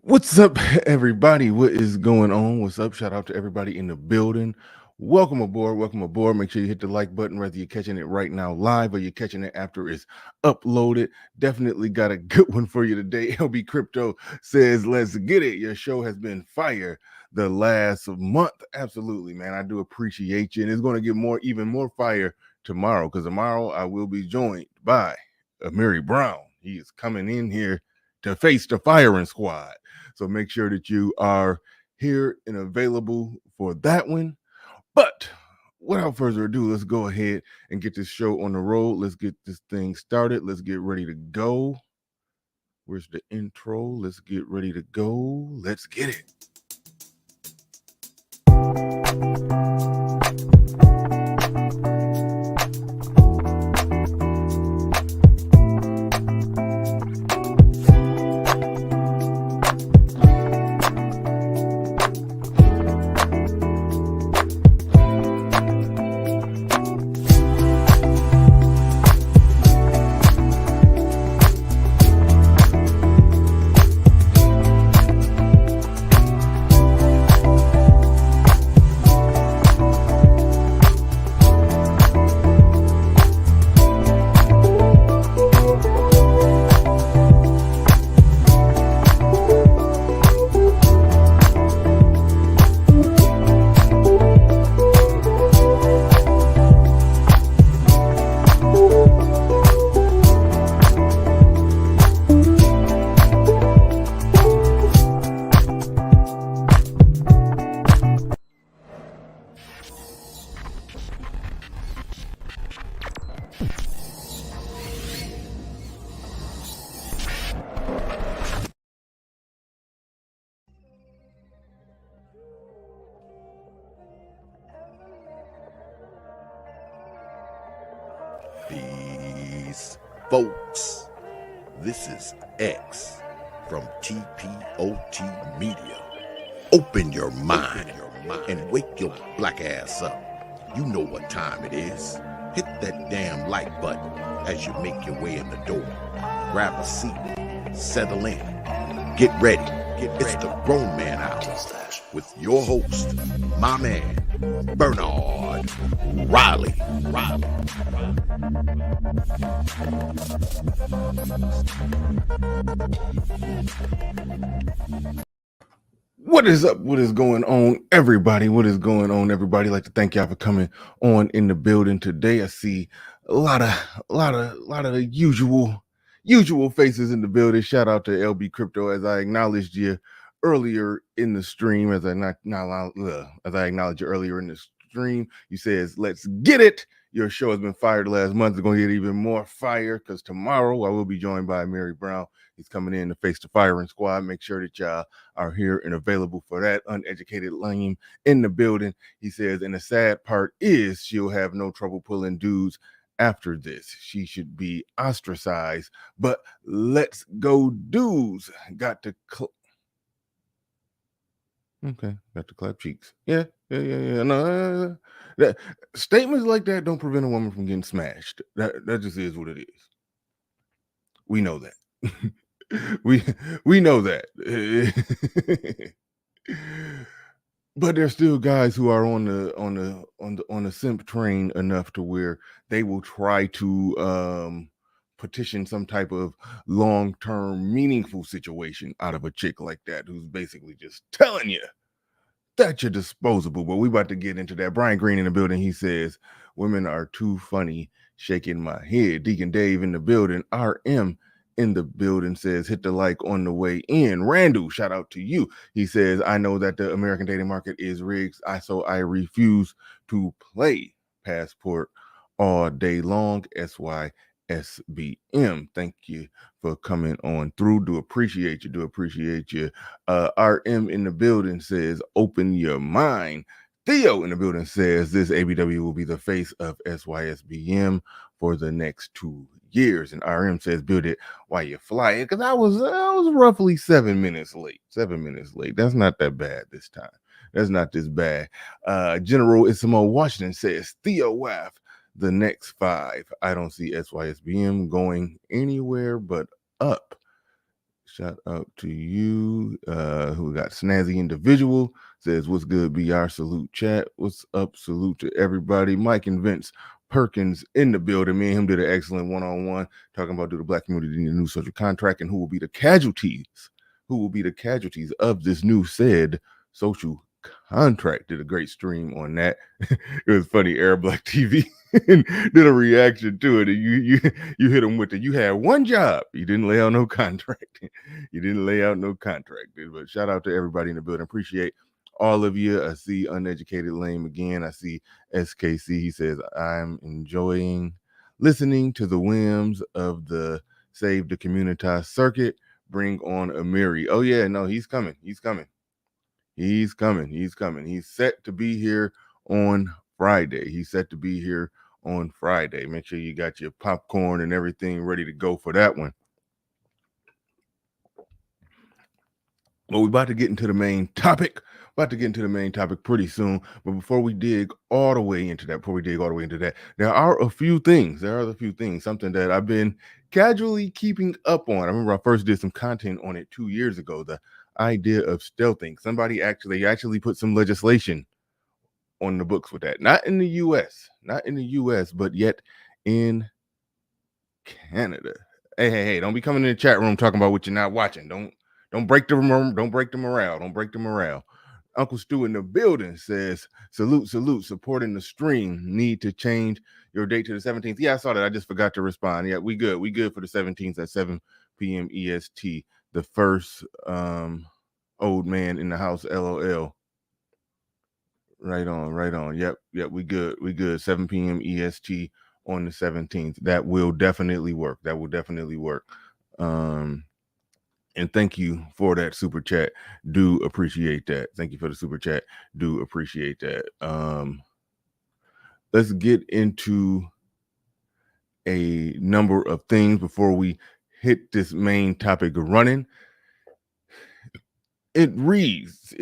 What's up, everybody? What is going on? What's up? Shout out to everybody in the building. Welcome aboard. Welcome aboard. Make sure you hit the like button, whether you're catching it right now live or you're catching it after it's uploaded. Definitely got a good one for you today. LB Crypto says, let's get it. Your show has been fire the last month. Absolutely, man. I do appreciate you. And it's going to get even more fire tomorrow because tomorrow I will be joined by Mary Brown. He is coming in here to face the firing squad. So make sure that you are here and available for that one. But without further ado, let's go ahead and get this show on the road. Let's get this thing started. Let's get ready to go. Where's the intro? Let's get ready to go. Let's get it. Peace, folks. This is X from TPOT Media. Open your mind and wake your black ass up. You know what time it is. Hit that damn like button as you make your way in the door. Grab a seat, settle in, get ready. It's the Grown Man Hour with your host, my man, Bernard Riley. What is up? What is going on, everybody? What is going on, everybody? I'd like to thank y'all for coming on in the building today. I see a lot of the usual faces in the building. Shout out to LB Crypto as I acknowledged you earlier in the stream. As I acknowledged you earlier in the stream, you says, "Let's get it." Your show has been fired last month. It's going to get even more fire because tomorrow I will be joined by Mary Brown. He's coming in to face the firing squad. Make sure that y'all are here and available for that. Uneducated lame in the building. He says, and the sad part is she'll have no trouble pulling dudes after this. She should be ostracized. But let's go, dudes. Got to clap cheeks. Yeah. No, that statements like that don't prevent a woman from getting smashed. That just is what it is. We know that. we know that. But there's still guys who are on the simp train enough to where they will try to petition some type of long-term meaningful situation out of a chick like that, who's basically just telling you that you're disposable. But we about to get into that. Brian Green in the building. He says women are too funny. Shaking my head. Deacon Dave in the building. RM in the building says hit the like on the way in. Randall, shout out to you. He says, I know that the American dating market is rigged, so I refuse to play Passport all day long. SYSBM. Thank you for coming on through. Do appreciate you. RM in the building says open your mind. Theo in the building says this ABW will be the face of SYSBM for the next 2 years. And RM says build it while you fly it. Because I was roughly 7 minutes late. 7 minutes late. That's not that bad this time. That's not this bad. General Isamo Washington says Theo WAF the next 5. I don't see SYSBM going anywhere but up. Shout out to you. Who we got? Snazzy Individual says, "What's good, BR? Salute chat. What's up? Salute to everybody." Mike and Vince Perkins in the building. Me and him did an excellent one-on-one talking about do the black community need a new social contract and who will be the casualties. Who will be the casualties of this new said social contract? Did a great stream on that. It was funny. Arab Black TV did a reaction to it, and you hit him with it. You had one job. You didn't lay out no contract. You didn't lay out no contract. But shout out to everybody in the building. Appreciate all of you. I see Uneducated Lame again. I see SKC. He says, I'm enjoying listening to the whims of the Save the Community circuit. Bring on Amiri. Oh, yeah, no, he's coming. He's coming. He's coming. He's coming. He's set to be here on Friday. He's set to be here on Friday. Make sure you got your popcorn and everything ready to go for that one. Well, we're about to get into the main topic. Pretty soon. But before we dig all the way into that, there are a few things. Something that I've been casually keeping up on. I remember I first did some content on it 2 years ago. The idea of stealthing. Somebody actually put some legislation on the books with that. Not in the US, but yet in Canada. Hey, don't be coming in the chat room talking about what you're not watching. Don't break the morale. Uncle Stu in the building says, salute, supporting the stream. Need to change your date to the 17th. Yeah, I saw that. I just forgot to respond. Yeah, we good for the 17th at 7 p.m. EST. The first old man in the house, LOL. Right on. Yep, we good. 7 p.m. EST on the 17th. That will definitely work. And thank you for that super chat. Do appreciate that. Thank you for the super chat. Do appreciate that. Let's get into a number of things before we hit this main topic running. It reads,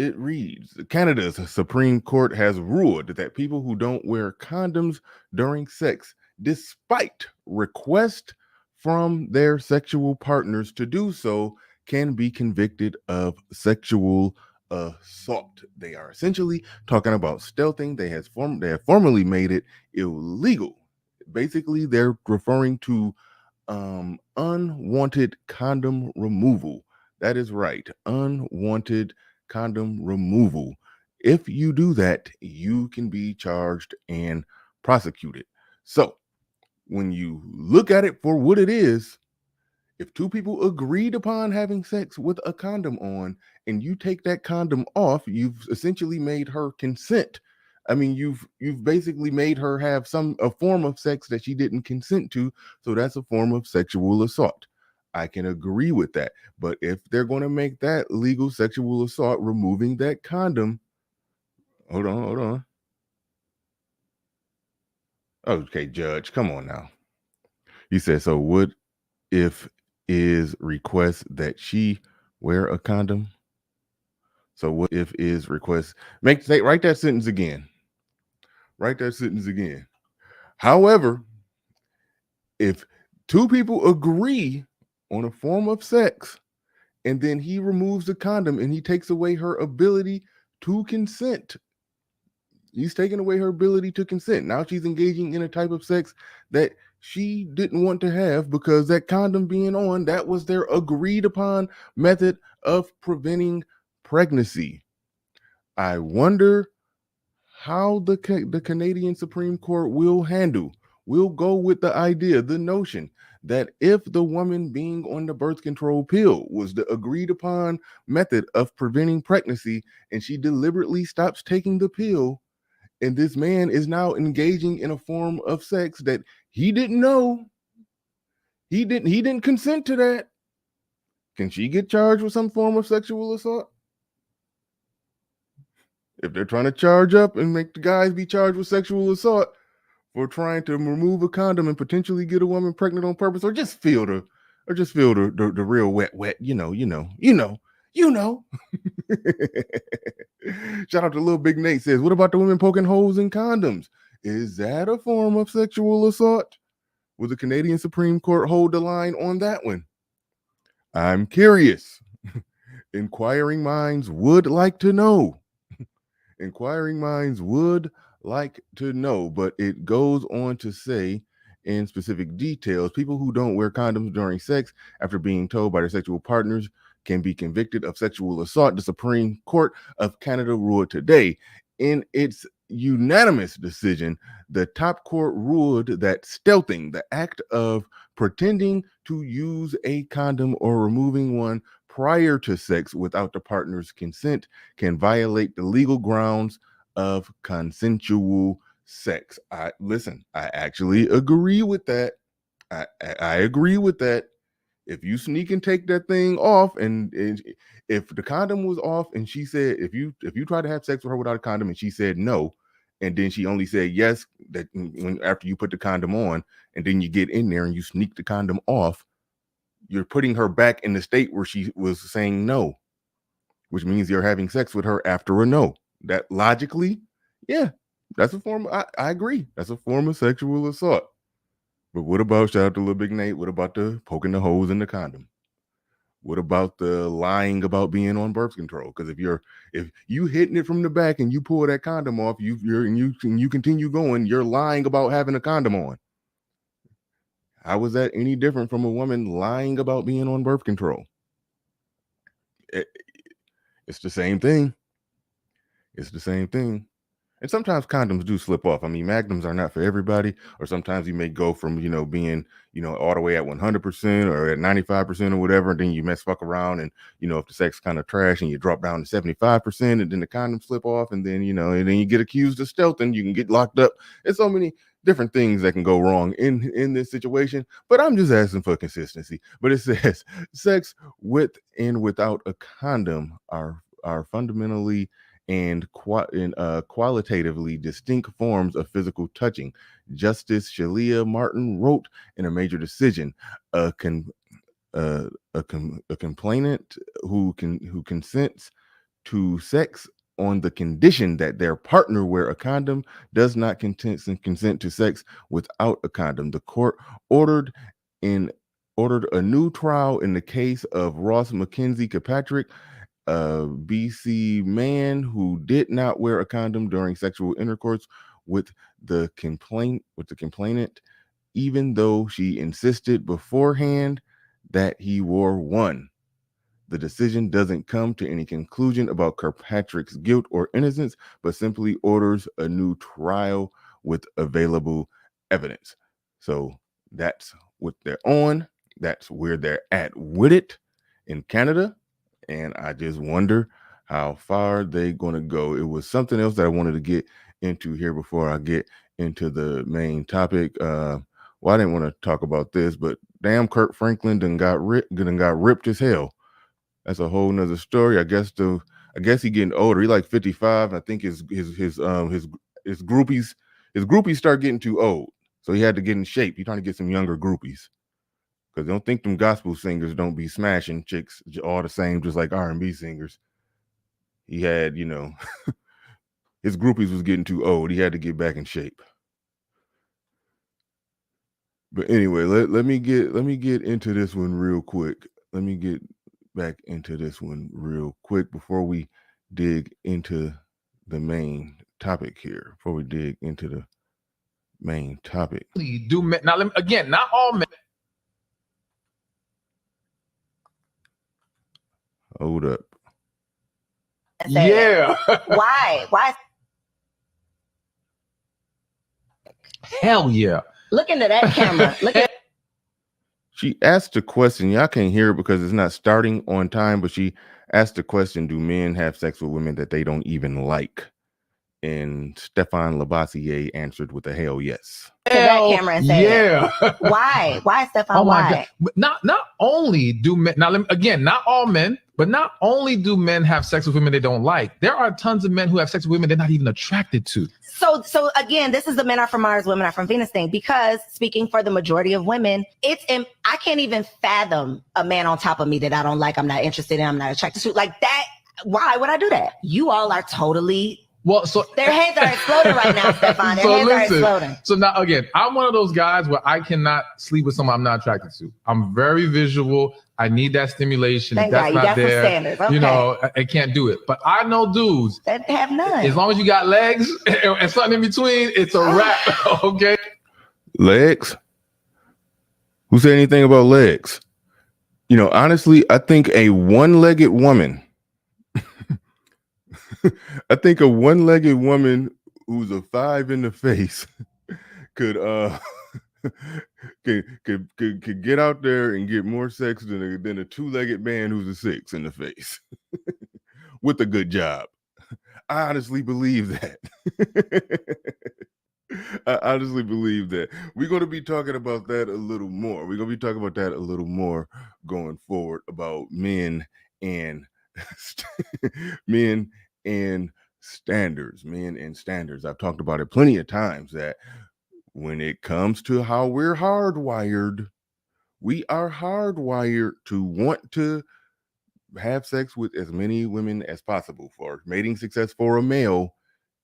Canada's Supreme Court has ruled that people who don't wear condoms during sex, despite request from their sexual partners to do so, can be convicted of sexual assault. They are essentially talking about stealthing. They have formally made it illegal. Basically, they're referring to unwanted condom removal. That is right, unwanted condom removal. If you do that, you can be charged and prosecuted. So, when you look at it for what it is, if two people agreed upon having sex with a condom on and you take that condom off, you've essentially made her consent. I mean, you've basically made her have a form of sex that she didn't consent to, so that's a form of sexual assault. I can agree with that. But if they're going to make that legal sexual assault, removing that condom, hold on. Okay, Judge, come on now. You said, so what if is request that she wear a condom? So what if is request? Write that sentence again. However, if two people agree on a form of sex and then he removes the condom and he takes away her ability to consent, he's taking away her ability to consent. Now she's engaging in a type of sex that she didn't want to have because that condom being on, that was their agreed upon method of preventing pregnancy. I wonder how the Canadian Supreme Court will go with the idea, the notion that if the woman being on the birth control pill was the agreed upon method of preventing pregnancy and she deliberately stops taking the pill, and this man is now engaging in a form of sex that he didn't know, he didn't consent to that, can she get charged with some form of sexual assault? If they're trying to charge up and make the guys be charged with sexual assault for trying to remove a condom and potentially get a woman pregnant on purpose, or just feel the real wet, you know. Shout out to Little Big Nate says, what about the women poking holes in condoms? Is that a form of sexual assault? Will the Canadian Supreme Court hold the line on that one? I'm curious. Inquiring minds would like to know. Inquiring minds would like to know, but it goes on to say in specific details, people who don't wear condoms during sex after being told by their sexual partners can be convicted of sexual assault. The Supreme Court of Canada ruled today. In its unanimous decision, the top court ruled that stealthing, the act of pretending to use a condom or removing one prior to sex without the partner's consent, can violate the legal grounds of consensual sex. I actually agree with that. I agree with that. If you sneak and take that thing off, and if the condom was off, and she said, if you try to have sex with her without a condom, and she said no, and then she only said yes that when after you put the condom on, and then you get in there and you sneak the condom off, you're putting her back in the state where she was saying no, which means you're having sex with her after a no. That logically, yeah, that's a form. I agree. That's a form of sexual assault. But what about, shout out to Little Big Nate, what about the poking the holes in the condom? What about the lying about being on birth control? Because if you hitting it from the back and you pull that condom off, you continue going, you're lying about having a condom on. How is that any different from a woman lying about being on birth control? It's the same thing. It's the same thing. And sometimes condoms do slip off. I mean, magnums are not for everybody, or sometimes you may go from, being, all the way at 100% or at 95% or whatever. And then you fuck around and, if the sex kind of trash and you drop down to 75% and then the condom slip off and then, and then you get accused of stealthing, you can get locked up. There's so many different things that can go wrong in this situation, but I'm just asking for consistency. But it says sex with and without a condom are fundamentally and qualitatively distinct forms of physical touching. Justice Shalia Martin wrote in a major decision, a complainant who consents to sex on the condition that their partner wear a condom does not consent to sex without a condom. The court ordered a new trial in the case of Ross Mackenzie Kirkpatrick, a BC man who did not wear a condom during sexual intercourse with the complainant, even though she insisted beforehand that he wore one. The decision doesn't come to any conclusion about Kirkpatrick's guilt or innocence, but simply orders a new trial with available evidence. So that's what they're on. That's where they're at with it in Canada. And I just wonder how far they're going to go. It was something else that I wanted to get into here before I get into the main topic. Well, I didn't want to talk about this, but damn, Kirk Franklin done got ripped as hell. That's a whole nother story. I guess he getting older. He like 55. I think his groupies start getting too old, so he had to get in shape. He's trying to get some younger groupies. Because don't think them gospel singers don't be smashing chicks all the same, just like R&B singers. He had, his groupies was getting too old. He had to get back in shape. But anyway, let me get into this one real quick. Let me get back into this one real quick before we dig into the main topic here. Before we dig into the main topic. Now, again, not all men. Hold up. Yeah. Why? Hell yeah. Look into that camera. Look at. She asked a question. Y'all can't hear it because it's not starting on time, but she asked the question, do men have sex with women that they don't even like? And Stefan Labossiere answered with a hell yes. To that camera and say, yeah. Why, Stefan? Oh my why? God. But not only do men, now again, not all men, but not only do men have sex with women they don't like, there are tons of men who have sex with women they're not even attracted to. So again, this is the men are from Mars, women are from Venus thing, because speaking for the majority of women, I can't even fathom a man on top of me that I don't like, I'm not interested in, I'm not attracted to. Like that, why would I do that? You all are totally Well, so Their heads are exploding right now, Stefan. Their heads are exploding. So now again, I'm one of those guys where I cannot sleep with someone I'm not attracted to. I'm very visual. I need that stimulation. Thank if that's God, you not got some there, standards. Okay. you know, I can't do it. But I know dudes that have none. As long as you got legs and something in between, it's a wrap. Okay. Legs? Who said anything about legs? You know, honestly, I think a one-legged woman, I think a one-legged woman who's a 5 in the face could could get out there and get more sex than a two-legged man who's a 6 in the face with a good job. I honestly believe that. I honestly believe that. We're going to be talking about that a little more. We're going to be talking about that a little more going forward about men and men and standards. I've talked about it plenty of times that when it comes to how we're hardwired, we are hardwired to want to have sex with as many women as possible. For mating success for a male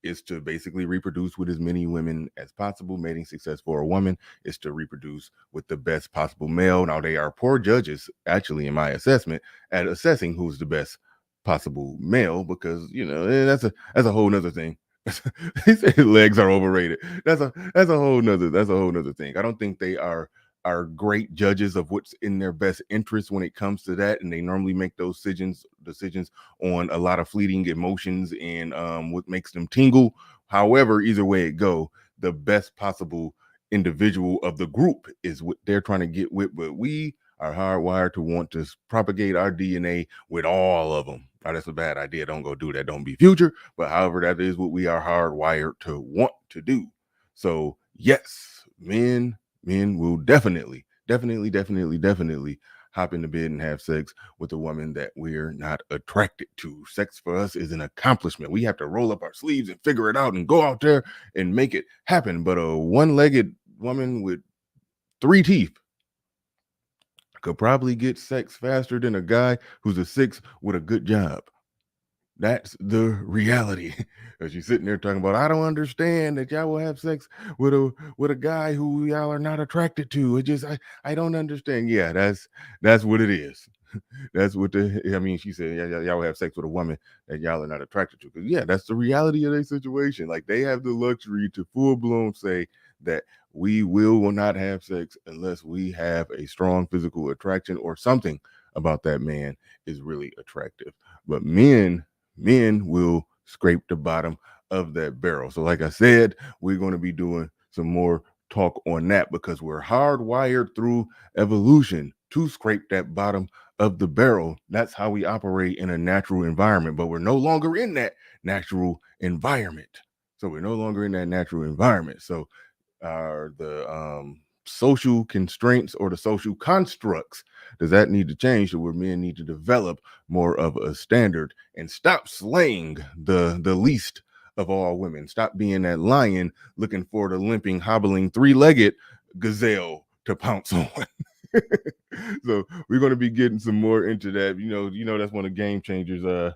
is to basically reproduce with as many women as possible. Mating success for a woman is to reproduce with the best possible male. Now, they are poor judges, actually, in my assessment, at assessing who's the best possible male, because, you know, that's a whole nother thing. He said legs are overrated. That's a whole nother thing. I don't think they are great judges of what's in their best interest when it comes to that, and they normally make those decisions on a lot of fleeting emotions and what makes them tingle. However, either way it go, the best possible individual of the group is what they're trying to get with. But we are hardwired to want to propagate our DNA with all of them. Now, that's a bad idea. Don't go do that. Don't be Future. But however, that is what we are hardwired to want to do. So yes, men will definitely hop into bed and have sex with a woman that we're not attracted to. Sex for us is an accomplishment. We have to roll up our sleeves and figure it out and go out there and make it happen. But a one-legged woman with 3 teeth could probably get sex faster than a guy who's a 6 with a good job. That's the reality. As you're sitting there talking about, I don't understand that y'all will have sex with a guy who y'all are not attracted to. It just I don't understand. Yeah, that's what it is. That's what she said, y'all will have sex with a woman that y'all are not attracted to. Because yeah, that's the reality of their situation. Like, they have the luxury to full blown say that we will not have sex unless we have a strong physical attraction or something about that man is really attractive. But men will scrape the bottom of that barrel. So like I said, we're going to be doing some more talk on that, because we're hardwired through evolution to scrape that bottom of the barrel. That's how we operate in a natural environment, but we're no longer in that natural environment. So the social constraints or the social constructs, does that need to change to where men need to develop more of a standard and stop slaying the least of all women? Stop being that lion looking for the limping, hobbling, 3-legged gazelle to pounce on. So we're going to be getting some more into that. You know that's one of Game Changers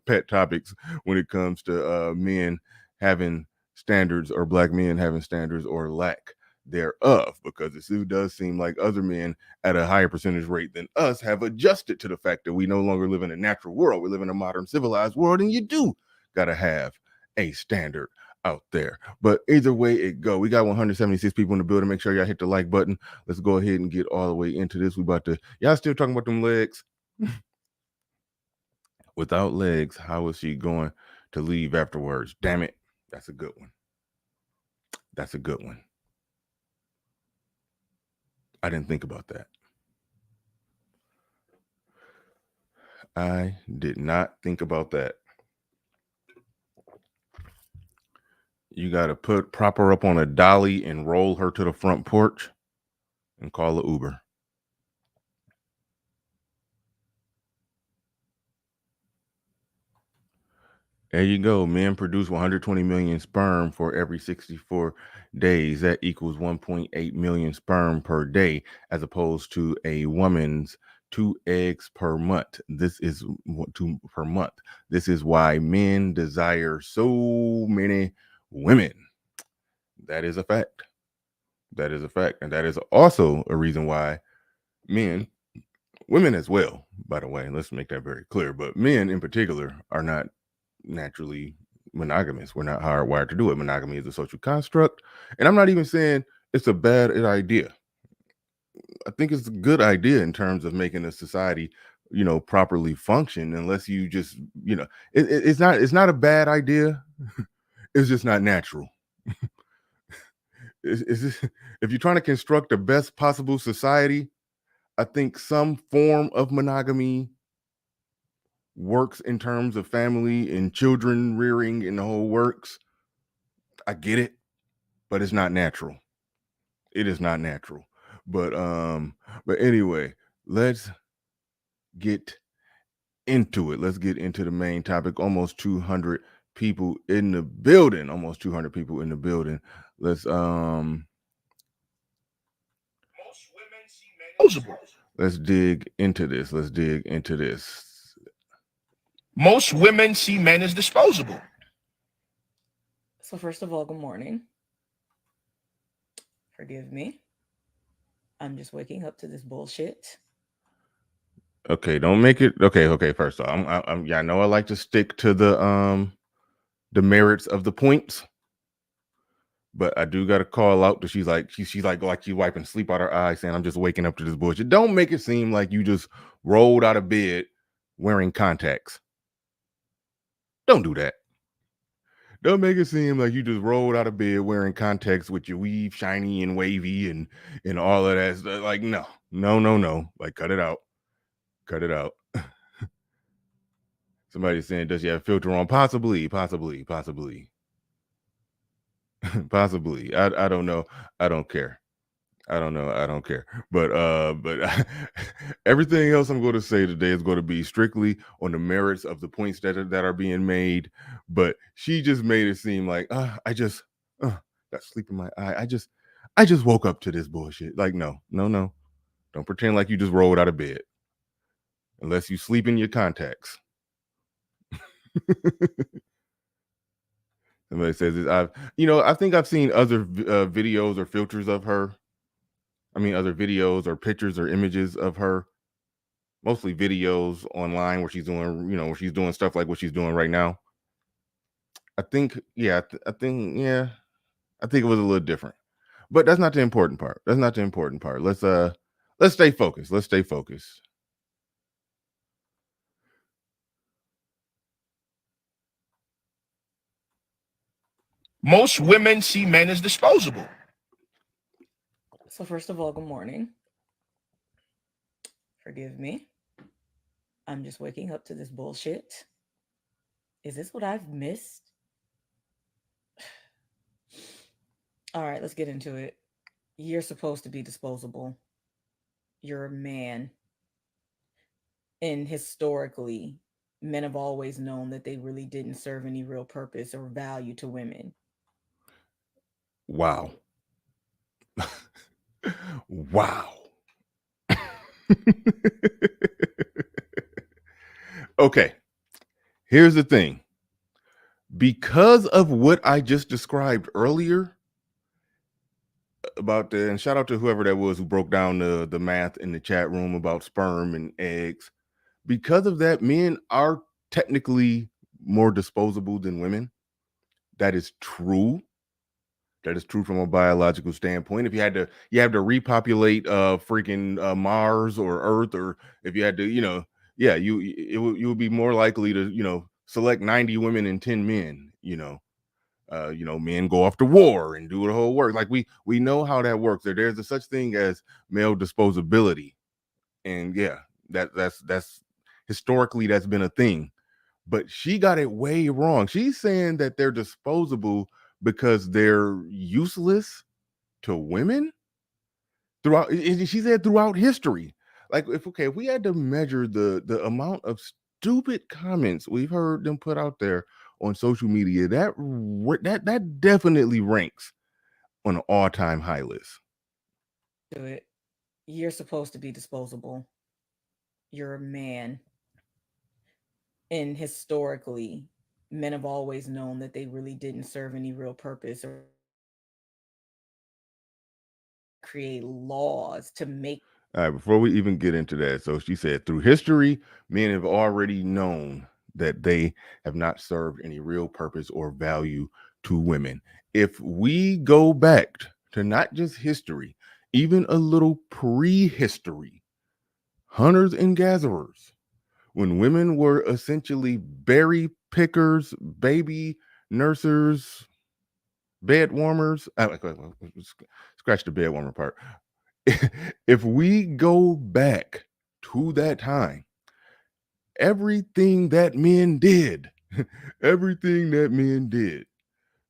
pet topics when it comes to men having standards, or black men having standards or lack thereof, because it does seem like other men at a higher percentage rate than us have adjusted to the fact that we no longer live in a natural world. We live in a modern civilized world, and you do gotta have a standard out there. But either way it go, we got 176 people in the building. Make sure y'all hit the like button. Let's go ahead and get all the way into this. Y'all still talking about them legs? Without legs, how is she going to leave afterwards? Damn it. That's a good one. I didn't think about that. I did not think about that. You got to prop her up on a dolly and roll her to the front porch and call an Uber. There you go. Men produce 120 million sperm for every 64 days. That equals 1.8 million sperm per day, as opposed to a woman's 2 eggs per month. This is 2 per month. This is why men desire so many women. That is a fact. That is a fact. And that is also a reason why men, women as well, by the way, let's make that very clear, but men in particular are not naturally monogamous. We're not hardwired to do it. Monogamy is a social construct. And I'm not even saying it's a bad idea. I think it's a good idea in terms of making a society, properly function, unless you just, it's not a bad idea. It's just not natural. If you're trying to construct the best possible society, I think some form of monogamy works in terms of family and children rearing and the whole works. I get it, but it's not natural. It is not natural. But anyway, let's get into it. Let's get into the main topic. Almost 200 people in the building. Let's let's dig into this. Most women see men as disposable. So first of all, good morning. Forgive me. I'm just waking up to this bullshit. Okay, don't make it okay. First off, I know I like to stick to the merits of the points, but I do got to call out that she's like you wiping sleep out her eyes, saying I'm just waking up to this bullshit. Don't make it seem like you just rolled out of bed wearing contacts. Don't do that. Don't make it seem like you just rolled out of bed wearing contacts with your weave shiny and wavy and all of that stuff. Like no. Like cut it out. Somebody's saying, does she have a filter on? Possibly. Possibly. I don't know. I don't care. But everything else I'm going to say today is going to be strictly on the merits of the points that are being made. But she just made it seem like I just got sleep in my eye. I just woke up to this bullshit. Like no. Don't pretend like you just rolled out of bed. Unless you sleep in your contacts. Somebody says this. I think I've seen other videos or filters of her. I mean, other videos or pictures or images of her. Mostly videos online where she's doing stuff like what she's doing right now. I think, I think it was a little different. But that's not the important part. Let's stay focused. Most women see men as disposable. So first of all, good morning. Forgive me. I'm just waking up to this bullshit. Is this what I've missed? All right, let's get into it. You're supposed to be disposable. You're a man. And historically, men have always known that they really didn't serve any real purpose or value to women. Wow. Wow. Okay. Here's the thing. Because of what I just described earlier about and shout out to whoever that was who broke down the math in the chat room about sperm and eggs. Because of that, men are technically more disposable than women. That is true. From a biological standpoint. If you have to repopulate freaking Mars or Earth, or if you had to, you would be more likely to, select 90 women and 10 men, men go off to war and do the whole work. Like we know how that works. There's a such thing as male disposability. And that's historically that's been a thing. But she got it way wrong. She's saying that they're disposable because they're useless to women throughout. She said throughout history. Like if we had to measure the amount of stupid comments we've heard them put out there on social media, that definitely ranks on an all-time high list. Do it. You're supposed to be disposable. you're a man. And historically, men have always known that they really didn't serve any real purpose or create laws to make. All right, before we even get into that, so she said through history, men have already known that they have not served any real purpose or value to women. If we go back to not just history, even a little prehistory, hunters and gatherers, when women were essentially berry pickers, baby nursers, bed warmers. Scratch the bed warmer part. If we go back to that time, everything that men did, everything that men did,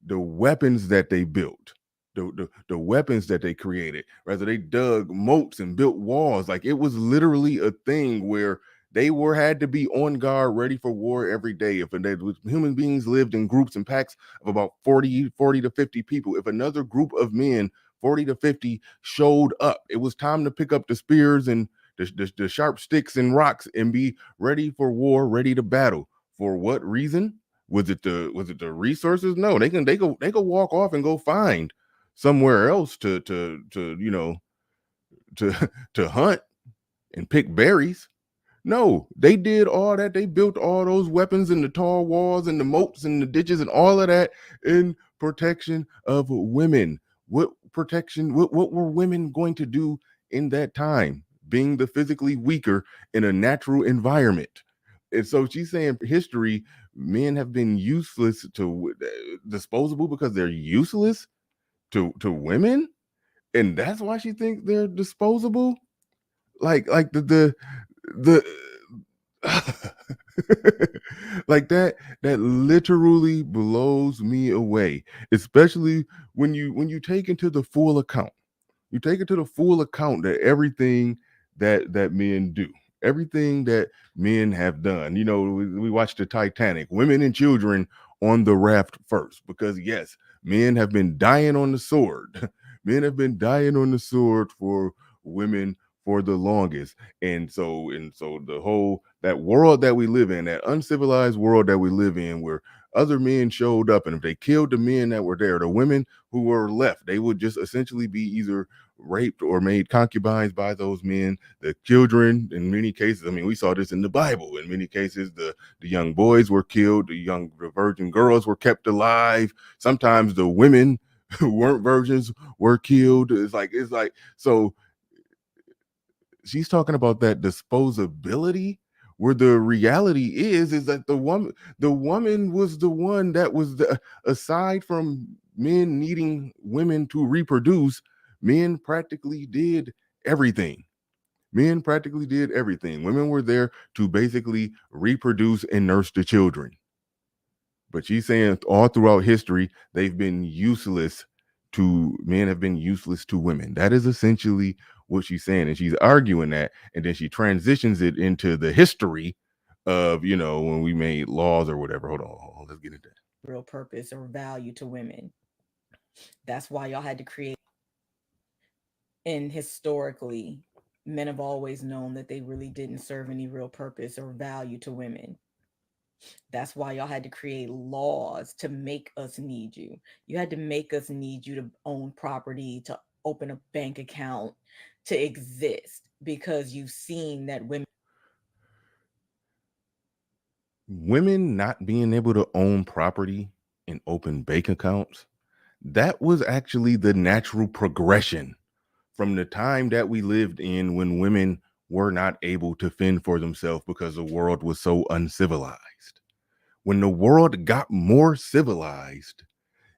the weapons that they built, the weapons that they created, rather they dug moats and built walls. Like it was literally a thing where they were had to be on guard, ready for war every day. If human beings lived in groups and packs of about 40 to 50 people, if another group of men, 40 to 50, showed up, it was time to pick up the spears and the sharp sticks and rocks and be ready for war, ready to battle. For what reason? Was it the resources? No, they could walk off and go find somewhere else to to to hunt and pick berries. No, they did all that. They built all those weapons and the tall walls and the moats and the ditches and all of that in protection of women. What protection? What were women going to do in that time? Being the physically weaker in a natural environment. And so she's saying history, men have been useless to disposable because they're useless to women, and that's why she thinks they're disposable. Like the like that literally blows me away, especially when you take into the full account. You take it to the full account that everything that men do, everything that men have done. We watched the Titanic, women and children on the raft first, because yes, men have been dying on the sword. Men have been dying on the sword for women for the longest. And so the whole that world that we live in, that uncivilized world that we live in, where other men showed up, and if they killed the men that were there, the women who were left, they would just essentially be either raped or made concubines by those men. The children, in many cases, I mean, we saw this in the Bible. In many cases, the young boys were killed, the virgin girls were kept alive. Sometimes the women who weren't virgins were killed. It's like so she's talking about that disposability, where the reality is that the woman was the one that was aside from men needing women to reproduce, men practically did everything. Women were there to basically reproduce and nurse the children. But she's saying all throughout history, men have been useless to women. That is essentially what she's saying. And she's arguing that. And then she transitions it into the history of, when we made laws or whatever. Hold on. Let's get into that. Real purpose or value to women. That's why y'all had to create. And historically, men have always known that they really didn't serve any real purpose or value to women. That's why y'all had to create laws to make us need you. You had to make us need you to own property, to open a bank account, to exist, because you've seen that Women not being able to own property and open bank accounts, that was actually the natural progression from the time that we lived in, when women were not able to fend for themselves because the world was so uncivilized. When the world got more civilized,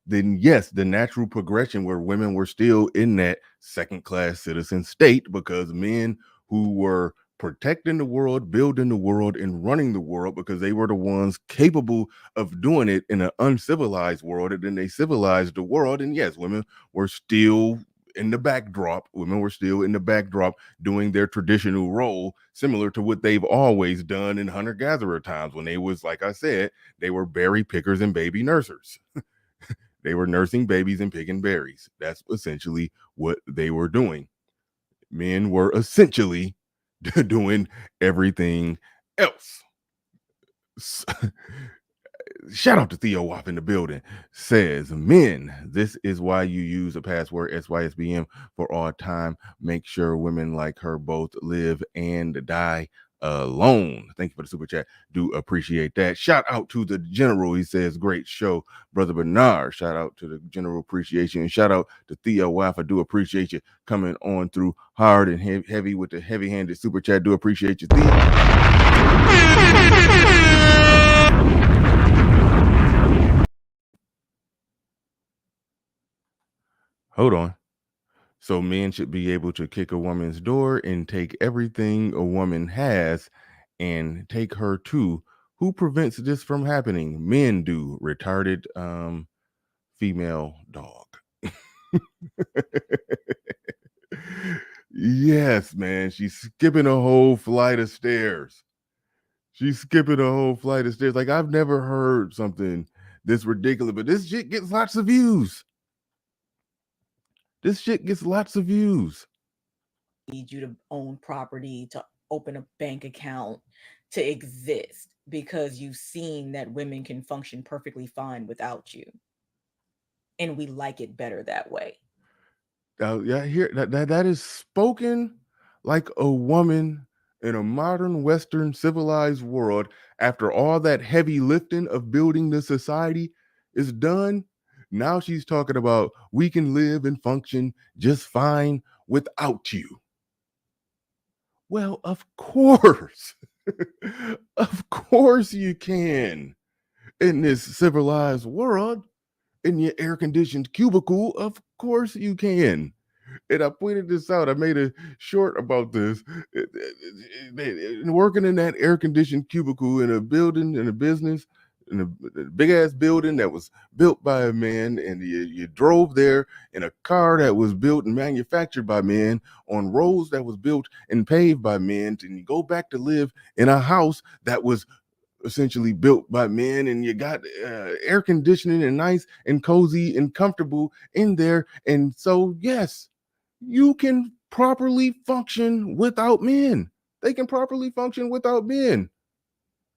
then yes, the natural progression where women were still in that second class citizen state, because men who were protecting the world, building the world, and running the world, because they were the ones capable of doing it in an uncivilized world, and then they civilized the world. And yes, women were still in the backdrop. Women were still in the backdrop doing their traditional role, similar to what they've always done in hunter-gatherer times, when they was, like I said, they were berry pickers and baby nursers. They were nursing babies and picking berries. That's essentially what they were doing. Men were essentially doing everything else. Shout out to Theo Wop in the building. Says, men, this is why you use a password SYSBM for all time. Make sure women like her both live and die alone. Thank you for the super chat. Do appreciate that. Shout out to the general. He says, great show, Brother Bernard. Shout out to the general appreciation. And shout out to Theo Wop. I do appreciate you coming on through hard and heavy with the heavy-handed super chat. Do appreciate you, Hold on. So men should be able to kick a woman's door and take everything a woman has and take her too. Who prevents this from happening? Men do. Retarded female dog. Yes, man. She's skipping a whole flight of stairs. She's skipping a whole flight of stairs. Like, I've never heard something this ridiculous, but this shit gets lots of views. This shit gets lots of views. Need you to own property, to open a bank account, to exist, because you've seen that women can function perfectly fine without you. And we like it better that way. Yeah, here that is spoken like a woman in a modern Western civilized world. After all that heavy lifting of building the society is done, now she's talking about we can live and function just fine without you. Well, of course. Of course you can. In this civilized world, in your air-conditioned cubicle, of course you can. And I pointed this out. I made a short about this. Working in that air-conditioned cubicle in a building, in a business, in a big-ass building that was built by a man, and you drove there in a car that was built and manufactured by men, on roads that was built and paved by men, and you go back to live in a house that was essentially built by men, and you got air conditioning and nice and cozy and comfortable in there. And so, yes, you can properly function without men. They can properly function without men.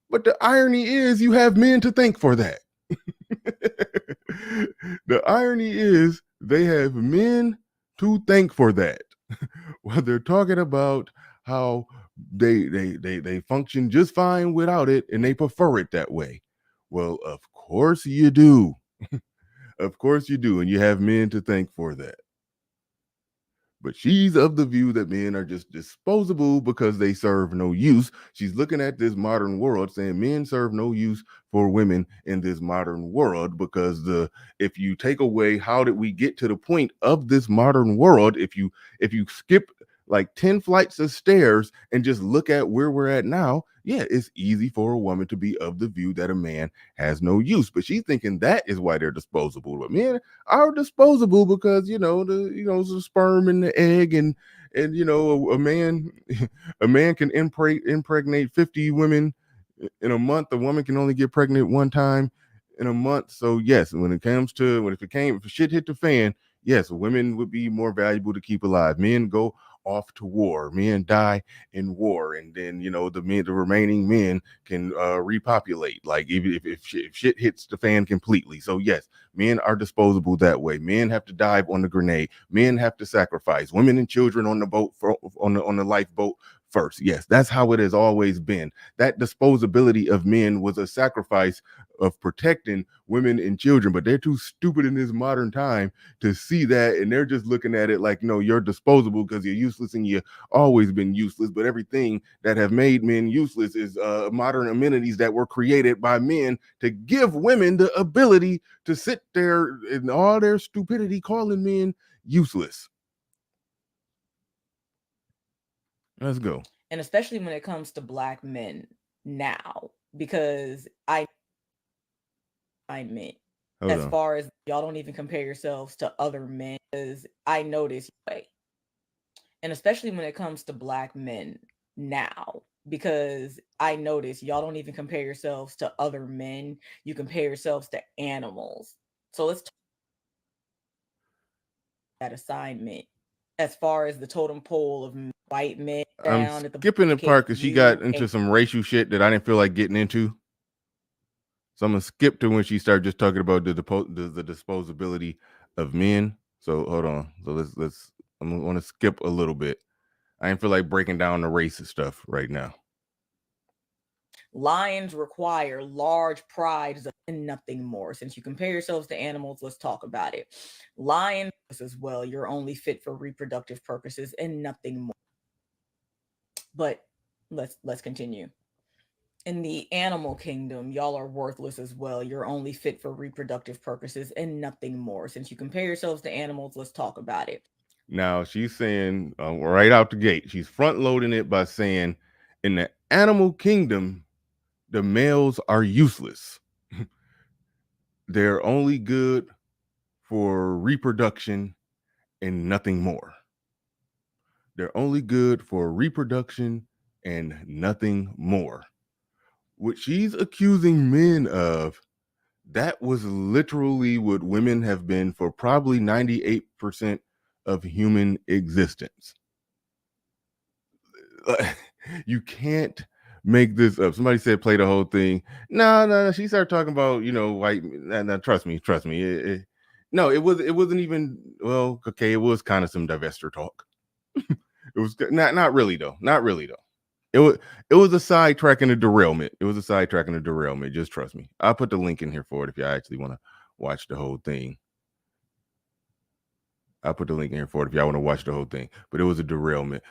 But the irony is you have men to thank for that. The irony is they have men to thank for that. While they're talking about how they function just fine without it and they prefer it that way. Well, of course you do. Of course you do, and you have men to thank for that. But she's of the view that men are just disposable because they serve no use. She's looking at this modern world saying men serve no use for women in this modern world, because if you take away how did we get to the point of this modern world, if you skip like 10 flights of stairs and just look at where we're at now, yeah, it's easy for a woman to be of the view that a man has no use. But she's thinking that is why they're disposable. But men are disposable because the sperm and the egg, and a man can impregnate 50 women in a month. A woman can only get pregnant one time in a month. So yes, if shit hit the fan, yes, women would be more valuable to keep alive. Men go off to war. Men die in war, and then the remaining men can repopulate. Like even if shit hits the fan completely. So yes, men are disposable that way. Men have to dive on the grenade. Men have to sacrifice. Women and children on the boat on the lifeboat first. Yes, that's how it has always been. That disposability of men was a sacrifice of protecting women and children, but they're too stupid in this modern time to see that, and they're just looking at it like, no, you're disposable because you're useless and you've always been useless. But everything that have made men useless is modern amenities that were created by men to give women the ability to sit there in all their stupidity calling men useless. Let's go. And especially when it comes to Black men now, because I meant as far as y'all don't even compare yourselves to other men, because I notice way. And especially when it comes to Black men now, because I notice y'all don't even compare yourselves to other men. You compare yourselves to animals. So let's talk that assignment as far as the totem pole of white men I'm down at the skipping the part because she got you into and some racial shit that I didn't feel like getting into. So I'm gonna skip to when she started just talking about the disposability of men. So hold on. So let's I'm gonna skip a little bit. I didn't feel like breaking down the racist stuff right now. lions require large prides and nothing more. Since you compare yourselves to animals, let's talk about it. Lions as well, you're only fit for reproductive purposes and nothing more. But let's continue. In the animal kingdom, y'all are worthless as well. You're only fit for reproductive purposes and nothing more. Since you compare yourselves to animals, let's talk about it. Now she's saying right out the gate, she's front loading it by saying, in the animal kingdom, the males are useless. They're only good for reproduction and nothing more. They're only good for reproduction and nothing more. What she's accusing men of, that was literally what women have been for probably 98% of human existence. You can't make this up. Somebody said play the whole thing. No. She started talking about, white. No, trust me. No, it wasn't even. Well, okay, it was kind of some divestiture talk. It was not really though. Not really though. It was a sidetrack and a derailment. It was a sidetrack and a derailment. Just trust me. I'll put the link in here for it if you actually want to watch the whole thing. I'll put the link in here for it if y'all want to watch the whole thing. But it was a derailment.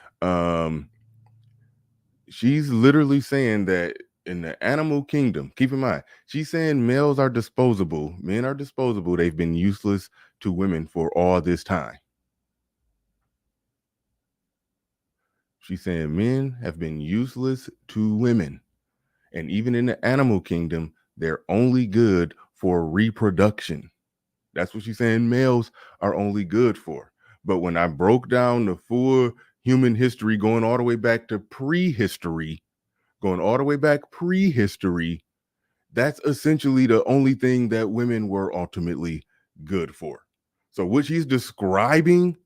She's literally saying that in the animal kingdom, keep in mind, she's saying males are disposable. Men are disposable. They've been useless to women for all this time. She's saying men have been useless to women. And even in the animal kingdom, they're only good for reproduction. That's what she's saying males are only good for. But when I broke down the full human history, going all the way back to prehistory, that's essentially the only thing that women were ultimately good for. So what she's describing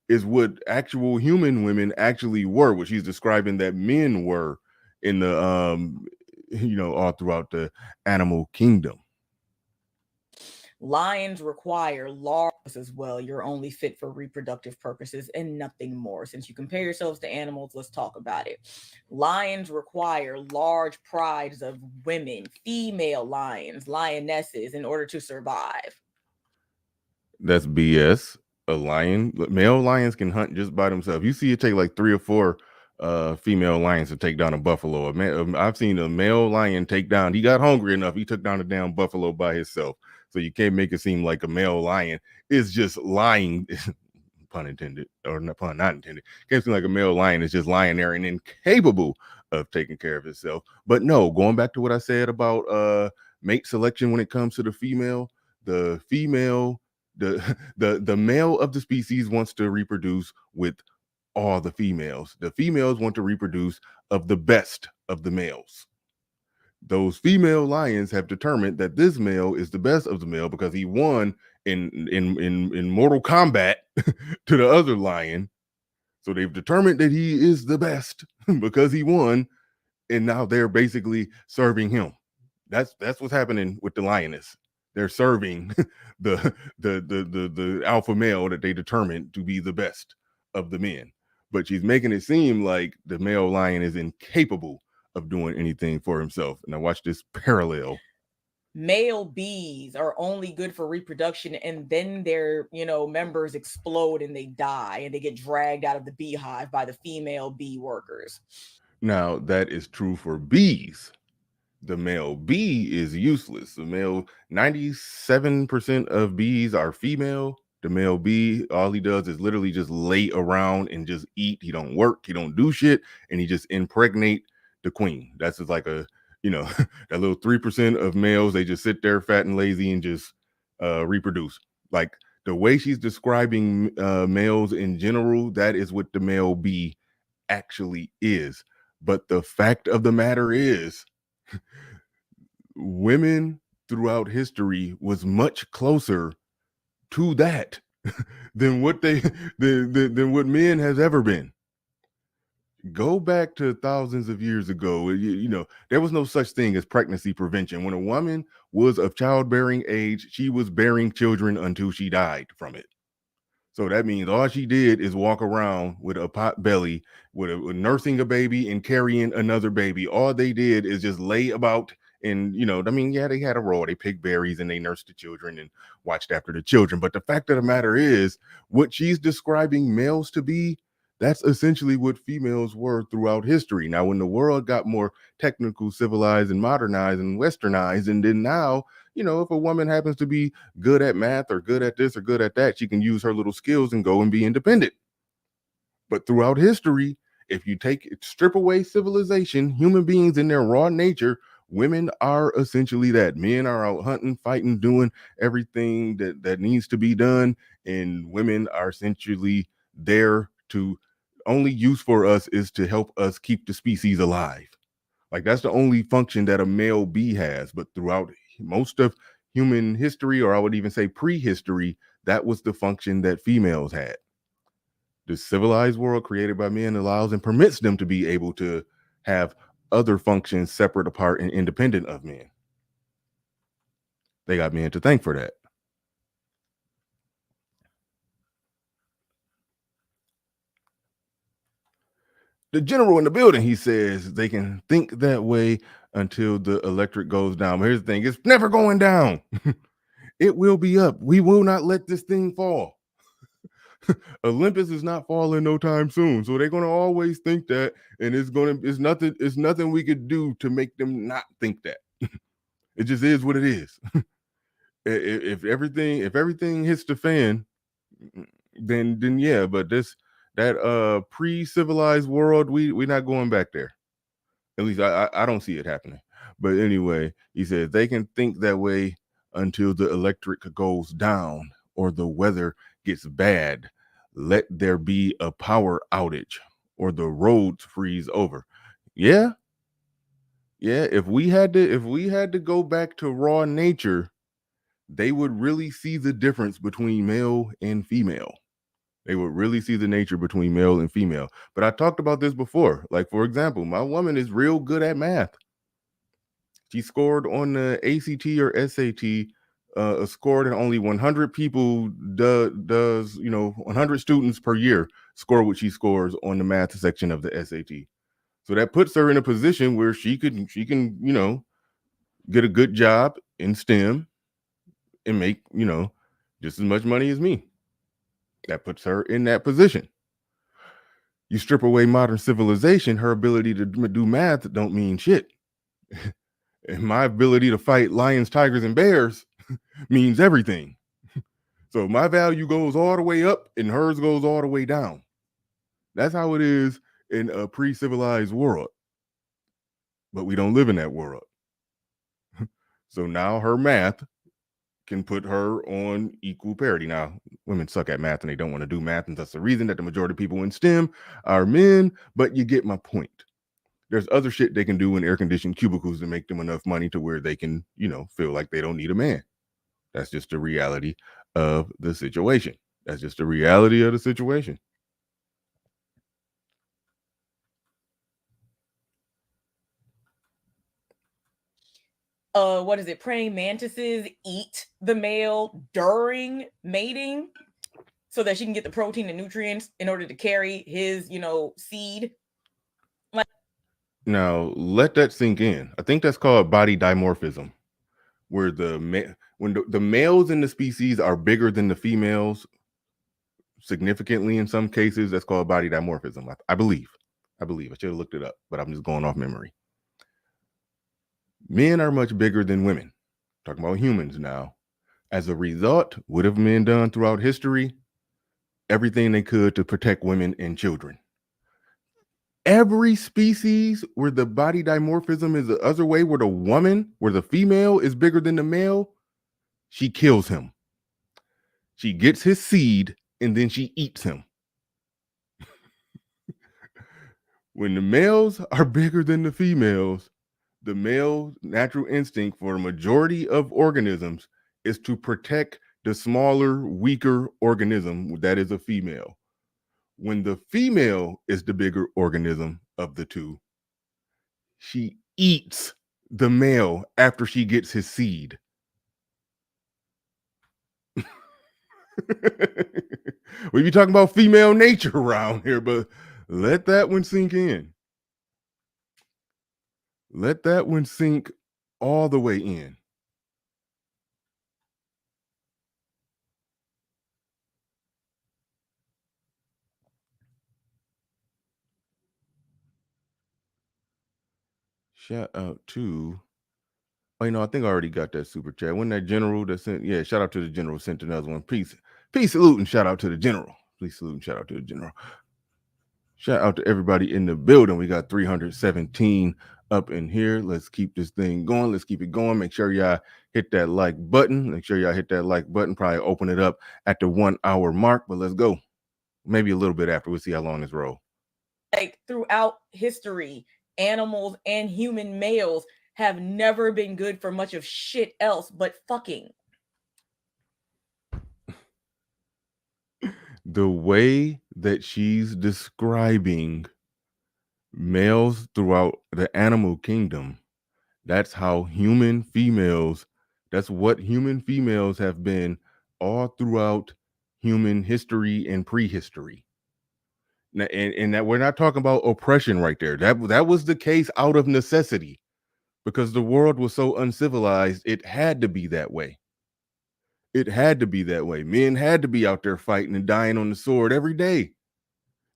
is what actual human women actually were, what she's describing that men were in the all throughout the animal kingdom. Lions require large as well. You're only fit for reproductive purposes and nothing more. Since you compare yourselves to animals, let's talk about it. Lions require large prides of women, female lions, lionesses, in order to survive. That's BS. Male lions can hunt just by themselves. You see it take like 3 or 4 female lions to take down a buffalo. I've seen a male lion take down, he got hungry enough, he took down a damn buffalo by himself. So you can't make it seem like a male lion is just lying, pun intended, or not pun not intended. Can't seem like a male lion is just lying there and incapable of taking care of itself. But no, going back to what I said about mate selection when it comes to the female, the male of the species wants to reproduce with all the females. The females want to reproduce of the best of the males. Those female lions have determined that this male is the best of the male because he won in Mortal Kombat to the other lion. So they've determined that he is the best because he won, and now they're basically serving him. That's what's happening with the lioness. They're serving the alpha male that they determined to be the best of the men. But she's making it seem like the male lion is incapable of doing anything for himself. Now watch this parallel. Male bees are only good for reproduction, and then their members explode and they die and they get dragged out of the beehive by the female bee workers. Now that is true for bees. The male bee is useless. The male 97% of bees are female. The male bee, all he does is literally just lay around and just eat. He don't work, he don't do shit, and he just impregnate the queen. That's just like a that little 3% of males, they just sit there fat and lazy and just reproduce. Like the way she's describing males in general, that is what the male bee actually is. But the fact of the matter is, women throughout history was much closer to that than what men has ever been. Go back to thousands of years ago. You know, there was no such thing as pregnancy prevention. When a woman was of childbearing age, she was bearing children until she died from it. So that means all she did is walk around with a pot belly, with nursing a baby and carrying another baby. All they did is just lay about and, you know, I mean, yeah, they had a role. They picked berries and they nursed the children and watched after the children. But the fact of the matter is, what she's describing males to be, that's essentially what females were throughout history. Now, when the world got more technical, civilized, and modernized and westernized, and then now, you know, if a woman happens to be good at math or good at this or good at that, she can use her little skills and go and be independent. But throughout history, if you strip away civilization, human beings in their raw nature, women are essentially that. Men are out hunting, fighting, doing everything that needs to be done, and women are essentially there to only use for us is to help us keep the species alive. Like that's the only function that a male bee has. But throughout most of human history, or I would even say prehistory, that was the function that females had. The civilized world created by men allows and permits them to be able to have other functions separate, apart, and independent of men. They got men to thank for that. The general in the building, he says they can think that way until the electric goes down. But here's the thing, it's never going down. It will be up. We will not let this thing fall. Olympus is not falling no time soon. So they're gonna always think that, and it's nothing we could do to make them not think that. It just is what it is. if everything hits the fan, then yeah, but that pre-civilized world, we're not going back there. At least I don't see it happening. But anyway, he says they can think that way until the electric goes down or the weather gets bad. Let there be a power outage or the roads freeze over. Yeah. Yeah, if we had to go back to raw nature, they would really see the difference between male and female. They would really see the nature between male and female. But I talked about this before. Like, for example, my woman is real good at math. She scored on the ACT or SAT, scored, and only 100 people does, 100 students per year score what she scores on the math section of the SAT. So that puts her in a position where she can, get a good job in STEM and make, just as much money as me. That puts her in that position. You strip away modern civilization, her ability to do math don't mean shit. And my ability to fight lions, tigers, and bears means everything. So my value goes all the way up and hers goes all the way down. That's how it is in a pre-civilized world. But we don't live in that world. So now her math can put her on equal parity. Now, women suck at math and they don't want to do math, and that's the reason that the majority of people in STEM are men, but you get my point. There's other shit they can do in air-conditioned cubicles to make them enough money to where they can, feel like they don't need a man. That's just the reality of the situation. That's just the reality of the situation. What is it? Praying mantises eat the male during mating so that she can get the protein and nutrients in order to carry his, seed. Now, let that sink in. I think that's called body dimorphism, where when the males in the species are bigger than the females significantly in some cases. That's called body dimorphism. I believe. I should have looked it up, but I'm just going off memory. Men are much bigger than women. Talking about humans now. As a result, what have men done throughout history? Everything they could to protect women and children. Every species where the body dimorphism is the other way, where the female is bigger than the male, she kills him. She gets his seed and then she eats him. When the males are bigger than the females, the male natural instinct for the majority of organisms is to protect the smaller, weaker organism that is a female. when the female is the bigger organism of the two, she eats the male after she gets his seed. We be talking about female nature around here, but let that one sink in. Let that one sink all the way in. Shout out to, oh, I think I already got that super chat. Wasn't that general that sent? Yeah, shout out to the general, sent another one. Peace, salute, and shout out to the general. Please salute and shout out to the general. Shout out to everybody in the building. We got 317 up in here. Let's keep this thing going. Let's keep it going. Make sure y'all hit that like button. Make sure y'all hit that like button. Probably open it up at the 1 hour mark, but let's go. Maybe a little bit after. We'll see how long this roll. Like throughout history, animals and human males have never been good for much of shit else but fucking. The way that she's describing males throughout the animal kingdom, that's how human females, that's what human females have been all throughout human history and prehistory. And that we're not talking about oppression right there. That was the case out of necessity, because the world was so uncivilized. It had to be that way. It had to be that way. Men had to be out there fighting and dying on the sword every day.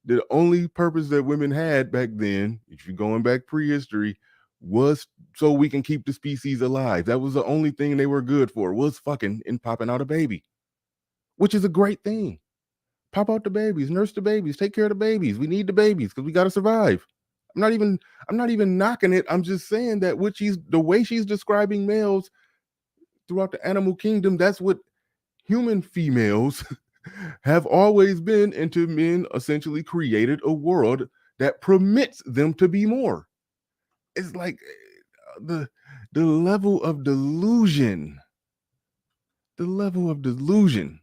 The only purpose that women had back then, if you're going back prehistory, was so we can keep the species alive. That was the only thing they were good for, was fucking and popping out a baby, which is a great thing. Pop out the babies, nurse the babies, take care of the babies. We need the babies because we got to survive. I'm not even knocking it. I'm just saying that the way she's describing males throughout the animal kingdom, that's what human females have always been, until men essentially created a world that permits them to be more. It's like the level of delusion. The level of delusion.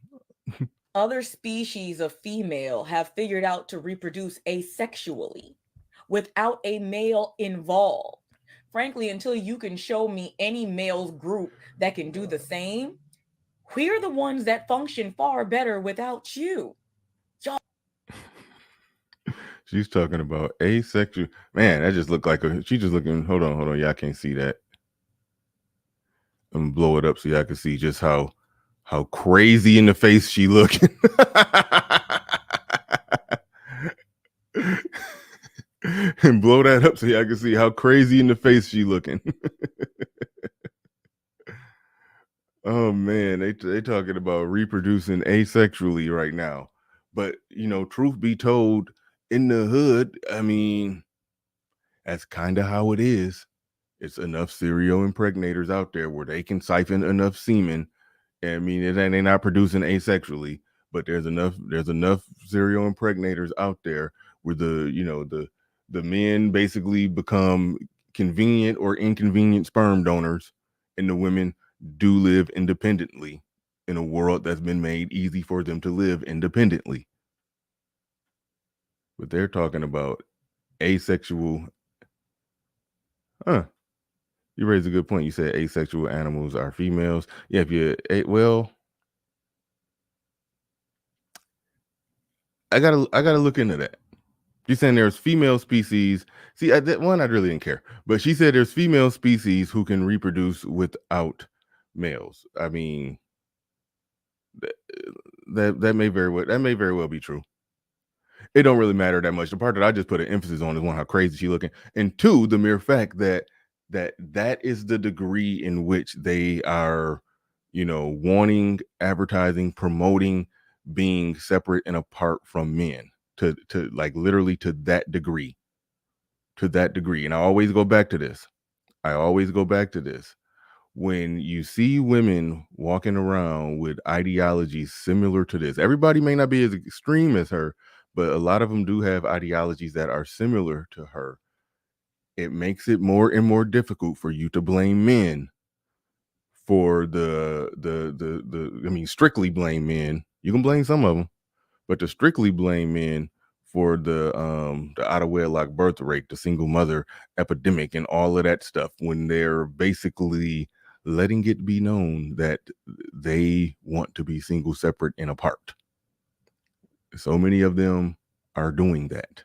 Other species of female have figured out to reproduce asexually without a male involved. Frankly, until you can show me any males group that can do the same, we're the ones that function far better without you. She's talking about asexual. Man, that just looked like she's just looking. Hold on. Y'all can't see that. I'm gonna blow it up so y'all can see just how crazy in the face she looking. And blow that up so y'all can see how crazy in the face she looking. Oh man, they talking about reproducing asexually right now. But truth be told, in the hood, I mean, that's kind of how it is. It's enough serial impregnators out there where they can siphon enough semen. I mean, they're not producing asexually, but there's enough serial impregnators out there where the men basically become convenient or inconvenient sperm donors, and the women do live independently in a world that's been made easy for them to live independently. But they're talking about asexual. You raised a good point. You said asexual animals are females. Yeah, well, I gotta look into that. She's saying there's female species. See, that one I really didn't care, but she said there's female species who can reproduce without males. I mean, that may very well be true. It don't really matter that much. The part that I just put an emphasis on is, one, how crazy she looking, and two, the mere fact that is the degree in which they are, wanting, advertising, promoting being separate and apart from men, to like literally to that degree. And I always go back to this. When you see women walking around with ideologies similar to this, everybody may not be as extreme as her, but a lot of them do have ideologies that are similar to her. It makes it more and more difficult for you to blame men for I mean, strictly blame men. You can blame some of them, but to strictly blame men for the out of wedlock birth rate, the single mother epidemic, and all of that stuff, when they're basically letting it be known that they want to be single, separate, and apart. So many of them are doing that.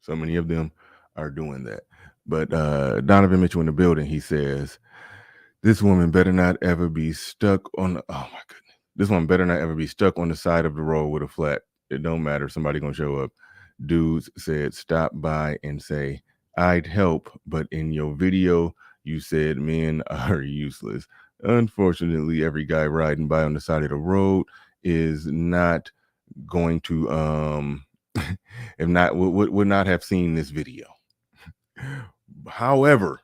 So many of them are doing that. But Donovan Mitchell in the building, he says, this woman better not ever be stuck on the, oh my goodness. This one better not ever be stuck on the side of the road with a flat. It don't matter. Somebody gonna show up. Dudes said, stop by and say, I'd help. But in your video, you said men are useless. Unfortunately, every guy riding by on the side of the road is not going to if not would not have seen this video. However,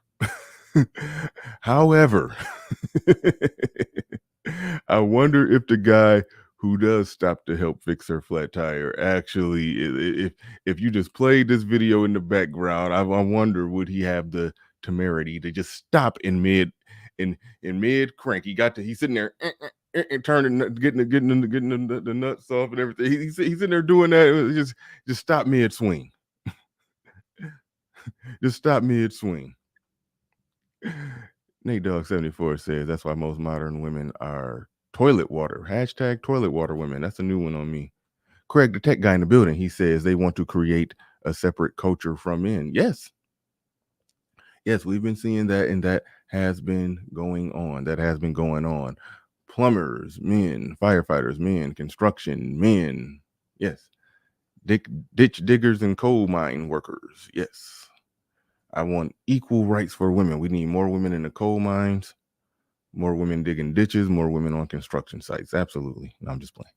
I wonder if the guy who does stop to help fix her flat tire actually, if you just played this video in the background, I wonder, would he have the temerity to just stop in mid crank? He's sitting there and turning, getting the nuts off and everything. He's sitting there doing that. Just stop mid swing. Just stop mid swing. Nate Dogg 74 says that's why most modern women are toilet water. Hashtag toilet water women. That's a new one on me. Craig, the tech guy in the building, he says they want to create a separate culture from men. Yes, we've been seeing that, and that has been going on. Plumbers, men. Firefighters, men. Construction, men. Yes. Ditch diggers and coal mine workers. Yes. I want equal rights for women. We need more women in the coal mines, more women digging ditches, more women on construction sites. Absolutely. No, I'm just playing.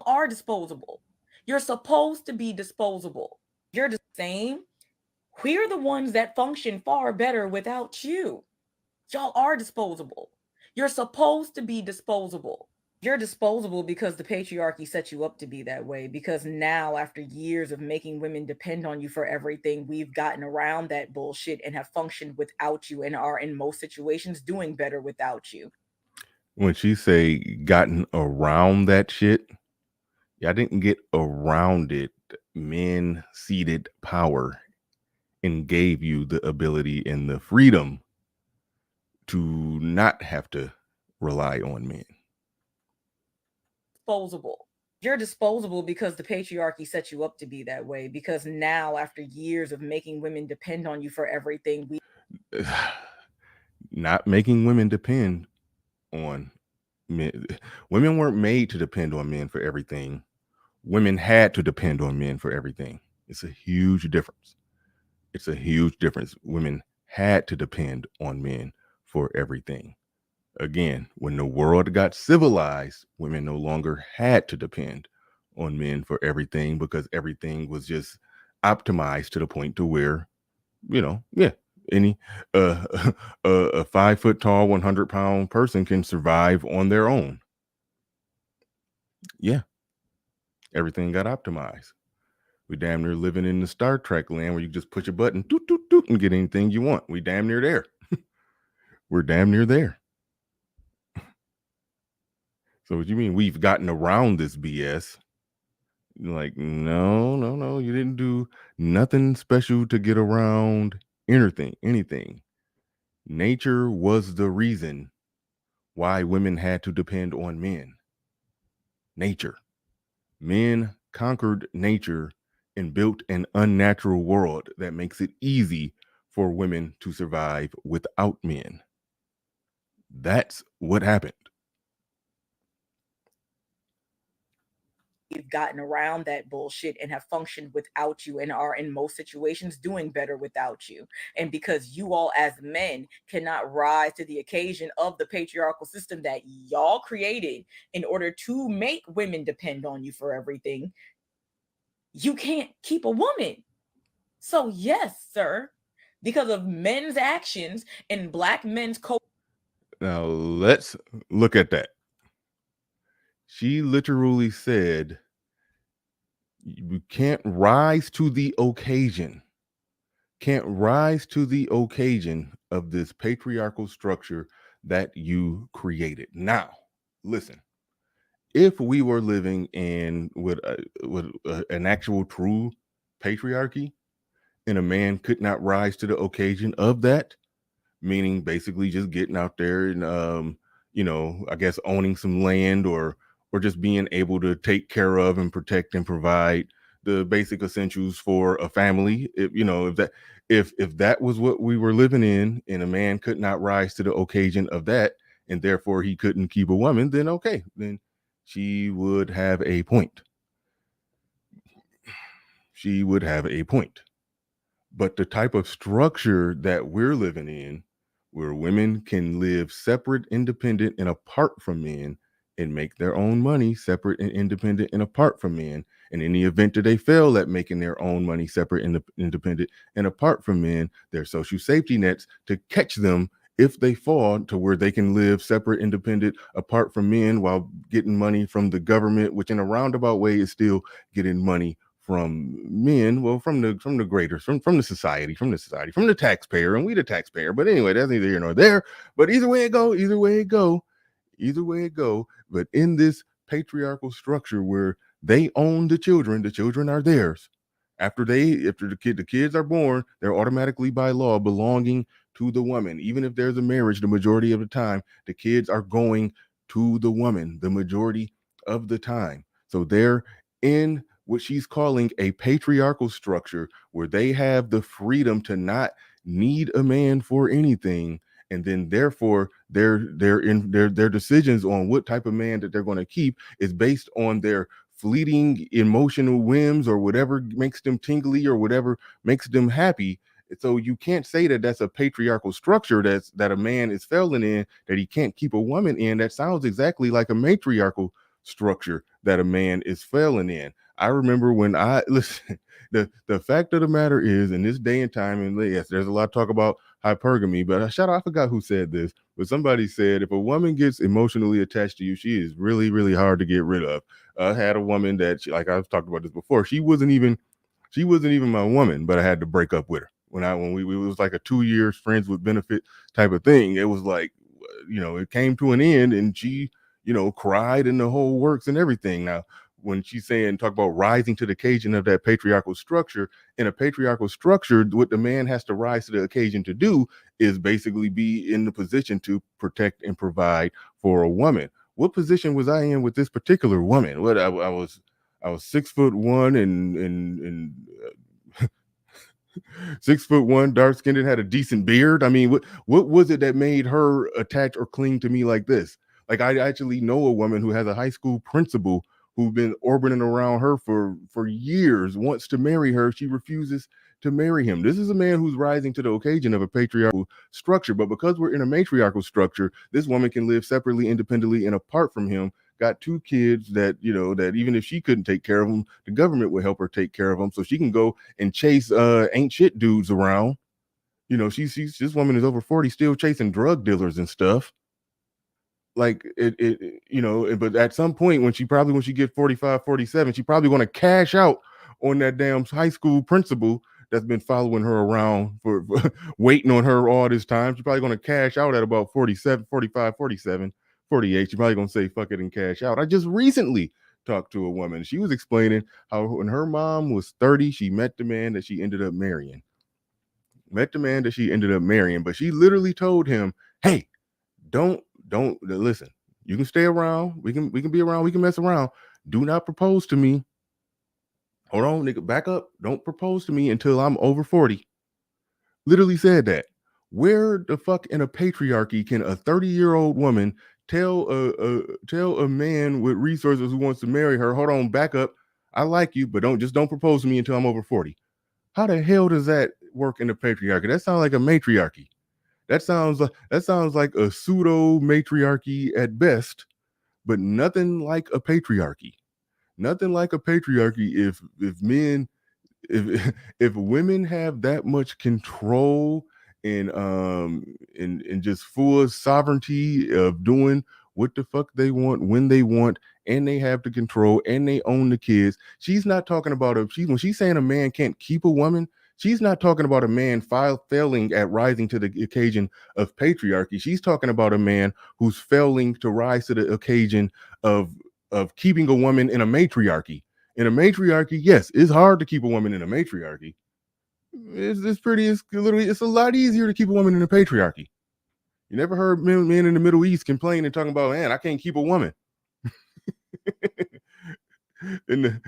Are disposable. You're supposed to be disposable. You're the same. We're the ones that function far better without you. Y'all are disposable. You're supposed to be disposable. You're disposable because the patriarchy set you up to be that way. Because now, after years of making women depend on you for everything, we've gotten around that bullshit and have functioned without you and are in most situations doing better without you. When she say gotten around that shit, I didn't get around it. Men ceded power and gave you the ability and the freedom to not have to rely on men. Disposable. You're disposable because the patriarchy set you up to be that way. Because now, after years of making women depend on you for everything, not making women depend on men. Women weren't made to depend on men for everything. Women had to depend on men for everything. It's a huge difference. Women had to depend on men for everything. Again, when the world got civilized, women no longer had to depend on men for everything, because everything was just optimized to the point to where, any a 5 foot tall, 100-pound person can survive on their own. Yeah. Everything got optimized. We damn near living in the Star Trek land where you just push a button, doot, doot, doot, and get anything you want. We damn near there. We're damn near there. So what you mean we've gotten around this BS? Like, no, you didn't do nothing special to get around anything. Nature was the reason why women had to depend on men. Nature. Men conquered nature and built an unnatural world that makes it easy for women to survive without men. That's what happened. We've gotten around that bullshit and have functioned without you and are in most situations doing better without you. And because you all as men cannot rise to the occasion of the patriarchal system that y'all created in order to make women depend on you for everything, you can't keep a woman. So yes, sir, because of men's actions and black men's Now let's look at that. She literally said, you can't rise to the occasion. Can't rise to the occasion of this patriarchal structure that you created. Now, listen, if we were living in with an actual true patriarchy, and a man could not rise to the occasion of that, meaning basically just getting out there and I guess owning some land, or just being able to take care of and protect and provide the basic essentials for a family. If that was what we were living in, and a man could not rise to the occasion of that, and therefore he couldn't keep a woman, then okay, then she would have a point. She would have a point. But the type of structure that we're living in, where women can live separate, independent, and apart from men, and make their own money separate and independent and apart from men. And in the event that they fail at making their own money separate and independent and apart from men, there's social safety nets to catch them if they fall, to where they can live separate, independent, apart from men, while getting money from the government, which in a roundabout way is still getting money from men, well, from the graders, from the society, from the taxpayer, and we the taxpayer. But anyway, that's neither here nor there. But either way it go. But in this patriarchal structure where they own the children are theirs. After the kids are born, they're automatically by law belonging to the woman. Even if there's a marriage, the majority of the time, the kids are going to the woman the majority of the time. So they're in what she's calling a patriarchal structure, where they have the freedom to not need a man for anything, and then therefore their decisions on what type of man that they're going to keep is based on their fleeting emotional whims, or whatever makes them tingly, or whatever makes them happy. So you can't say that that's a patriarchal structure that a man is failing in, that he can't keep a woman in. That sounds exactly like a matriarchal structure that a man is failing in. I remember when I listen, the fact of the matter is, in this day and time, and yes, there's a lot of talk about hypergamy, but I forgot who said this, but somebody said, if a woman gets emotionally attached to you, she is really, really hard to get rid of. I had a woman that, like I've talked about this before, she wasn't even my woman, but I had to break up with her when we was like a 2 years friends with benefit type of thing. It was like, it came to an end, and she, cried, and the whole works and everything. Now, when she's saying, talk about rising to the occasion of that patriarchal structure, in a patriarchal structure, what the man has to rise to the occasion to do is basically be in the position to protect and provide for a woman. What position was I in with this particular woman? What I was 6'1" and 6'1", dark skinned, and had a decent beard. I mean, what was it that made her attach or cling to me like this? Like, I actually know a woman who has a high school principal who's been orbiting around her for years, wants to marry her. She refuses to marry him. This is a man who's rising to the occasion of a patriarchal structure. But because we're in a matriarchal structure, this woman can live separately, independently, and apart from him. Got 2 kids that, that even if she couldn't take care of them, the government would help her take care of them, so she can go and chase ain't shit dudes around. She's this woman is over 40, still chasing drug dealers and stuff. Like but at some point, when she get 45, 47, she probably going to cash out on that damn high school principal that's been following her around for waiting on her all this time. She's probably going to cash out at about 47, 45, 47, 48. She's probably going to say fuck it and cash out. I just recently talked to a woman. She was explaining how when her mom was 30, she met the man that she ended up marrying. But she literally told him, hey, don't listen. You can stay around. We can be around. We can mess around. Do not propose to me. Hold on, nigga. Back up. Don't propose to me until I'm over 40. Literally said that. Where the fuck in a patriarchy can a 30-year-old woman tell a man with resources who wants to marry her, hold on, back up. I like you, but don't propose to me until I'm over 40. How the hell does that work in a patriarchy? That sounds like a matriarchy. That sounds like a pseudo matriarchy at best, but nothing like a patriarchy. Nothing like a patriarchy if women have that much control and just full sovereignty of doing what the fuck they want when they want, and they have the control and they own the kids. She's not talking about when she's saying a man can't keep a woman, She's not talking about a man failing at rising to the occasion of patriarchy. She's talking about a man who's failing to rise to the occasion of keeping a woman in a matriarchy. In a matriarchy, yes, it's hard to keep a woman in a matriarchy. It's a lot easier to keep a woman in a patriarchy. You never heard men in the Middle East complain and talking about, man, I can't keep a woman. and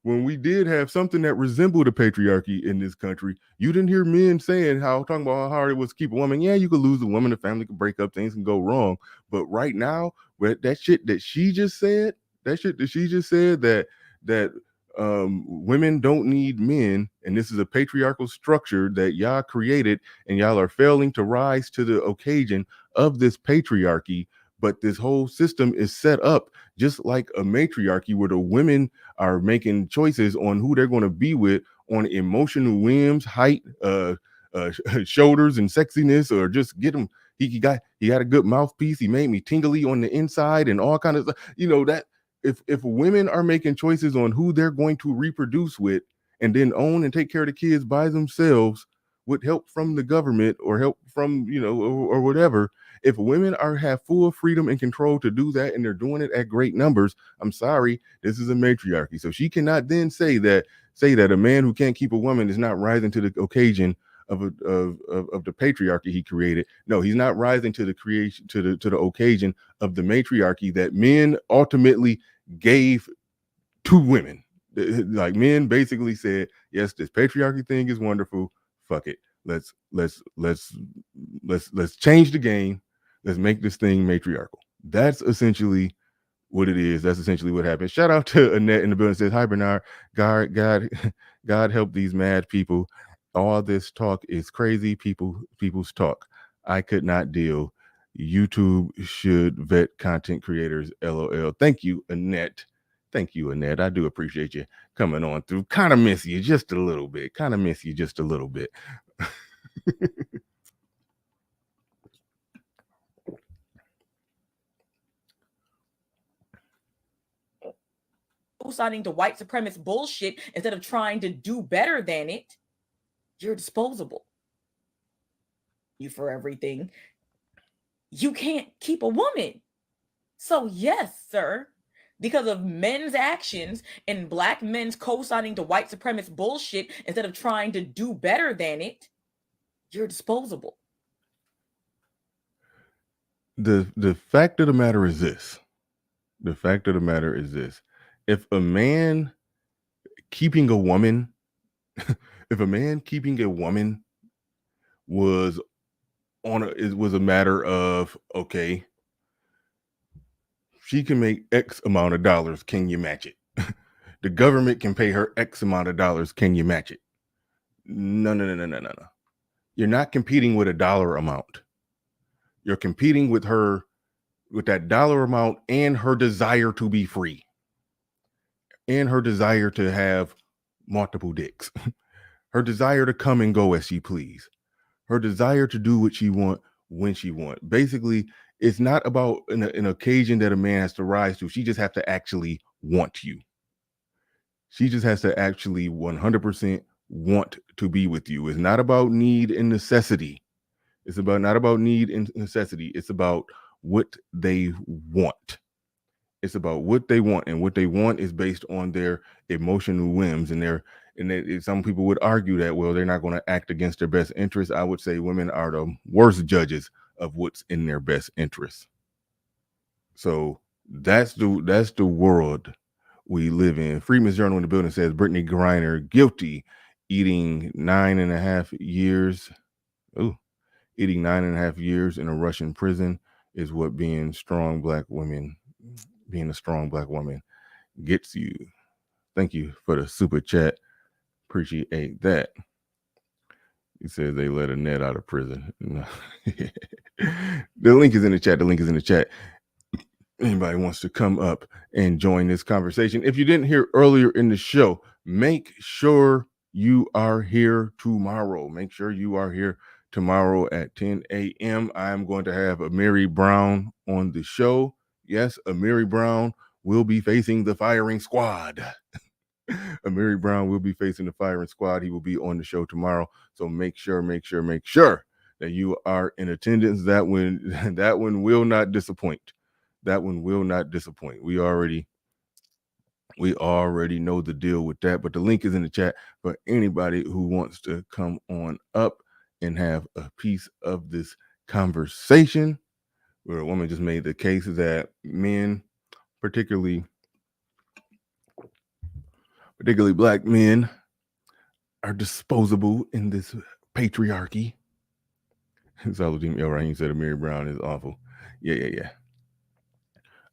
when we did have something that resembled a patriarchy in this country, you didn't hear men talking about how hard it was to keep a woman. Yeah, you could lose a woman, the family could break up, things can go wrong. But right now, that shit that she just said, that women don't need men, and this is a patriarchal structure that y'all created, and y'all are failing to rise to the occasion of this patriarchy. But this whole system is set up just like a matriarchy, where the women are making choices on who they're going to be with on emotional whims, height, shoulders, and sexiness, or just get him. He got a good mouthpiece. He made me tingly on the inside and all kind of stuff. That if women are making choices on who they're going to reproduce with and then own and take care of the kids by themselves with help from the government or help from or whatever, if women have full freedom and control to do that, and they're doing it at great numbers, I'm sorry, this is a matriarchy. So she cannot then say that a man who can't keep a woman is not rising to the occasion of the patriarchy he created. No, he's not rising to the creation to the occasion of the matriarchy that men ultimately gave to women. Like, men basically said, yes, this patriarchy thing is wonderful. Fuck it. Let's change the game. Let's make this thing matriarchal. That's essentially what it is. That's essentially what happened. Shout out to Annette in the building. Says, hi Bernard. God help these mad people. All this talk is crazy. People's talk. I could not deal. YouTube should vet content creators. LOL. Thank you, Annette. I do appreciate you coming on through. Kind of miss you just a little bit. Co-signing to white supremacist bullshit instead of trying to do better than it, you're disposable. You for everything. You can't keep a woman. So yes, sir, because of men's actions and black men's co-signing to white supremacist bullshit instead of trying to do better than it, you're disposable. The fact of the matter is this. If a man keeping a woman was a matter of, okay, she can make X amount of dollars, can you match it? The government can pay her X amount of dollars, can you match it? No. You're not competing with a dollar amount. You're competing with her with that dollar amount and her desire to be free, and her desire to have multiple dicks, her desire to come and go as she please, her desire to do what she want when she want. Basically, it's not about an occasion that a man has to rise to. She just has to actually want you. She just has to actually 100% want to be with you. It's not about need and necessity. It's not about need and necessity. It's about what they want. It's about what they want, and what they want is based on their emotional whims and some people would argue that, well, they're not going to act against their best interests. I would say women are the worst judges of what's in their best interests. So that's the world we live in. Freeman's Journal in the building says Brittany Griner guilty, eating 9.5 years. Eating 9.5 years in a Russian prison is what being a strong black woman gets you. Thank you for the super chat. Appreciate that. He says they let Annette out of prison. The link is in the chat. Anybody wants to come up and join this conversation. If you didn't hear earlier in the show, make sure you are here tomorrow. At 10 a.m. I'm going to have Amiri Brown on the show. Yes, Amiri Brown will be facing the firing squad. Amiri Brown will be facing the firing squad. He will be on the show tomorrow. So make sure that you are in attendance. That one will not disappoint. That one will not disappoint. We already know the deal with that. But the link is in the chat for anybody who wants to come on up and have a piece of this conversation. Where a woman just made the case that men, particularly black men, are disposable in this patriarchy. Saladin El Rahim said Amiri Brown is awful. Yeah.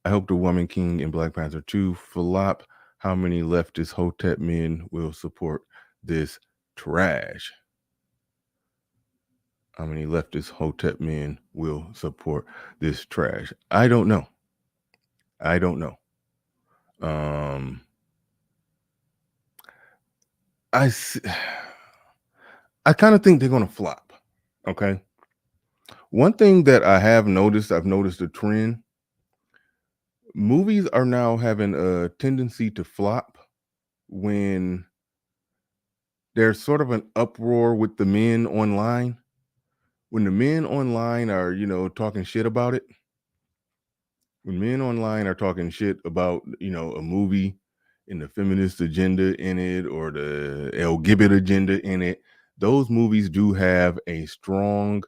I hope the Woman King in Black Panther 2 flop. How many leftist Hotep men will support this trash? How many leftist Hotep men will support this trash? I don't know. I kind of think they're going to flop. Okay. One thing that I've noticed a trend. Movies are now having a tendency to flop when there's sort of an uproar with the men online. When the men online are, talking shit about it. When men online are talking shit about, a movie and the feminist agenda in it or the LGBT agenda in it, those movies do have a strong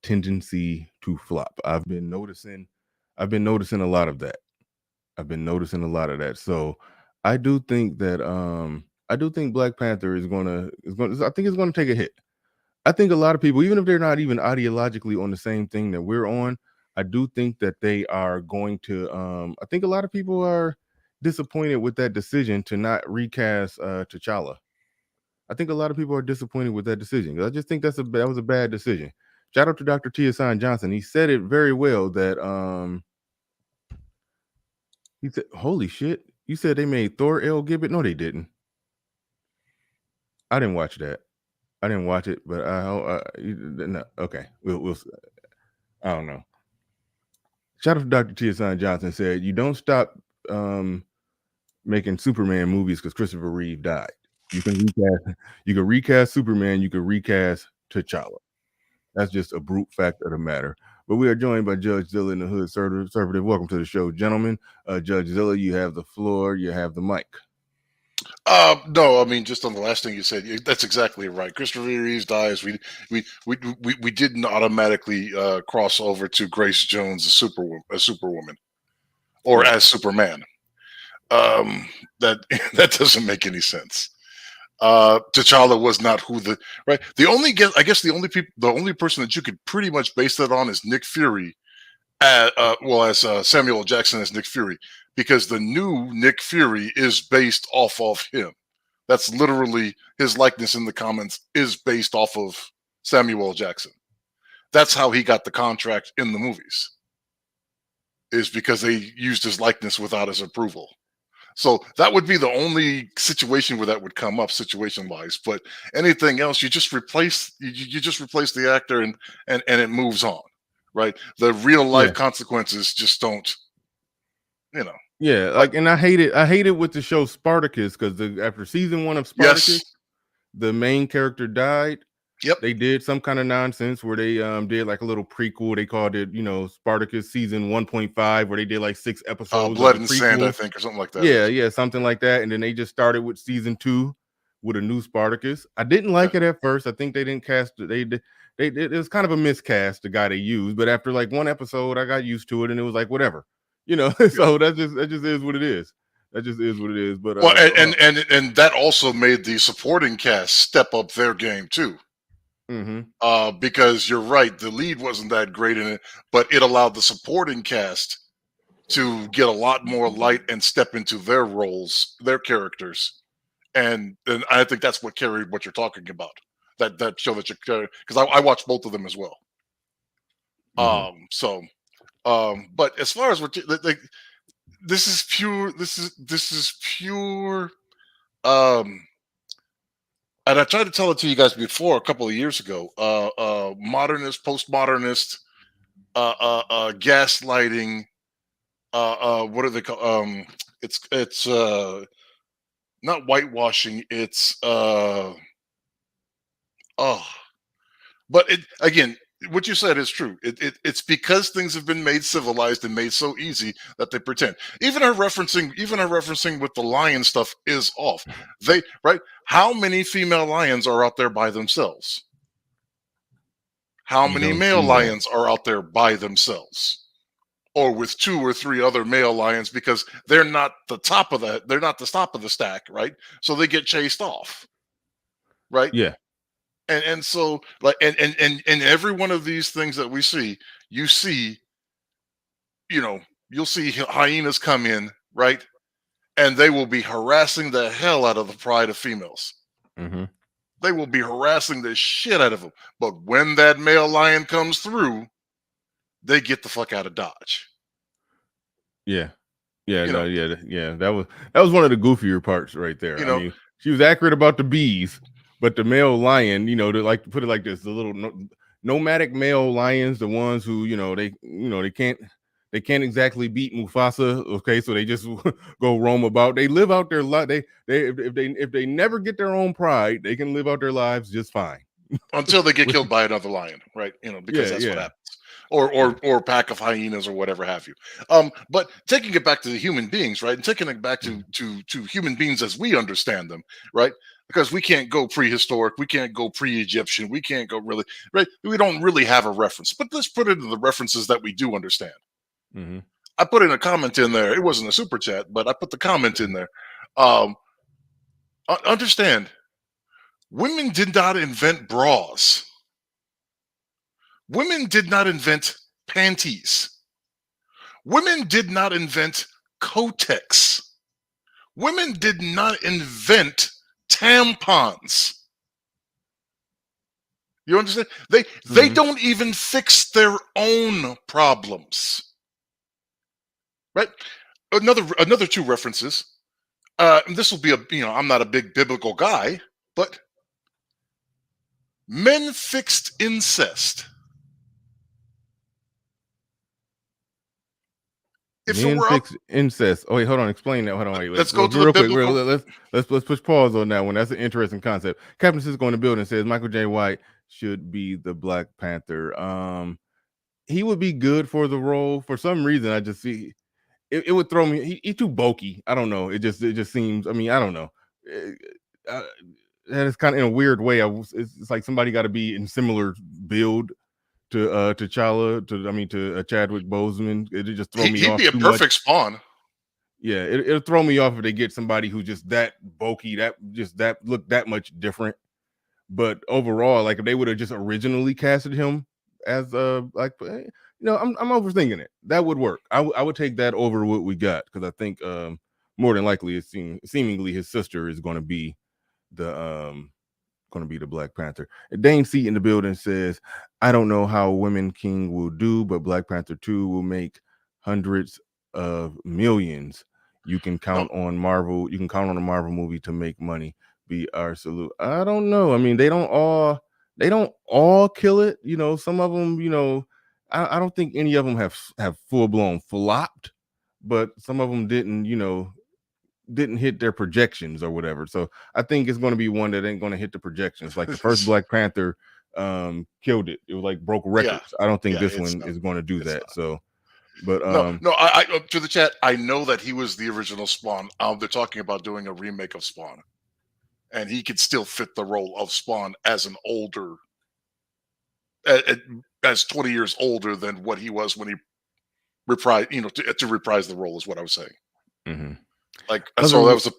tendency to flop. I've been noticing a lot of that. So I do think that Black Panther is gonna take a hit. I think a lot of people, even if they're not even ideologically on the same thing that we're on, I do think that they are going to I think a lot of people are disappointed with that decision to not recast T'Challa. I think a lot of people are disappointed with that decision. I just think that was a bad decision. Shout out to Dr. Tia Johnson. He said it very well that he said, "Holy shit! You said they made Thor L. Gibbet? No, they didn't. I didn't watch that. I didn't watch it, but no, okay. We'll. I don't know. Shout out to Dr. Tia Johnson. Said you don't stop making Superman movies because Christopher Reeve died. You can recast Superman. You can recast T'Challa. That's just a brute fact of the matter. But we are joined by Judge Zilla in the Hood Conservative. Welcome to the show, gentlemen. Judge Zilla, you have the floor. You have the mic. No, I mean, just on the last thing you said, that's exactly right. Christopher Reeves dies. We didn't automatically cross over to Grace Jones, a superwoman, or Right. as Superman. That doesn't make any sense. T'Challa was not the only person that you could pretty much base that on is Nick Fury, as Samuel L. Jackson as Nick Fury, because the new Nick Fury is based off of him. That's literally his likeness in the comments is based off of Samuel L. Jackson. That's how he got the contract in the movies, is because they used his likeness without his approval. So that would be the only situation where that would come up situation-wise. But anything else, you just replace the actor and it moves on, right? The real life consequences just don't, Yeah, and I hate it with the show Spartacus because after season 1 of Spartacus, the main character died. Yep. They did some kind of nonsense where they did like a little prequel. They called it, Spartacus season 1.5, where they did like 6 episodes. Blood and Sand, I think, or something like that. Yeah, something like that. And then they just started with season 2 with a new Spartacus. I didn't like it at first. I think they didn't cast it. It was kind of a miscast, the guy they used. But after like 1 episode, I got used to it, and it was like whatever, So that just is what it is. That just is what it is. But and that also made the supporting cast step up their game too. Mm-hmm. Because you're right, the lead wasn't that great in it, but it allowed the supporting cast to get a lot more light and step into their roles, their characters, and I think that's what carried what you're talking about. That show that you're, because I watched both of them as well. Mm-hmm. But as far as what this is pure. And I tried to tell it to you guys before a couple of years ago. Modernist, postmodernist, gaslighting. What are they called? It's not whitewashing. It's but it again. What you said is true. It's because things have been made civilized and made so easy that they pretend. Even her referencing with the lion stuff is off. Right? How many female lions are out there by themselves? How You many don't male see that. lions are out there by themselves? Or with 2 or 3 other male lions, because they're not the top of the stack, right? So they get chased off. Right? Yeah. And so like and every one of these things that we see, you'll see hyenas come in, right? And they will be harassing the hell out of the pride of females. Mm-hmm. They will be harassing the shit out of them. But when that male lion comes through, they get the fuck out of Dodge. Yeah. Yeah, You no, know. yeah. That was one of the goofier parts right there. You I know. mean, she was accurate about the bees, but the male lion, to put it like this, the little nomadic male lions, the ones who, they can't exactly beat Mufasa. Okay, so they just go roam about. They live out their life. They if they never get their own pride, they can live out their lives just fine Until they get killed by another lion, right? Because that's what happens. Or a pack of hyenas or whatever have you. But taking it back to the human beings, right? And taking it back to human beings as we understand them, right? Because we can't go prehistoric, we can't go pre-Egyptian, we can't go really, right? We don't really have a reference. But let's put it in the references that we do understand. Mm-hmm. I put in a comment in there. It wasn't a super chat, but I put the comment in there. Understand, women did not invent bras. Women did not invent panties. Women did not invent Kotex. Women did not invent tampons. You understand? They don't even fix their own problems. Right? Another 2 references. This will be I'm not a big biblical guy, but men fixed incest. Fix incest. Oh wait, hold on. Explain that. Hold on. Wait. Let's go to real the quick. biblical. Let's push pause on that one. That's an interesting concept. Captain Cisco in the building says Michael J. White should be the Black Panther. He would be good for the role. For some reason, I just see it would throw me. He's too bulky. I don't know. It just seems. I mean, I don't know. That is kind of in a weird way. It's like somebody got to be in similar build to T'Challa, to Chadwick Boseman. It'd just throw me off. He'd be a perfect Spawn. Yeah, it'll throw me off if they get somebody who's just that bulky, that look that much different. But overall, like if they would have just originally casted him as I'm overthinking it. That would work. I would take that over what we got, because I think more than likely seemingly his sister is going to be the Black Panther. Dane C in the building says, I don't know how Women King will do, but Black Panther 2 will make hundreds of millions. You can count on Marvel. You can count on a Marvel movie to make money. Be our salute. I don't know. I mean, they don't all kill it. Some of them, I don't think any of them have full blown flopped, but some of them didn't hit their projections or whatever. So I think it's going to be one that ain't going to hit the projections. Like the first Black Panther killed it. It was like broke records. I don't think this one is going to do that. Not. So, but I to the chat, I know that he was the original Spawn. They're talking about doing a remake of Spawn, and he could still fit the role of Spawn as an older, as 20 years older than what he was when he reprised, to reprise the role is what I was saying. Mm-hmm. Like, so that was a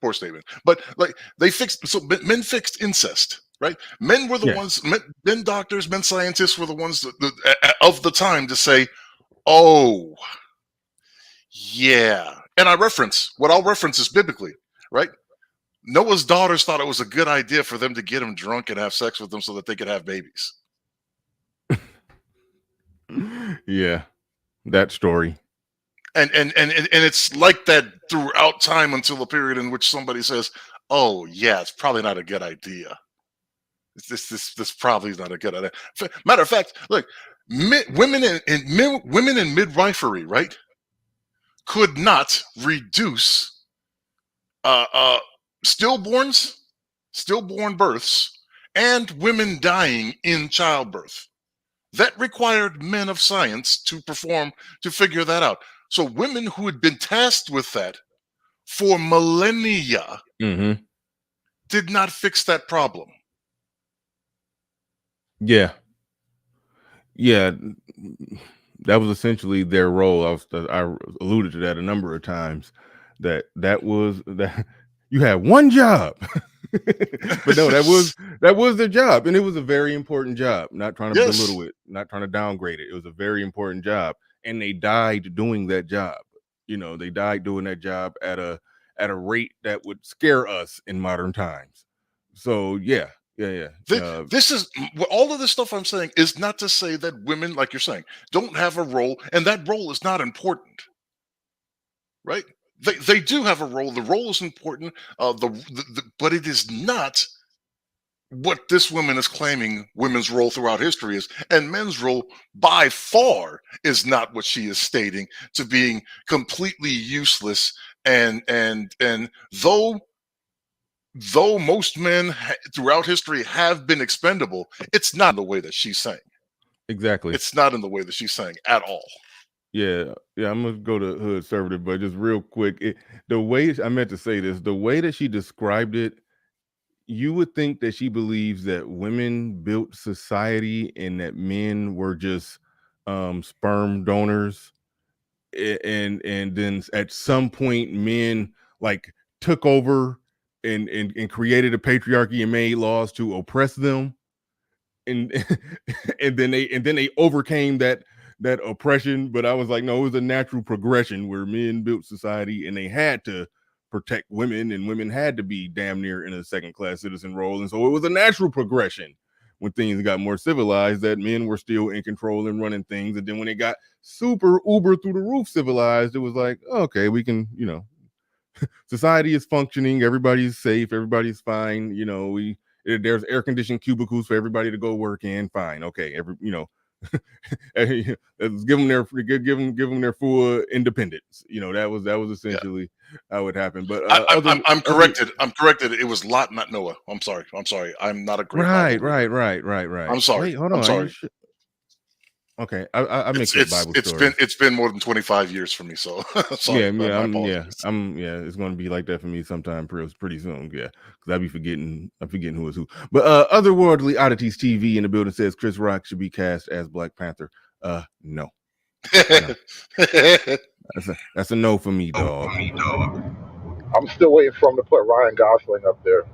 poor statement. But like men fixed incest, right? Men were the ones, men doctors, men scientists were the ones of the time to say, oh, yeah. And I'll reference is biblically, right? Noah's daughters thought it was a good idea for them to get him drunk and have sex with them so that they could have babies. Yeah, that story. And it's like that throughout time until the period in which somebody says, "Oh yeah, it's probably not a good idea. This probably is not a good idea." Matter of fact, look, women in midwifery, right, could not reduce stillborn births, and women dying in childbirth. That required men of science to figure that out. So women who had been tasked with that for millennia Mm-hmm. did not fix that problem. Yeah. Yeah. That was essentially their role. I alluded to that a number of times. That was that you had one job. But no, that was their job, and it was a very important job. Not trying to Yes. belittle it, not trying to downgrade it. It was a very important job, and they died doing that job. You know, they died doing that job at a rate that would scare us in modern times. So yeah. This is all of this stuff I'm saying is not to say that women, like you're saying, don't have a role, and that role is not important, right? They do have a role. The role is important, but it is not what this woman is claiming women's role throughout history is, and men's role by far is not what she is stating to being completely useless. And though most men throughout history have been expendable, it's not in the way that she's saying. Exactly. It's not in the way that she's saying at all. Yeah, I'm gonna go to hood conservative, but just real quick, the way I meant to say this, the way that she described it, you would think that she believes that women built society and that men were just sperm donors, and then at some point men like took over and created a patriarchy and made laws to oppress them, and and then they overcame that oppression. But I was like, no, it was a natural progression where men built society and they had to protect women, and women had to be damn near in a second class citizen role, and so it was a natural progression when things got more civilized that men were still in control and running things. And then when it got super uber through the roof civilized, it was like, okay, we can, society is functioning, everybody's safe, everybody's fine, there's air conditioned cubicles for everybody to go work in. Fine, okay, let's give them their full independence. That was essentially how it happened. But I'm corrected. I'm corrected. It was Lot, not Noah. I'm sorry. I'm not a great right. I'm sorry. Wait, hold on. I'm sorry. Okay, I mix up Bible stories. It's been more than 25 years for me, so sorry. It's going to be like that for me sometime pretty soon. Yeah, because I'm forgetting who is who. But Otherworldly Oddities TV in the building says Chris Rock should be cast as Black Panther. No. That's a no for me, dog. I'm still waiting for him to put Ryan Gosling up there.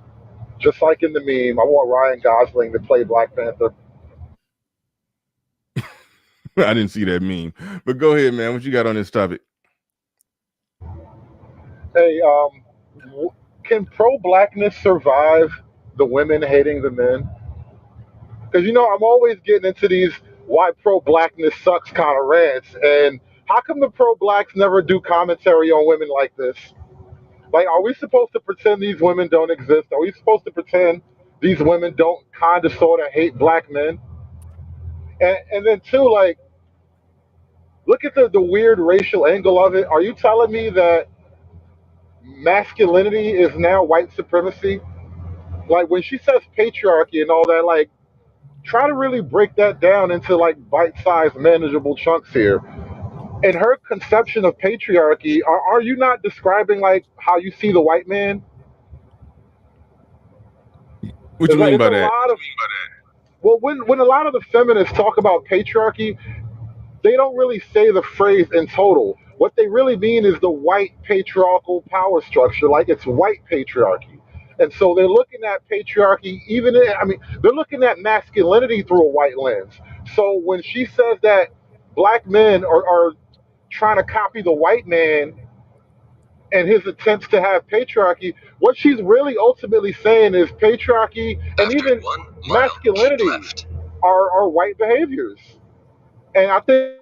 Just like in the meme, I want Ryan Gosling to play Black Panther. I didn't see that meme. But go ahead, man. What you got on this topic? Hey, can pro-blackness survive the women hating the men? Because, I'm always getting into these why pro-blackness sucks kind of rants. And how come the pro-blacks never do commentary on women like this? Like, are we supposed to pretend these women don't exist? Are we supposed to pretend these women don't kind of sort of hate black men? And then, too, like, look at the weird racial angle of it. Are you telling me that masculinity is now white supremacy? Like, when she says patriarchy and all that, like, try to really break that down into, like, bite-sized, manageable chunks here. In her conception of patriarchy, are you not describing, like, how you see the white man? What you mean by that? Well, when a lot of the feminists talk about patriarchy, they don't really say the phrase in total. What they really mean is the white patriarchal power structure, like it's white patriarchy. And so they're looking at patriarchy, they're looking at masculinity through a white lens. So when she says that black men are trying to copy the white man and his attempts to have patriarchy, what she's really ultimately saying is patriarchy and even masculinity are white behaviors. And I think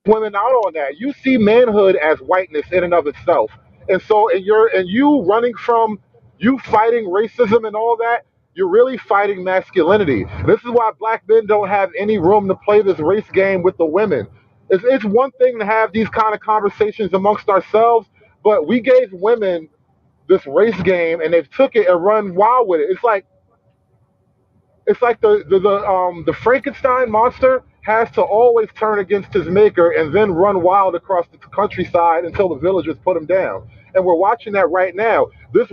women out on that. You see manhood as whiteness in and of itself. And so and you running from you fighting racism and all that, you're really fighting masculinity. This is why black men don't have any room to play this race game with the women. It's one thing to have these kind of conversations amongst ourselves, but we gave women this race game and they've took it and run wild with it. It's like the Frankenstein monster has to always turn against his maker and then run wild across the countryside until the villagers put him down. And we're watching that right now. This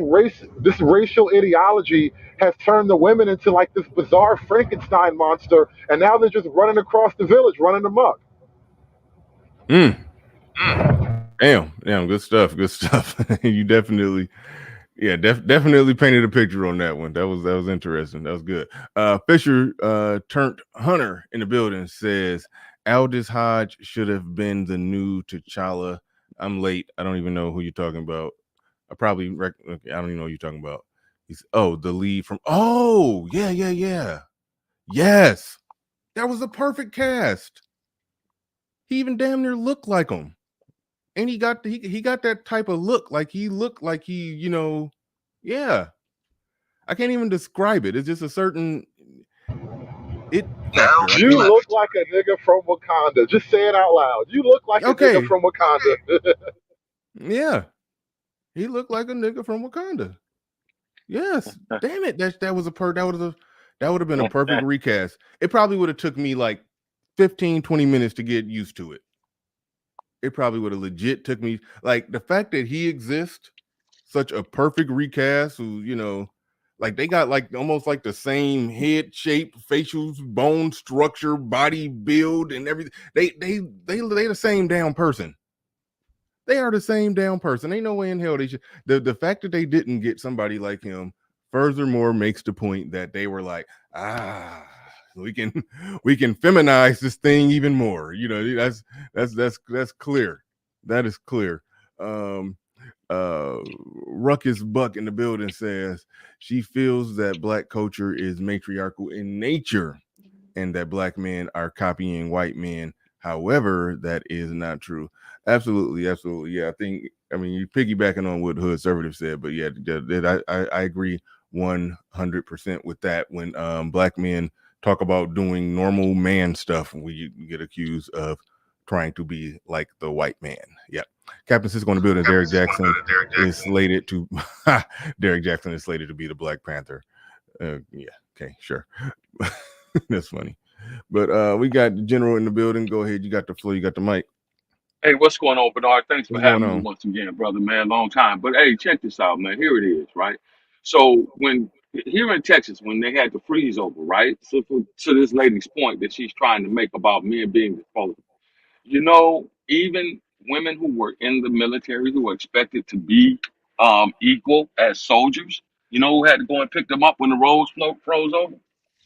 racial ideology has turned the women into like this bizarre Frankenstein monster, and now they're just running across the village, running amok. Damn, good stuff. You definitely, definitely painted a picture on that one. That was interesting. That was good. Fisher turned Hunter in the building says Aldous Hodge should have been the new T'Challa. I'm late. I don't even know who you're talking about. I probably okay, I don't even know who you're talking about. He's the lead from yeah. Yes. That was a perfect cast. He even damn near looked like him. And he got that type of look, like he looked like he, yeah. I can't even describe it. It's just a certain factor. You look like a nigga from Wakanda. Just say it out loud. You look like a nigga from Wakanda. Yeah. He looked like a nigga from Wakanda. Yes. Damn it. That would have been a perfect recast. It probably would have took me like 15, 20 minutes to get used to it. It probably would have legit took me, like, the fact that he exists, such a perfect recast who, like they got like almost like the same head shape, facial bone structure, body build, and everything. They the same damn person. They are the same damn person. Ain't no way in hell they should. The fact that they didn't get somebody like him, furthermore, makes the point that they were like, we can feminize this thing even more. That's clear. That is clear. Ruckus Buck in the building says she feels that Black culture is matriarchal in nature and that Black men are copying white men. However, that is not true. Absolutely. Yeah, I mean, you're piggybacking on what Hood Conservative said, but yeah, I agree 100% with that. When Black men talk about doing normal man stuff, we get accused of trying to be like the white man. Yeah. Captain Cisco in the building. Derek Jackson is slated to Derek Jackson is slated to be the Black Panther. Yeah, okay, sure. That's funny. But we got the general in the building. Go ahead. You got the floor. You got the mic. Hey, what's going on, Bernard? Thanks for What's going having me on? once again, brother, man. Long time. But hey, check this out, man. Here it is, right? So when here in Texas, when they had the freeze over, right? So to this lady's point that she's trying to make about men being disposable, even women who were in the military who were expected to be equal as soldiers, who had to go and pick them up when the roads froze over?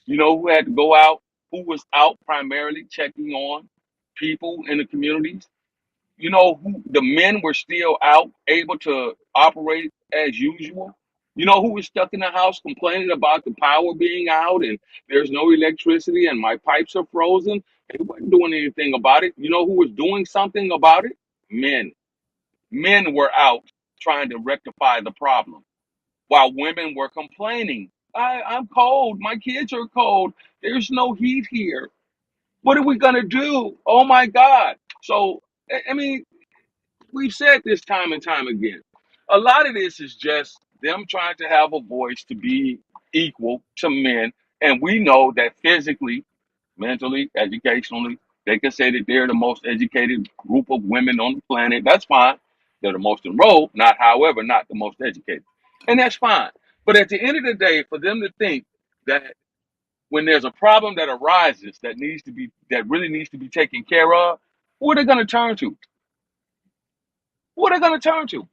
Who had to go out, who was out primarily checking on people in the communities? Who the men were still out able to operate as usual? Who was stuck in the house complaining about the power being out and there's no electricity and my pipes are frozen? They wasn't doing anything about it. Who was doing something about it? Men. Men were out trying to rectify the problem while women were complaining. I'm cold. My kids are cold. There's no heat here. What are we going to do? Oh my God. So, I mean, we've said this time and time again. A lot of this is just them trying to have a voice to be equal to men. And we know that physically, mentally, educationally, they can say that they're the most educated group of women on the planet. That's fine. They're the most enrolled, however, not the most educated. And that's fine. But at the end of the day, for them to think that when there's a problem that arises that really needs to be taken care of, who are they going to turn to? Who are they going to turn to?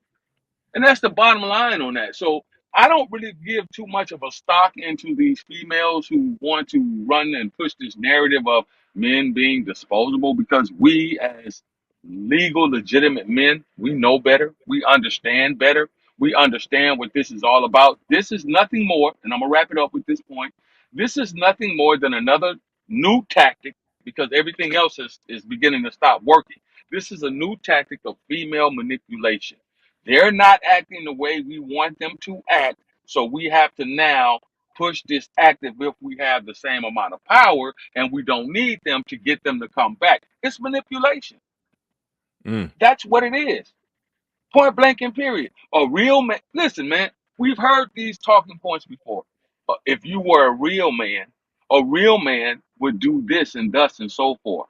And that's the bottom line on that. So I don't really give too much of a stock into these females who want to run and push this narrative of men being disposable, because we as legal, legitimate men, we know better. We understand better. We understand what this is all about. This is nothing more, and I'm going to wrap it up with this point. This is nothing more than another new tactic, because everything else is beginning to stop working. This is a new tactic of female manipulation. They're not acting the way we want them to act. So we have to now push this active if we have the same amount of power and we don't need them to get them to come back. It's manipulation. Mm. That's what it is. Point blank and period. A real man. Listen, man, we've heard these talking points before. If you were a real man would do this and thus and so forth.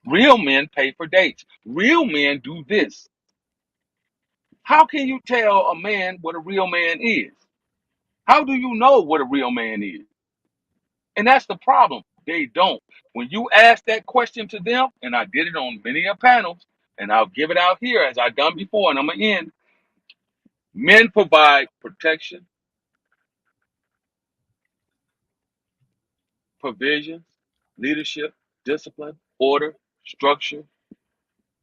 Real men pay for dates. Real men do this. How can you tell a man what a real man is? How do you know what a real man is? And that's the problem. They don't. When you ask that question to them, and I did it on many a panels, and I'll give it out here as I've done before, and I'm gonna end. Men provide protection, provisions, leadership, discipline, order, structure.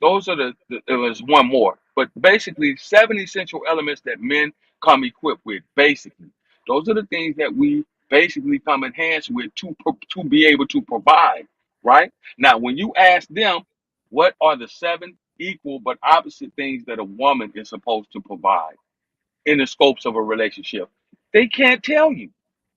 Those are there's one more, but basically 7 essential elements that men come equipped with. Basically, those are the things that we basically come enhanced with to be able to provide. Right now, when you ask them, what are the 7 equal but opposite things that a woman is supposed to provide in the scopes of a relationship, they can't tell you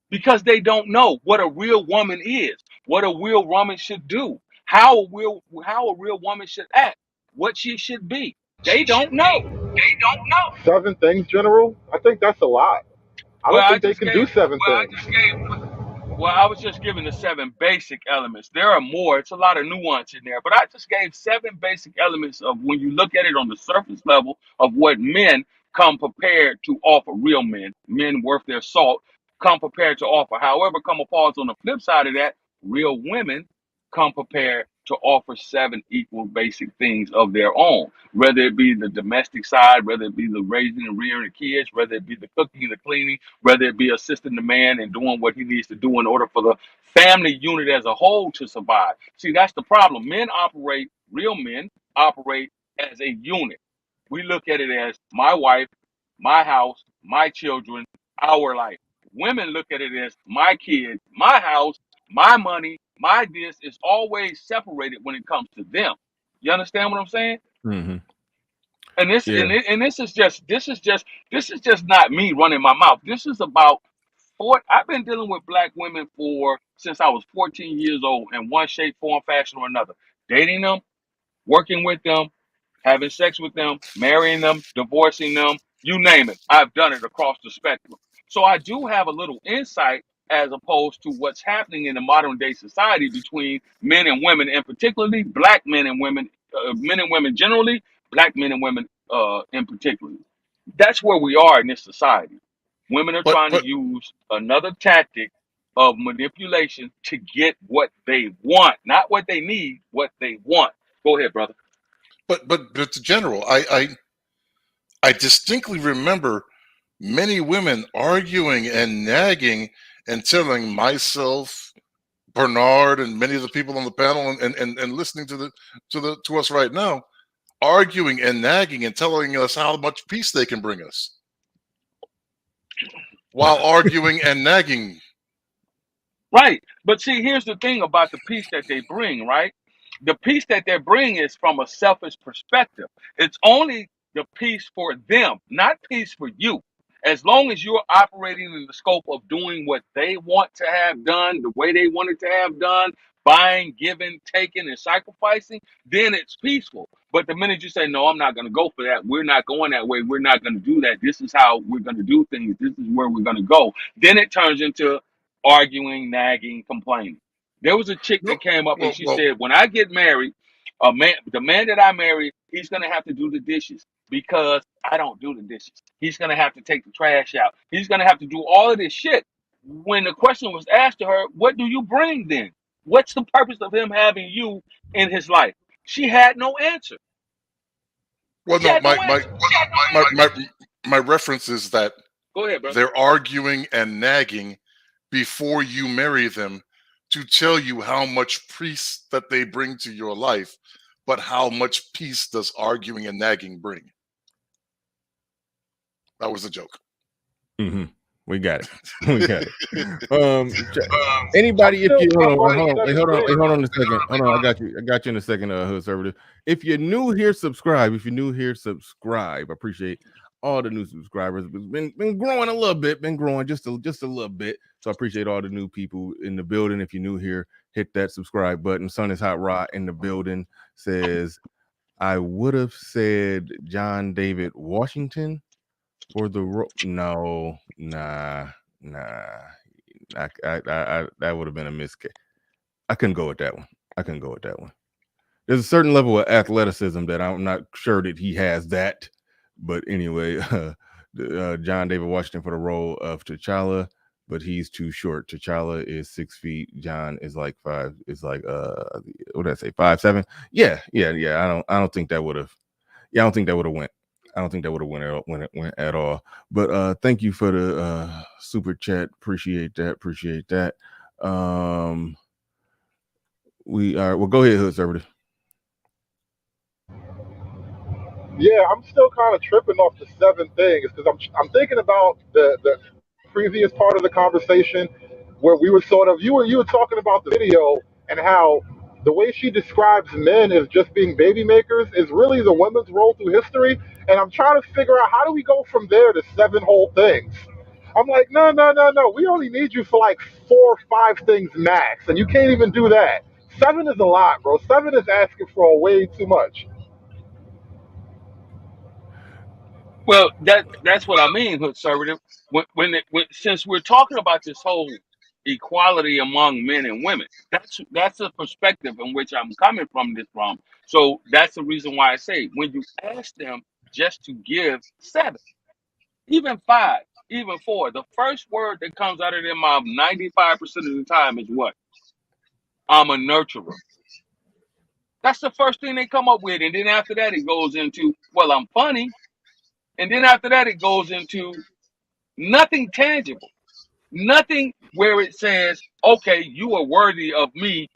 because they don't know what a real woman is, what a real woman should do, how a real woman should act, what she should be. They don't know. 7 things, General. I think that's a lot. I Well, don't I think they just can do gave 7 things. Well, I was just giving the 7 basic elements. There are more. It's a lot of nuance in there, but I just gave 7 basic elements of when you look at it on the surface level of what men come prepared to offer. Real men worth their salt, come prepared to offer. However, come a pause on the flip side of that, real women come prepared to offer 7 equal basic things of their own, whether it be the domestic side, whether it be the raising and rearing of kids, whether it be the cooking and the cleaning, whether it be assisting the man and doing what he needs to do in order for the family unit as a whole to survive. See, that's the problem. Real men operate as a unit. We look at it as my wife, my house, my children, our life. Women look at it as my kids, my house, my money, my this is always separated when it comes to them. You understand what I'm saying? Mm-hmm. And this Yeah. and this is just not me running my mouth. This is about I've been dealing with black women for since I was 14 years old in one shape, form, fashion, or another. Dating them, working with them, having sex with them, marrying them, divorcing them, you name it. I've done it across the spectrum. So I do have a little insight as opposed to what's happening in the modern day society between men and women, and particularly black men and women generally, black men and women in particular. That's where we are in this society. Women are trying to But use another tactic of manipulation to get what they want, not what they need, what they want. Go ahead, brother. but the general, I distinctly remember many women arguing and nagging and telling myself, Bernard, and many of the people on the panel and listening to us right now, arguing and nagging and telling us how much peace they can bring us while arguing and nagging. Right. But see, here's the thing about the peace that they bring, right? The peace that they bring is from a selfish perspective. It's only the peace for them, not peace for you. As long as you're operating in the scope of doing what they want to have done, the way they want it to have done, buying, giving, taking, and sacrificing, then it's peaceful. But the minute you say, no, I'm not going to go for that, we're not going that way, we're not going to do that, this is how we're going to do things, this is where we're going to go, then it turns into arguing, nagging, complaining. There was a chick No, that came up and well, she well, said, "When I get married, the man that I marry, he's gonna have to do the dishes because I don't do the dishes. He's gonna have to take the trash out. He's gonna have to do all of this shit." When the question was asked to her, "What do you bring then? What's the purpose of him having you in his life?" She had no answer. well, She no, had no answer. my reference is that Go ahead, bro. they're arguing and nagging before you marry them to tell you how much peace that they bring to your life, but how much peace does arguing and nagging bring? That was a joke. Mm-hmm. We got it. We got it. Anybody, if I'm you still hold on, waiting hold on a second. Hold on, I got you in a second, Hood Conservative. If you're new here, subscribe. If you're new here, subscribe. I appreciate all the new subscribers. It's been growing a little bit, been growing just a little bit. So I appreciate all the new people in the building. If you're new here, hit that subscribe button. Sun is Hot Rod in the building says, I would have said John David Washington for the role. No, nah. That would have been a miscase. I couldn't go with that one. There's a certain level of athleticism that I'm not sure that he has that. But anyway, John David Washington for the role of T'Challa, but he's too short. T'Challa is 6 feet. John is like five. Is like what did I say? 5'7". Yeah. I don't think that would have. Yeah, I don't think that would have went. I don't think that would have went at all. But thank you for the super chat. Appreciate that. We are. Well, go ahead, Hood Conservative. Yeah, I'm still kind of tripping off the 7 things because I'm thinking about the previous part of the conversation where we were sort of you were talking about the video and how the way she describes men as just being baby makers is really the women's role through history, and I'm trying to figure out how do we go from there to 7 whole things. I'm like, no. We only need you for like 4 or 5 things max, and you can't even do that. 7 is a lot, bro. 7 is asking for way too much. Well, that's what I mean, conservative. When since we're talking about this whole equality among men and women, that's the perspective in which I'm coming from this from. So that's the reason why I say when you ask them just to give 7, even 5, even 4, the first word that comes out of their mouth 95% of the time is what? I'm a nurturer. That's the first thing they come up with, and then after that it goes into, well, I'm funny, and then after that it goes into nothing tangible, nothing where it says, okay, you are worthy of me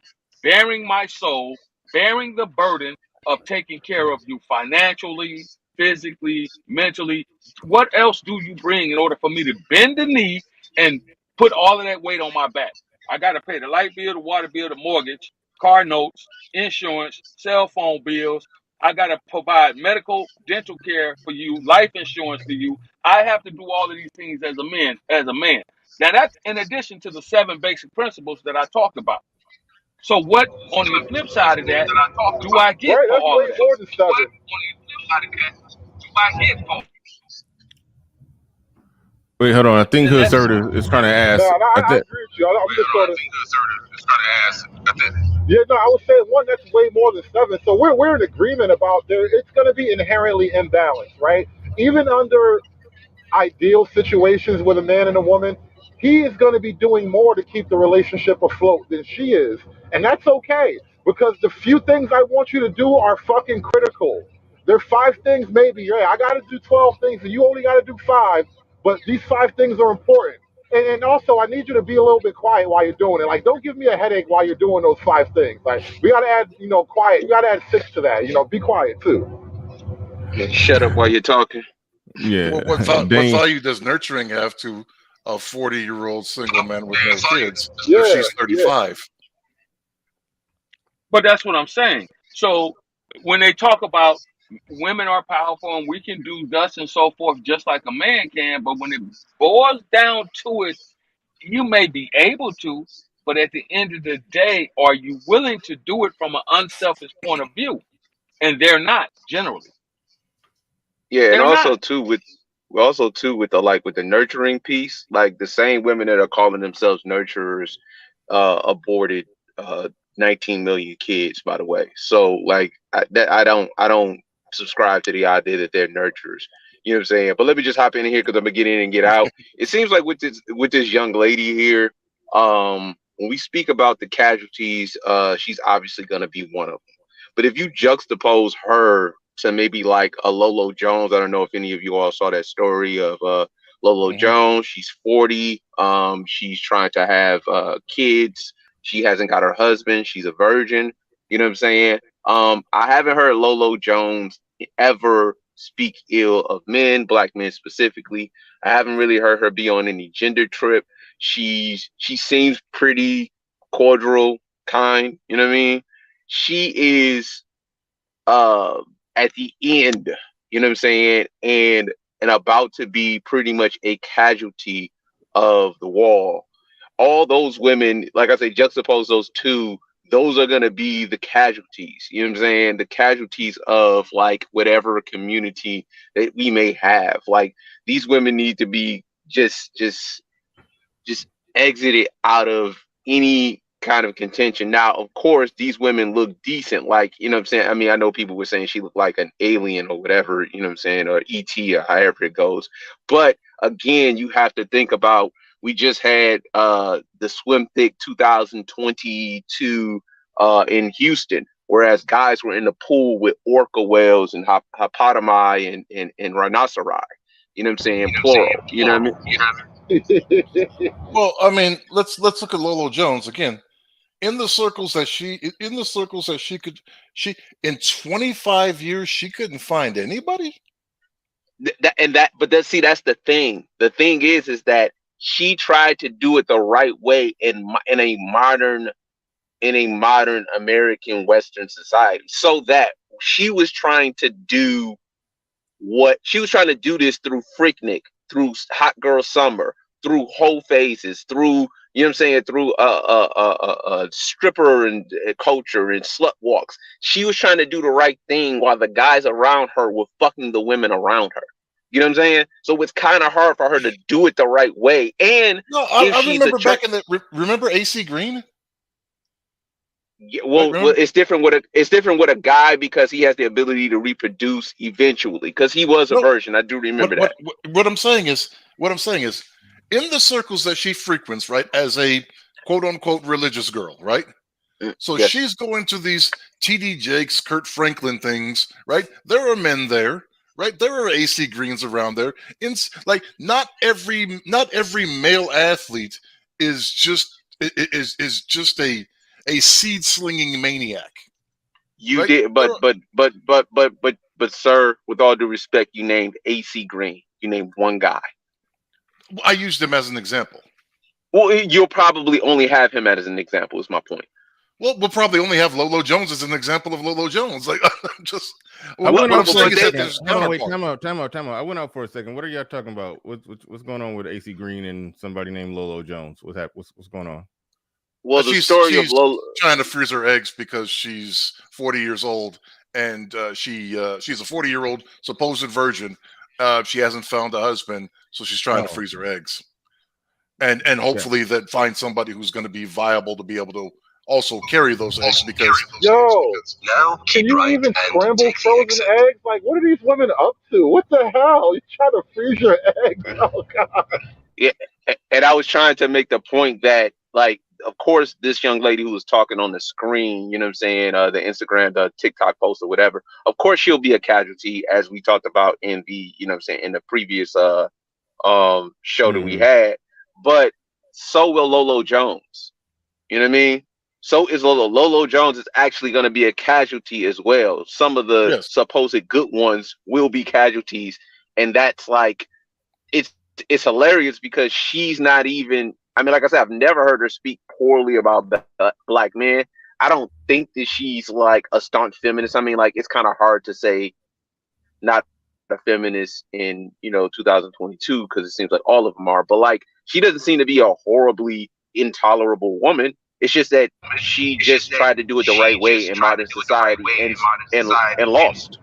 bearing my soul, bearing the burden of taking care of you financially, physically, mentally. What else do you bring in order for me to bend the knee and put all of that weight on my back? I got to pay the light bill, the water bill, the mortgage, car notes, insurance, cell phone bills. I got to provide medical, dental care for you, life insurance for you. I have to do all of these things as a man. Now that's in addition to the 7 basic principles that I talked about. So what on the flip side of that do I get Right, for that's all way of that? more than 7. Wait, hold on. I think Hood Conservative is trying to No, ask. I agree with you. I'm just sort of. Yeah, no, I would say one that's way more than 7. So we're in agreement about there. It's going to be inherently imbalanced, right? Even under ideal situations with a man and a woman, he is going to be doing more to keep the relationship afloat than she is. And that's okay because the few things I want you to do are fucking critical. There are 5 things, maybe. Yeah, I got to do 12 things and you only got to do 5, but these 5 things are important. And also, I need you to be a little bit quiet while you're doing it. Like, don't give me a headache while you're doing those 5 things. Like, we got to add, quiet. We got to add 6 to that. Be quiet too. Shut up while you're talking. Yeah. What value does nurturing have to a 40-year-old single man with no kids if she's 35? Yeah. But that's what I'm saying. So when they talk about women are powerful and we can do thus and so forth just like a man can, but when it boils down to it, you may be able to, but at the end of the day, are you willing to do it from an unselfish point of view? And they're not generally. Yeah, and They're also not. too with the nurturing piece, like the same women that are calling themselves nurturers aborted 19 million kids, by the way. So like I don't subscribe to the idea that they're nurturers. You know what I'm saying? But let me just hop in here because I'm gonna get in and get out. It seems like with this young lady here, when we speak about the casualties, she's obviously gonna be one of them. But if you juxtapose her to maybe like a Lolo Jones, I don't know if any of you all saw that story of Lolo Jones. She's 40. She's trying to have kids. She hasn't got her husband. She's a virgin. You know what I'm saying? I haven't heard Lolo Jones ever speak ill of men, black men specifically. I haven't really heard her be on any gender trip. She seems pretty cordial, kind. You know what I mean? She is at the end, you know what I'm saying, and about to be pretty much a casualty of the wall. All those women, like I say, juxtapose those two those are going to be the casualties. You know what I'm saying? The casualties of like whatever community that we may have. Like these women need to be just exited out of any kind of contention. Now, of course, these women look decent. Like, you know what I'm saying? I mean, I know people were saying she looked like an alien or whatever, you know what I'm saying, or ET or however it goes. But again, you have to think about, we just had the Swim Thick 2022 in Houston, whereas guys were in the pool with orca whales and hippopotami and rhinoceri. You know what I'm saying? Plural. You know what I mean? Well, I mean, let's look at Lolo Jones again. In the circles that she could, she in 25 years she couldn't find anybody. But that's the thing. The thing is that she tried to do it the right way in a modern American Western society, so that she was trying to do this through Freaknik, through Hot Girl Summer, through whole phases, through, you know what I'm saying, through stripper and culture and slut walks. She was trying to do the right thing while the guys around her were fucking the women around her. You know what I'm saying? So it's kind of hard for her to do it the right way. And no, I remember back in the remember AC Green. Yeah, well, it's different with a guy because he has the ability to reproduce eventually. Because he was a virgin, I do remember that. What I'm saying is, in the circles that she frequents, right, as a quote unquote religious girl, right? So yes. She's going to these TD Jakes, Kurt Franklin things, right? There are men there, right? There are AC Greens around there. Like not every male athlete is just a seed slinging maniac. You right? Did, but sir, with all due respect, you named AC Green. You named one guy. I used him as an example. Well, you'll probably only have him as an example. Is my point. Well, we'll probably only have Lolo Jones as an example of Lolo Jones. Like, just I went out for a second. Time out. I went out for a second. What are y'all talking about? What's going on with AC Green and somebody named Lolo Jones? What's going on? Well, the story of Lola trying to freeze her eggs because she's 40 years old and she's a 40-year-old supposed virgin. She hasn't found a husband, so she's trying to freeze her eggs, and hopefully that find somebody who's going to be viable to be able to also carry those eggs. Because can you even scramble frozen eggs? Like, what are these women up to? What the hell? You trying to freeze your eggs? Oh God. Yeah, and I was trying to make the point that, like, of course, this young lady who was talking on the screen, you know what I'm saying, the Instagram, the TikTok post or whatever, of course she'll be a casualty, as we talked about in the, you know what I'm saying, in the previous show that we had. But so will Lolo Jones. You know what I mean? So is Lolo. Lolo Jones is actually going to be a casualty as well. Some of the supposed good ones will be casualties. And that's like, it's hilarious because she's not even, I mean, like I said, I've never heard her speak poorly about black men. I don't think that she's like a staunch feminist. I mean, like, it's kind of hard to say not a feminist in, 2022, because it seems like all of them are. But like, she doesn't seem to be a horribly intolerable woman. It's just that she just tried to do it the right way in modern society and lost.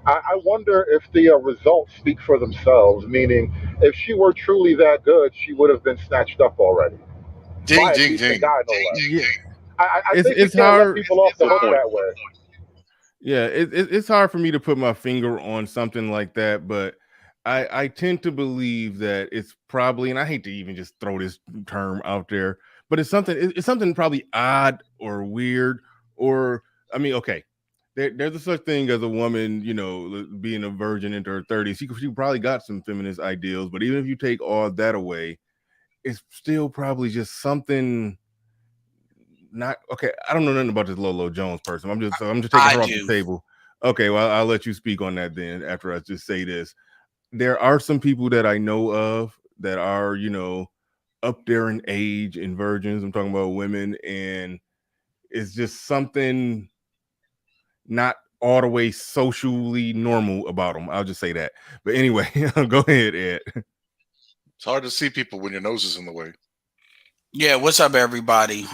I wonder if the results speak for themselves, meaning if she were truly that good, she would have been snatched up already. Ding, ding. Yeah. I think it's hard. Let people off the hook that way. Yeah, it's hard for me to put my finger on something like that, but I tend to believe that it's probably, and I hate to even just throw this term out there, but it's something probably odd or weird, or, I mean, okay, there's a such thing as a woman, being a virgin into her 30s. She probably got some feminist ideals, but even if you take all that away, it's still probably just something not okay. I don't know nothing about this Lolo Jones person. I'm just taking her off the table. Okay, well, I'll let you speak on that then after I just say this. There are some people that I know of that are, up there in age and virgins. I'm talking about women, and it's just something not all the way socially normal about them. I'll just say that. But anyway, go ahead, Ed. It's hard to see people when your nose is in the way. Yeah, what's up, everybody?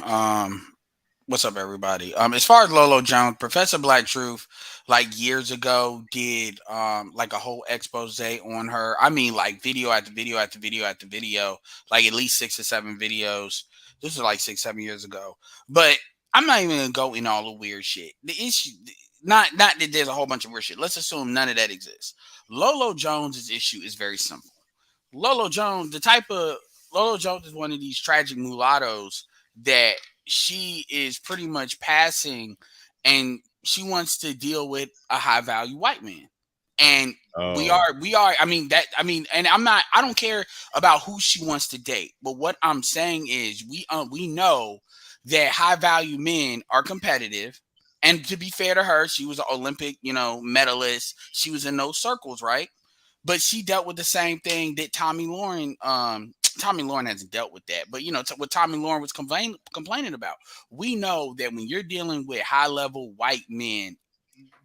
What's up, everybody? As far as Lolo Jones, Professor Black Truth, like years ago, did like a whole expose on her. I mean, like video after video after video after video, like at least 6 or 7 videos. This was like 6, 7 years ago. But I'm not even gonna go in all the weird shit. The issue, not that there's a whole bunch of weird shit. Let's assume none of that exists. Lolo Jones's issue is very simple. Lolo Jones, Lolo Jones is one of these tragic mulattoes that she is pretty much passing, and she wants to deal with a high value white man. And we are, and I don't care about who she wants to date, but what I'm saying is we know that high value men are competitive. And to be fair to her, she was an Olympic, medalist. She was in those circles, right? But she dealt with the same thing that Tommy Lauren. Tommy Lauren hasn't dealt with that, but what Tommy Lauren was complaining about. We know that when you're dealing with high level white men,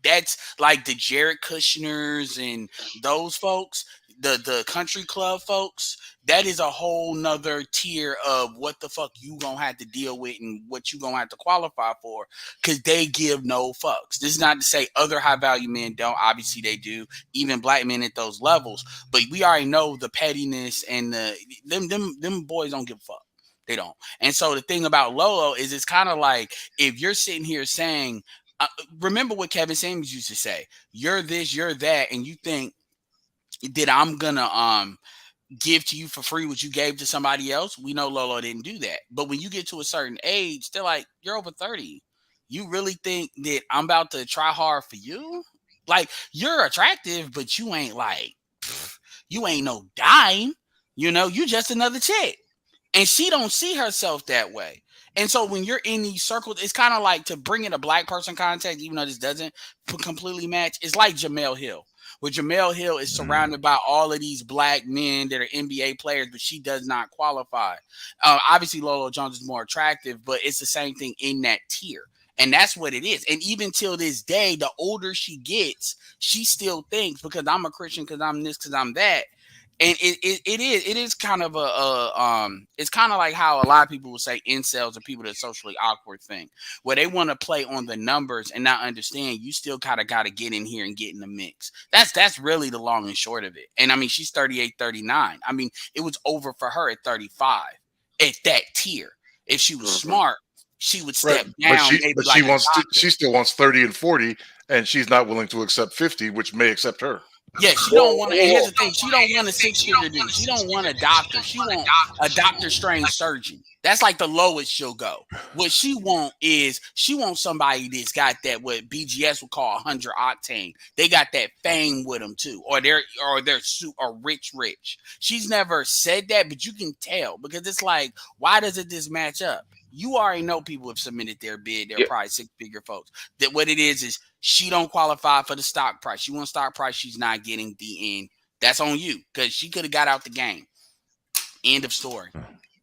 that's like the Jared Kushners and those folks, the country club folks. That is a whole nother tier of what the fuck you gonna have to deal with and what you gonna have to qualify for, because they give no fucks. This is not to say other high value men don't. Obviously they do, even black men at those levels. But we already know the pettiness and them boys don't give a fuck. They don't. And so the thing about Lolo is it's kind of like if you're sitting here saying, remember what Kevin Samuels used to say, you're this, you're that, and you think that I'm gonna give to you for free what you gave to somebody else. We know Lolo didn't do that. But when you get to a certain age, they're like, you're over 30. You really think that I'm about to try hard for you? Like, you're attractive, but you ain't you ain't no dime. You just another chick. And she don't see herself that way. And so when you're in these circles, it's kind of like, to bring in a black person context, even though this doesn't completely match, it's like Jamel Hill, where Jamel Hill is surrounded by all of these black men that are NBA players, but she does not qualify. Obviously, Lolo Jones is more attractive, but it's the same thing in that tier. And that's what it is. And even till this day, the older she gets, she still thinks, because I'm a Christian, because I'm this, because I'm that. And it is kind of it's kind of like how a lot of people will say incels are people that are socially awkward thing, where they want to play on the numbers and not understand you still kind of got to get in here and get in the mix. That's really the long and short of it. And I mean, she's 38, 39. I mean, it was over for her at 35 at that tier. If she was smart, she would step down. She still wants 30 and 40, and she's not willing to accept 50, which may accept her. Yeah, she don't want to. And here's the thing: she don't want a 6-figure dude. She don't want a doctor. She want a Doctor Strange surgeon. That's like the lowest she'll go. What she want is she wants somebody that's got that what BGS would call 100 octane. They got that fame with them too, or they're rich. She's never said that, but you can tell, because it's like, why doesn't this match up? You already know people have submitted their bid. They're probably 6-figure folks. That what it is she don't qualify for the stock price. She wants stock price. She's not getting the end. That's on you, because she could have got out the game. End of story.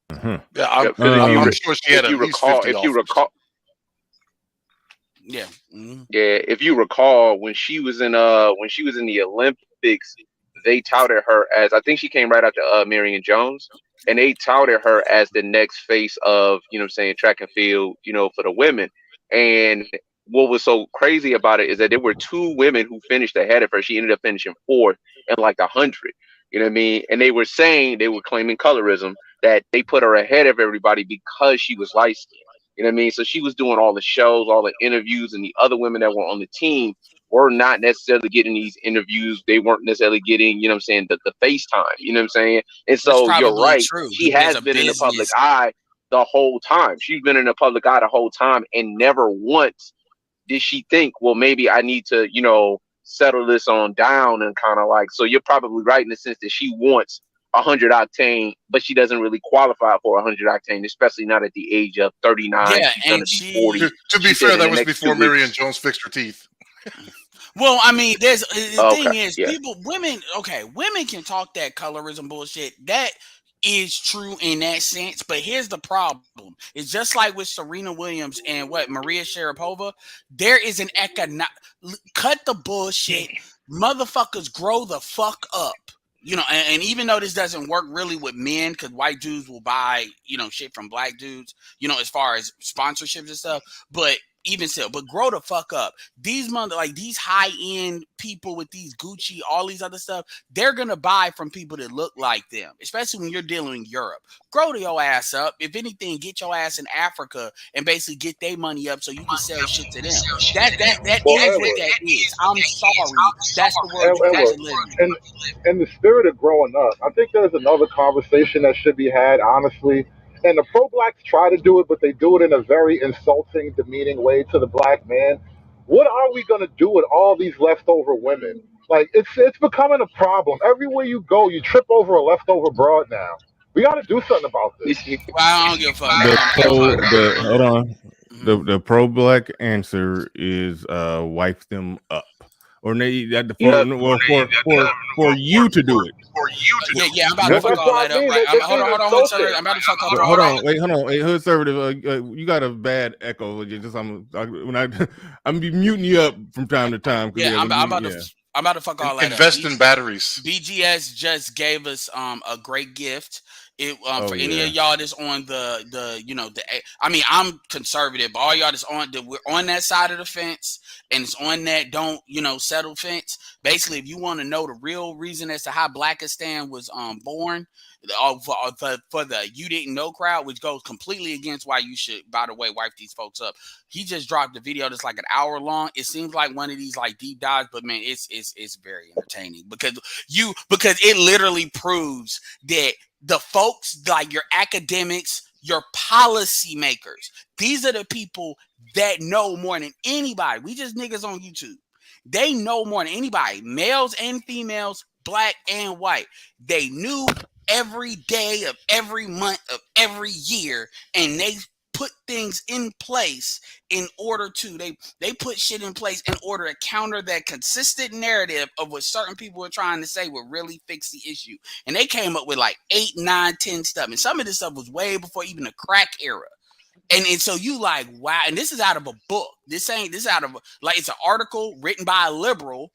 Mm-hmm. Yeah, I'm sure she had at least 50 if you recall. Yeah. Mm-hmm. Yeah, if you recall, when she was in the Olympics, they touted her as, I think she came right after Marion Jones, and they touted her as the next face of, track and field, for the women. And what was so crazy about it is that there were 2 women who finished ahead of her. She ended up finishing 4th in like 100. You know what I mean? And they were claiming colorism, that they put her ahead of everybody because she was light skinned. You know what I mean? So she was doing all the shows, all the interviews, and the other women that were on the team were not necessarily getting these interviews. They weren't necessarily getting, the FaceTime. You know what I'm saying? And so you're right. She has been in the public eye the whole time. She's been in the public eye the whole time, and never once did she think, well, maybe I need to, settle this on down, and kind of like, so you're probably right in the sense that she wants 100 octane, but she doesn't really qualify for 100 octane, especially not at the age of 39. Yeah, she's gonna be 40. To be fair, that was before Marion Jones fixed her teeth. Well, I mean, thing is, women can talk that colorism bullshit. That is true in that sense, but here's the problem. It's just like with Serena Williams and Maria Sharapova. There is an cut the bullshit. Motherfuckers grow the fuck up. you know, and even though this doesn't work really with men, because white dudes will buy, you know, shit from black dudes, you know, as far as sponsorships and stuff, but even still, but grow the fuck up. These like these high end people with these Gucci, all these other stuff, they're gonna buy from people that look like them, especially when you're dealing in Europe. Grow your ass up. If anything, get your ass in Africa and basically get their money up so you can sell shit to them. That Well, is what that is. I'm sorry. That's the world you Edward, guys live in. in the spirit of growing up, I think there's another conversation that should be had, honestly. And the pro-blacks try to do it, but they do it in a very insulting, demeaning way to the black man. What are we gonna do with all these leftover women? Like it's becoming a problem. Everywhere you go, you trip over a leftover broad now. We got to do something about this. Well, I don't give a fuck. Hold on. The pro black answer is wife them up, or they that for you to do it. Yeah, I'm about to fuck all that up. Right? Hold on. I'm about to fuck all that up. Hold on. Wait, conservative. You got a bad echo. I'm be muting you up from time to time. Yeah, I'm about to fuck all that up. Invest in batteries. BGS just gave us a great gift. For any of y'all that's on I'm conservative, but all y'all that's we're on that side of the fence and it's on that don't settle fence. Basically, if you want to know the real reason as to how Blackistan was born, for the you didn't know crowd, which goes completely against why you should, by the way, wipe these folks up. He just dropped a video that's like an hour long. It seems like one of these like deep dives, but man, it's very entertaining because it literally proves that the folks like your academics, your policy makers, these are the people that know more than anybody. We just niggas on YouTube. They know more than anybody, males and females, black and white. They knew every day of every month of every year, and they put things in place in order to they put shit in place in order to counter that consistent narrative of what certain people are trying to say would really fix the issue. And they came up with like 8, 9, 10 stuff. And some of this stuff was way before even the crack era. And so you like, wow. And this is out of a book. This is out of like, it's an article written by a liberal,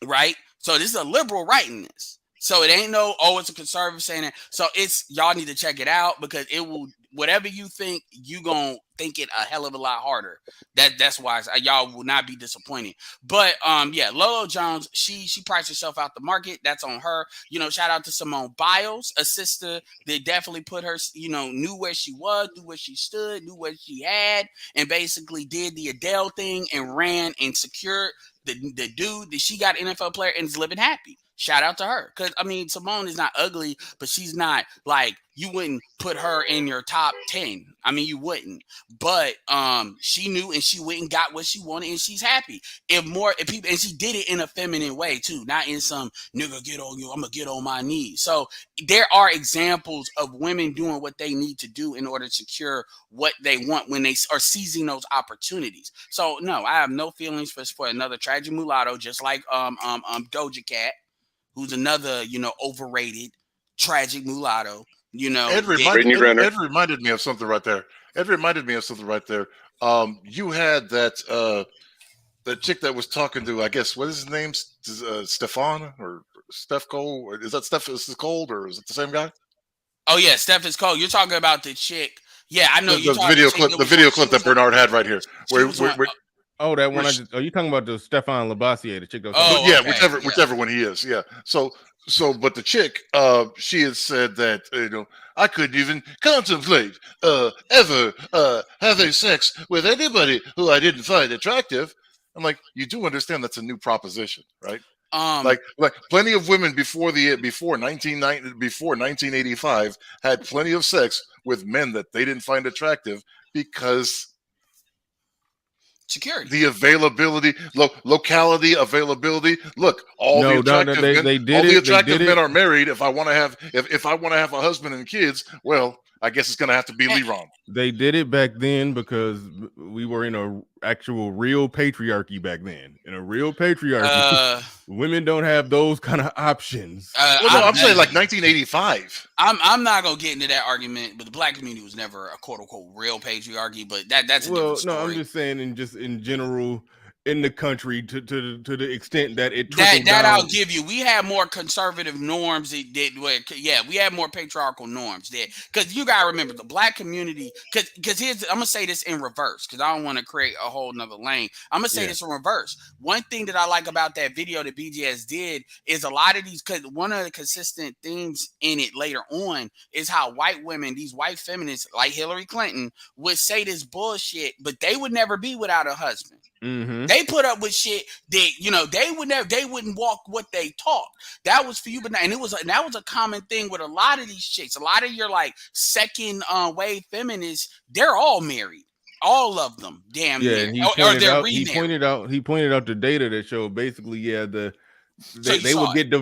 right? So this is a liberal writing this. So it ain't it's a conservative saying it. So y'all need to check it out because it will, whatever you think, you gonna think it a hell of a lot harder. That's why y'all will not be disappointed. But Lolo Jones, she priced herself out the market. That's on her. Shout out to Simone Biles, a sister that definitely put her, knew where she was, knew where she stood, knew what she had, and basically did the Adele thing and ran and secured the dude that she got NFL player and is living happy. Shout out to her. Because, Simone is not ugly, but she's not like, you wouldn't put her in your top 10. You wouldn't. But she knew and she went and got what she wanted and she's happy. If people, and she did it in a feminine way too, not in some nigga get on you, I'm gonna get on my knees. So there are examples of women doing what they need to do in order to secure what they want when they are seizing those opportunities. So no, I have no feelings for another tragic mulatto, just like Doja Cat, who's another, overrated tragic mulatto. Ed reminded me of something right there. You had that that chick that was talking to, I guess, what is his name? Stefan or Steph Cole? Is that Steph is Cold or is it the same guy? Oh yeah, Steph is Cole. You're talking about the chick. Yeah, I know the video clip that Bernard had right here. That one. Are you talking about the Stefan Labassiere, the chick? Whichever one he is. Yeah. So, but the chick, she had said that I couldn't even contemplate ever having sex with anybody who I didn't find attractive. I'm like, you do understand that's a new proposition, right? Like plenty of women before 1985 had plenty of sex with men that they didn't find attractive because security, the availability, locality, availability. Look, all the attractive men are married. If I want to have a husband and kids, well, I guess it's going to have to be Leron. They did it back then because we were in a actual real patriarchy back then. In a real patriarchy, women don't have those kind of options. I'm saying like 1985. I'm not gonna get into that argument, but the black community was never a quote unquote real patriarchy. But that's a different story. No, I'm just saying in general. in the country to the extent that it That trickled down. I'll give you. We had more conservative norms. We had more patriarchal norms there. Because you gotta remember the black community. Because here's I'm gonna say this in reverse. Because I don't want to create a whole nother lane. I'm gonna say this in reverse. One thing that I like about that video that BGS did is a lot of these. Because one of the consistent themes in it later on is how white women, these white feminists like Hillary Clinton, would say this bullshit, but they would never be without a husband. Mm-hmm. They put up with shit that they wouldn't walk what they taught. That was for you, but and that was a common thing with a lot of these chicks. A lot of your like second wave feminists, they're all married, all of them, damn near. And he pointed out the data that showed basically, they would get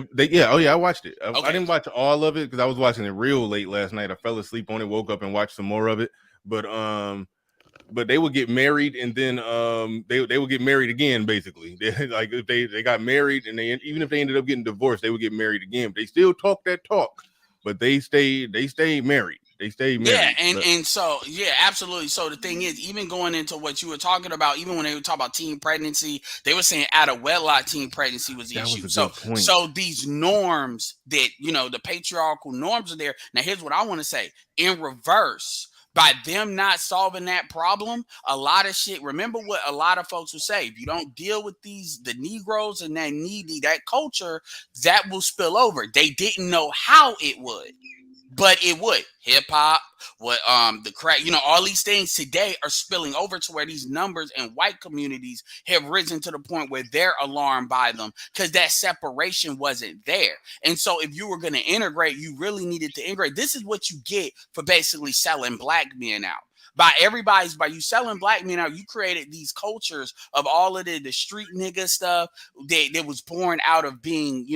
I watched it. I didn't watch all of it because I was watching it real late last night. I fell asleep on it, woke up and watched some more of it, but they would get married and then they would get married again, basically. Like if they got married and even if they ended up getting divorced, they would get married again. But they still talk that talk, but they stayed married. They stayed married. And so absolutely. So the thing is, even going into what you were talking about, even when they were talking about teen pregnancy, they were saying out of wedlock teen pregnancy was the issue. So these norms that the patriarchal norms are there. Now here's what I want to say in reverse. By them not solving that problem, a lot of shit. Remember what a lot of folks will say: if you don't deal with the Negroes and that culture, that will spill over. They didn't know how it would, but it would. Hip hop, the crack, all these things today are spilling over to where these numbers in white communities have risen to the point where they're alarmed by them because that separation wasn't there. And so if you were going to integrate, you really needed to integrate. This is what you get for basically selling black men out. By you selling black men out, you created these cultures of all of the street nigga stuff that was born out of being,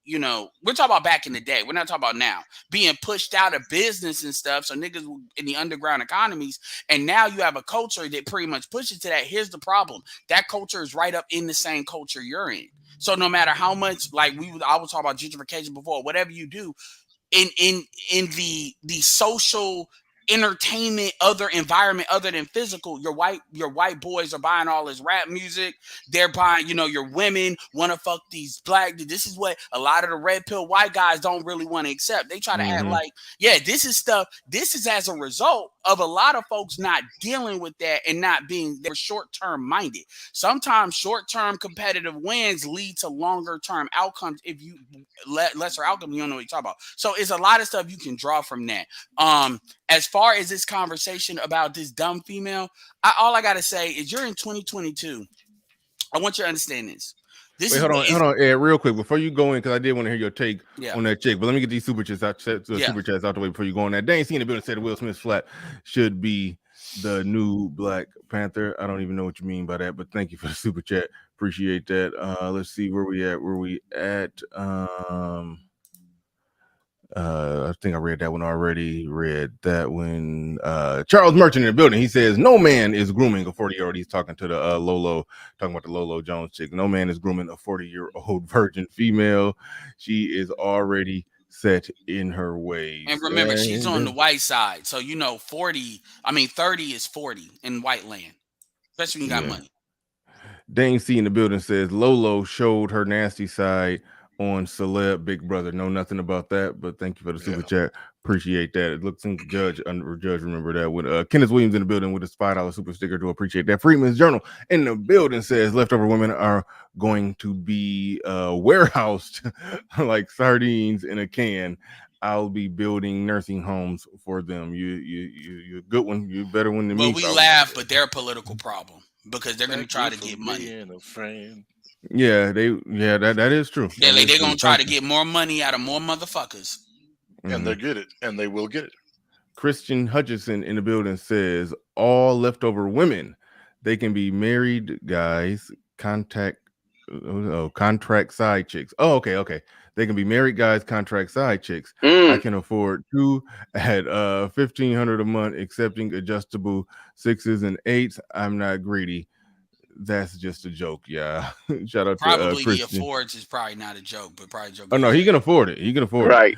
we're talking about back in the day. We're not talking about now being pushed out of business and stuff. So niggas in the underground economies. And now you have a culture that pretty much pushes to that. Here's the problem. That culture is right up in the same culture you're in. So no matter how much, I was talking about gentrification before, whatever you do in the social entertainment, other environment other than physical, your white boys are buying all this rap music. They're buying, your women want to fuck these black. This is what a lot of the red pill white guys don't really want to accept. They try to act like, this is stuff. This is as a result of a lot of folks not dealing with that and not being, they're short-term minded. Sometimes short-term competitive wins lead to longer-term outcomes. If you lesser outcome, you don't know what you're talking about. So it's a lot of stuff you can draw from that. As far as this conversation about this dumb female, all I got to say is you're in 2022. I want you to understand this. Hold on, Ed, real quick before you go in, because I did want to hear your take on that chick. But let me get these super chats out the way before you go on that. Dane C in the building said Will Smith's flat should be the new Black Panther. I don't even know what you mean by that, but thank you for the super chat. Appreciate that. Let's see where we at. I think I read that one already. Read that one. Charles Merchant in the building. He says no man is grooming a 40-year-old. He's talking to the talking about the Lolo Jones chick. No man is grooming a 40-year-old virgin female. She is already set in her ways. And remember, she's on the white side. So 30 is 40 in white land. Especially when you got money. Dane C in the building says Lolo showed her nasty side on Celeb Big Brother. Know nothing about that, but thank you for the super chat. Appreciate that. It looks like Judge remember that. With Kenneth Williams in the building with a $5 super sticker to appreciate that. Freeman's Journal in the building says leftover women are going to be warehoused like sardines in a can. I'll be building nursing homes for them. You're a good one. You're a better one than me. But we laugh, but they're a political problem because they're going to try to get money. That is true. They're going to try to get more money out of more motherfuckers. And they get it. And they will get it. Christian Hutchison in the building says all leftover women, they can be married guys, contract side chicks. Oh, okay. They can be married guys, contract side chicks. I can afford two at $1,500 a month, accepting adjustable 6s and 8s. I'm not greedy. That's just a joke, yeah. Shout out probably to Christian. The affords is probably not a joke, but probably a joke. Oh no, he can afford it. He can afford it. Right.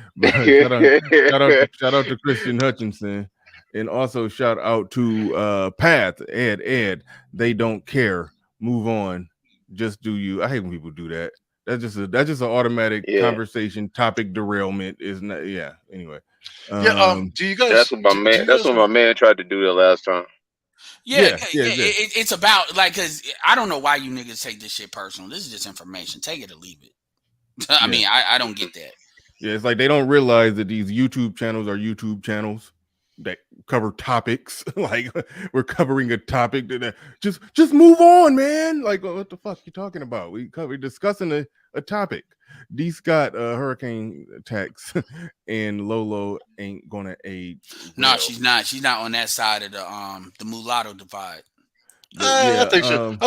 Shout out to Christian Hutchinson, and also shout out to Path Ed. They don't care. Move on. Just do you. I hate when people do that. That's just an automatic Yeah, conversation topic derailment. Is not. Yeah. Anyway. Yeah. Um. Do you guys that's what my do man. you That's guys what my man tried to do the last time. Yeah, Yeah. Yeah. Yeah. it's about like, cause I don't know why you niggas take this shit personal. This is just information. Take it or leave it. I Yeah. mean, I don't get that. Yeah. It's like they don't realize that these YouTube channels are YouTube channels that cover topics. Like we're covering a topic that just move on, man. Like what the fuck you talking about? We're discussing a topic. D Scott hurricane attacks and Lolo ain't gonna age No, well. she's not. She's not on that side of the mulatto divide. But yeah, I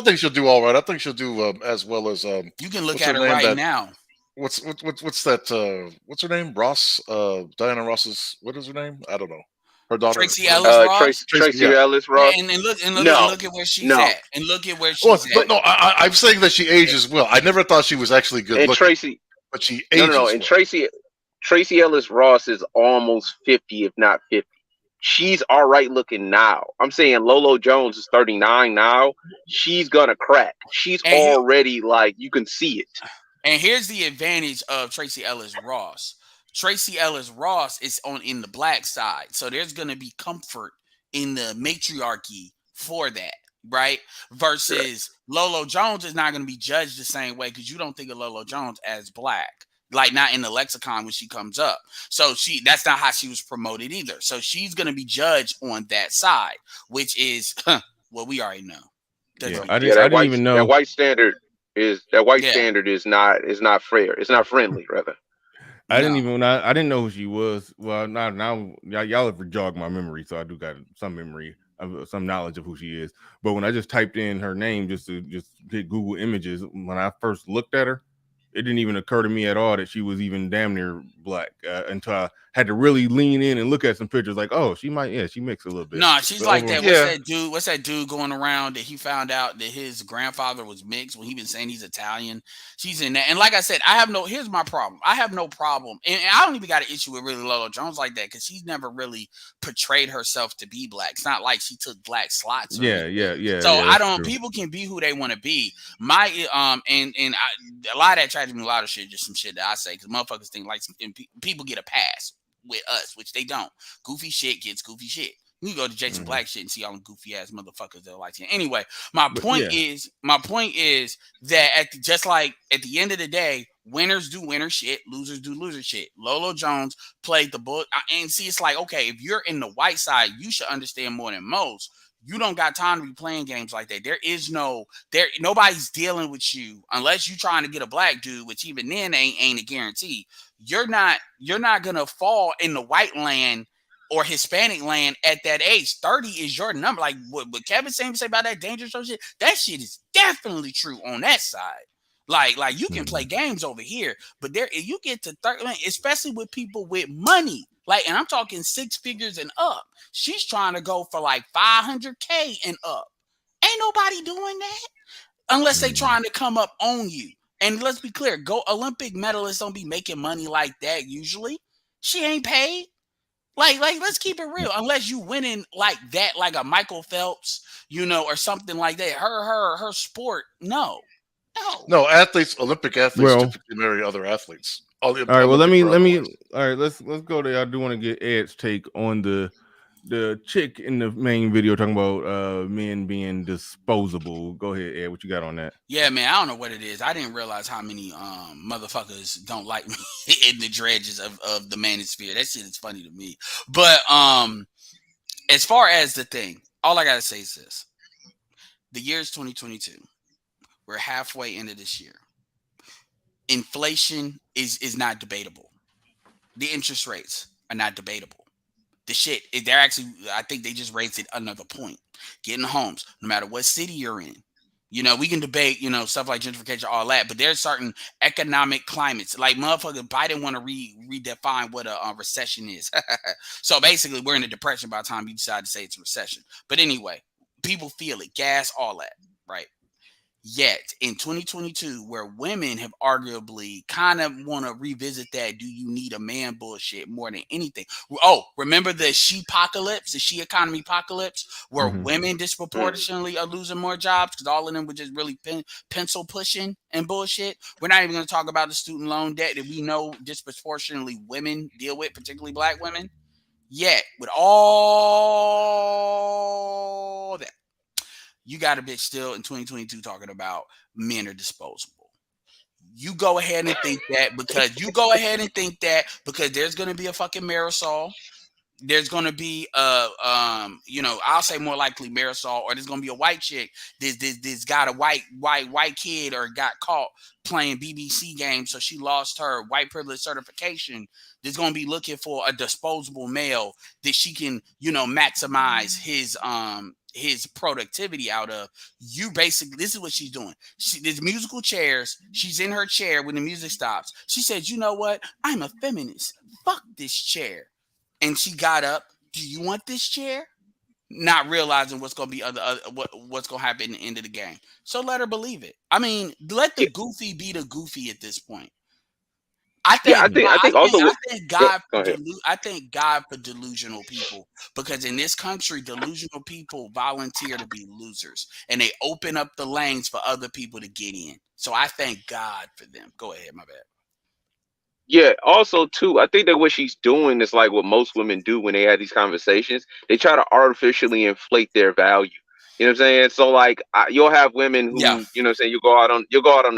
think she'll do all right. I think she'll do as well as You can look what's at her her name? right That now. what's that? What's her name? Ross. Diana Ross's. What is her name? I don't know. Her daughter. Tracy Ellis Ross. Tracy Yeah. Ellis Yeah, Ross. and No, look at where she's no. at. And look at where Well, she's but at. no, I'm saying that she ages well. I never thought she was actually good And looking, Tracy, but she no, ages no. And well. Tracy Ellis Ross is almost 50, if not 50. She's all right looking now. I'm saying Lolo Jones is 39 now. She's gonna crack. She's And already like, you can see it. And here's the advantage of Tracy Ellis Ross. Tracy Ellis Ross is in the black side. So there's going to be comfort in the matriarchy for that, right? Versus Lolo Jones is not going to be judged the same way because you don't think of Lolo Jones as black. Like not in the lexicon when she comes up. So that's not how she was promoted either. So she's going to be judged on that side, which is what we already know. Yeah, I didn't even know that white standard is Yeah. not fair. It's not friendly, rather. I didn't know who she was. Well, now y'all have jogged my memory, so I do got some memory of some knowledge of who she is. But when I just typed in her name just to hit Google Images, when I first looked at her, it didn't even occur to me at all that she was even damn near black until I had to really lean in and look at some pictures. Like, oh, she mixed a little bit. No, she's But like overall- that. What's that dude going around that he found out that his grandfather was mixed when he been saying he's Italian? She's in that. And like I said, here's my problem. I have no problem. And I don't even got an issue with really Lolo Jones like that because she's never really portrayed herself to be black. It's not like she took black slots. Yeah. So yeah, I don't. true. People can be who they want to be. A lot of that tries to be a lot of shit, just some shit that I say because motherfuckers think like people get a pass with us, which they don't. Goofy shit gets goofy shit. You can go to Jason Black shit and see all the goofy ass motherfuckers that are like him. Anyway, my point is that just like at the end of the day, winners do winner shit, losers do loser shit. Lolo Jones played the book, and see, it's like, okay, if you're in the white side, you should understand more than most. You don't got time to be playing games like that. Nobody's dealing with you unless you're trying to get a black dude, which even then ain't a guarantee. You're not gonna fall in the white land or Hispanic land at that age. 30 is your number. Like what Kevin saying about that dangerous shit, that shit is definitely true on that side. Like you can play games over here, but you get to 30, especially with people with money. Like, and I'm talking 6 figures and up. She's trying to go for like 500K and up. Ain't nobody doing that unless they trying to come up on you. And let's be clear, Olympic medalists don't be making money like that usually. She ain't paid. Like, let's keep it real. Unless you winning like that, like a Michael Phelps, or something like that. Her sport, no. No, Olympic athletes typically marry other athletes. All right. Well, let me. All right. Let's go there. I do want to get Ed's take on the chick in the main video talking about men being disposable. Go ahead, Ed. What you got on that? Yeah, man. I don't know what it is. I didn't realize how many motherfuckers don't like me in the dredges of the manosphere. That shit is funny to me. But as far as the thing, all I gotta say is this: the year is 2022. We're halfway into this year. Inflation is not debatable. The interest rates are not debatable. The shit, they're actually, I think they just raised it another point. Getting homes, no matter what city you're in. We can debate, stuff like gentrification, all that, but there's certain economic climates. Like motherfucker Biden want to redefine what a recession is. So basically, we're in a depression by the time you decide to say it's a recession. But anyway, people feel it, gas, all that, right? Yet in 2022, where women have arguably kind of want to revisit that, do you need a man bullshit more than anything? Oh, remember the she-pocalypse, the she economy apocalypse, where women disproportionately are losing more jobs because all of them were just really pencil pushing and bullshit. We're not even going to talk about the student loan debt that we know disproportionately women deal with, particularly black women. Yet, with all that, you got a bitch still in 2022 talking about men are disposable. You go ahead and think that because there's going to be a fucking Marisol. There's going to be I'll say more likely Marisol, or there's going to be a white chick this got a white kid or got caught playing BBC games, so she lost her white privilege certification. There's going to be looking for a disposable male that she can maximize his productivity out of. You basically, this is what she's doing. There's musical chairs. She's in her chair when the music stops. She says, "You know what? I'm a feminist. Fuck this chair." And she got up. Do you want this chair? Not realizing what's going to be what's going to happen at the end of the game. So let her believe it. I mean, let the goofy be the goofy at this point. I thank God for delusional people, because in this country, delusional people volunteer to be losers and they open up the lanes for other people to get in. So I thank God for them. Go ahead, my bad. Yeah, also too, I think that what she's doing is like what most women do when they have these conversations. They try to artificially inflate their value. You know what I'm saying? So like you'll have women who, you know what I'm saying, you'll go out on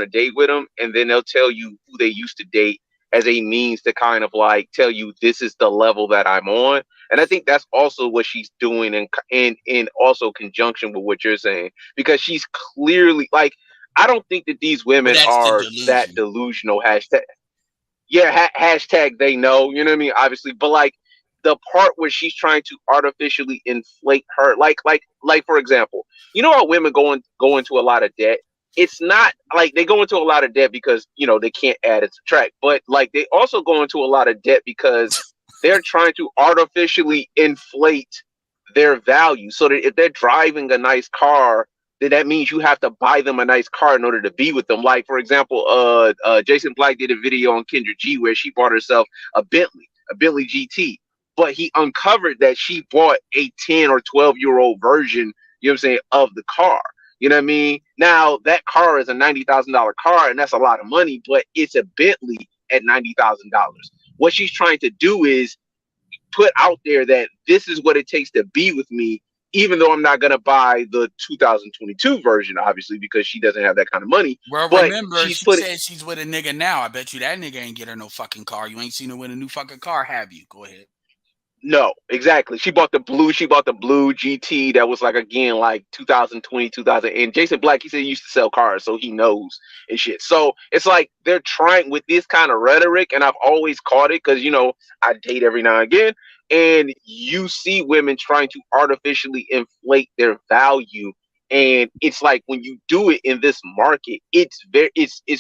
a date with them, and then they'll tell you who they used to date as a means to kind of like tell you this is the level that I'm on. And I think that's also what she's doing in also conjunction with what you're saying, because she's clearly like, I don't think that these women are that delusional. Hashtag they know, you know what I mean? Obviously, but like the part where she's trying to artificially inflate her, like for example, you know how women go into a lot of debt. It's not like they go into a lot of debt because they can't add and subtract, but like they also go into a lot of debt because they're trying to artificially inflate their value, so that if they're driving a nice car, then that means you have to buy them a nice car in order to be with them. Like, for example, Jason Black did a video on Kendra G where she bought herself a Bentley GT, but he uncovered that she bought a 10 or 12-year-old version, you know what I'm saying, of the car. You know what I mean? Now, that car is a $90,000 car, and that's a lot of money, but it's a Bentley at $90,000. What she's trying to do is put out there that this is what it takes to be with me, even though I'm not going to buy the 2022 version, obviously, because she doesn't have that kind of money. Well, but remember, she said she's with a nigga now. I bet you that nigga ain't get her no fucking car. You ain't seen her with a new fucking car, have you? Go ahead. No, exactly. She bought the blue GT that was like, again, like 2020, 2000. And Jason Black, he said he used to sell cars, so he knows and shit. So it's like they're trying with this kind of rhetoric, and I've always caught it because, I date every now and again, and you see women trying to artificially inflate their value. And it's like when you do it in this market, it's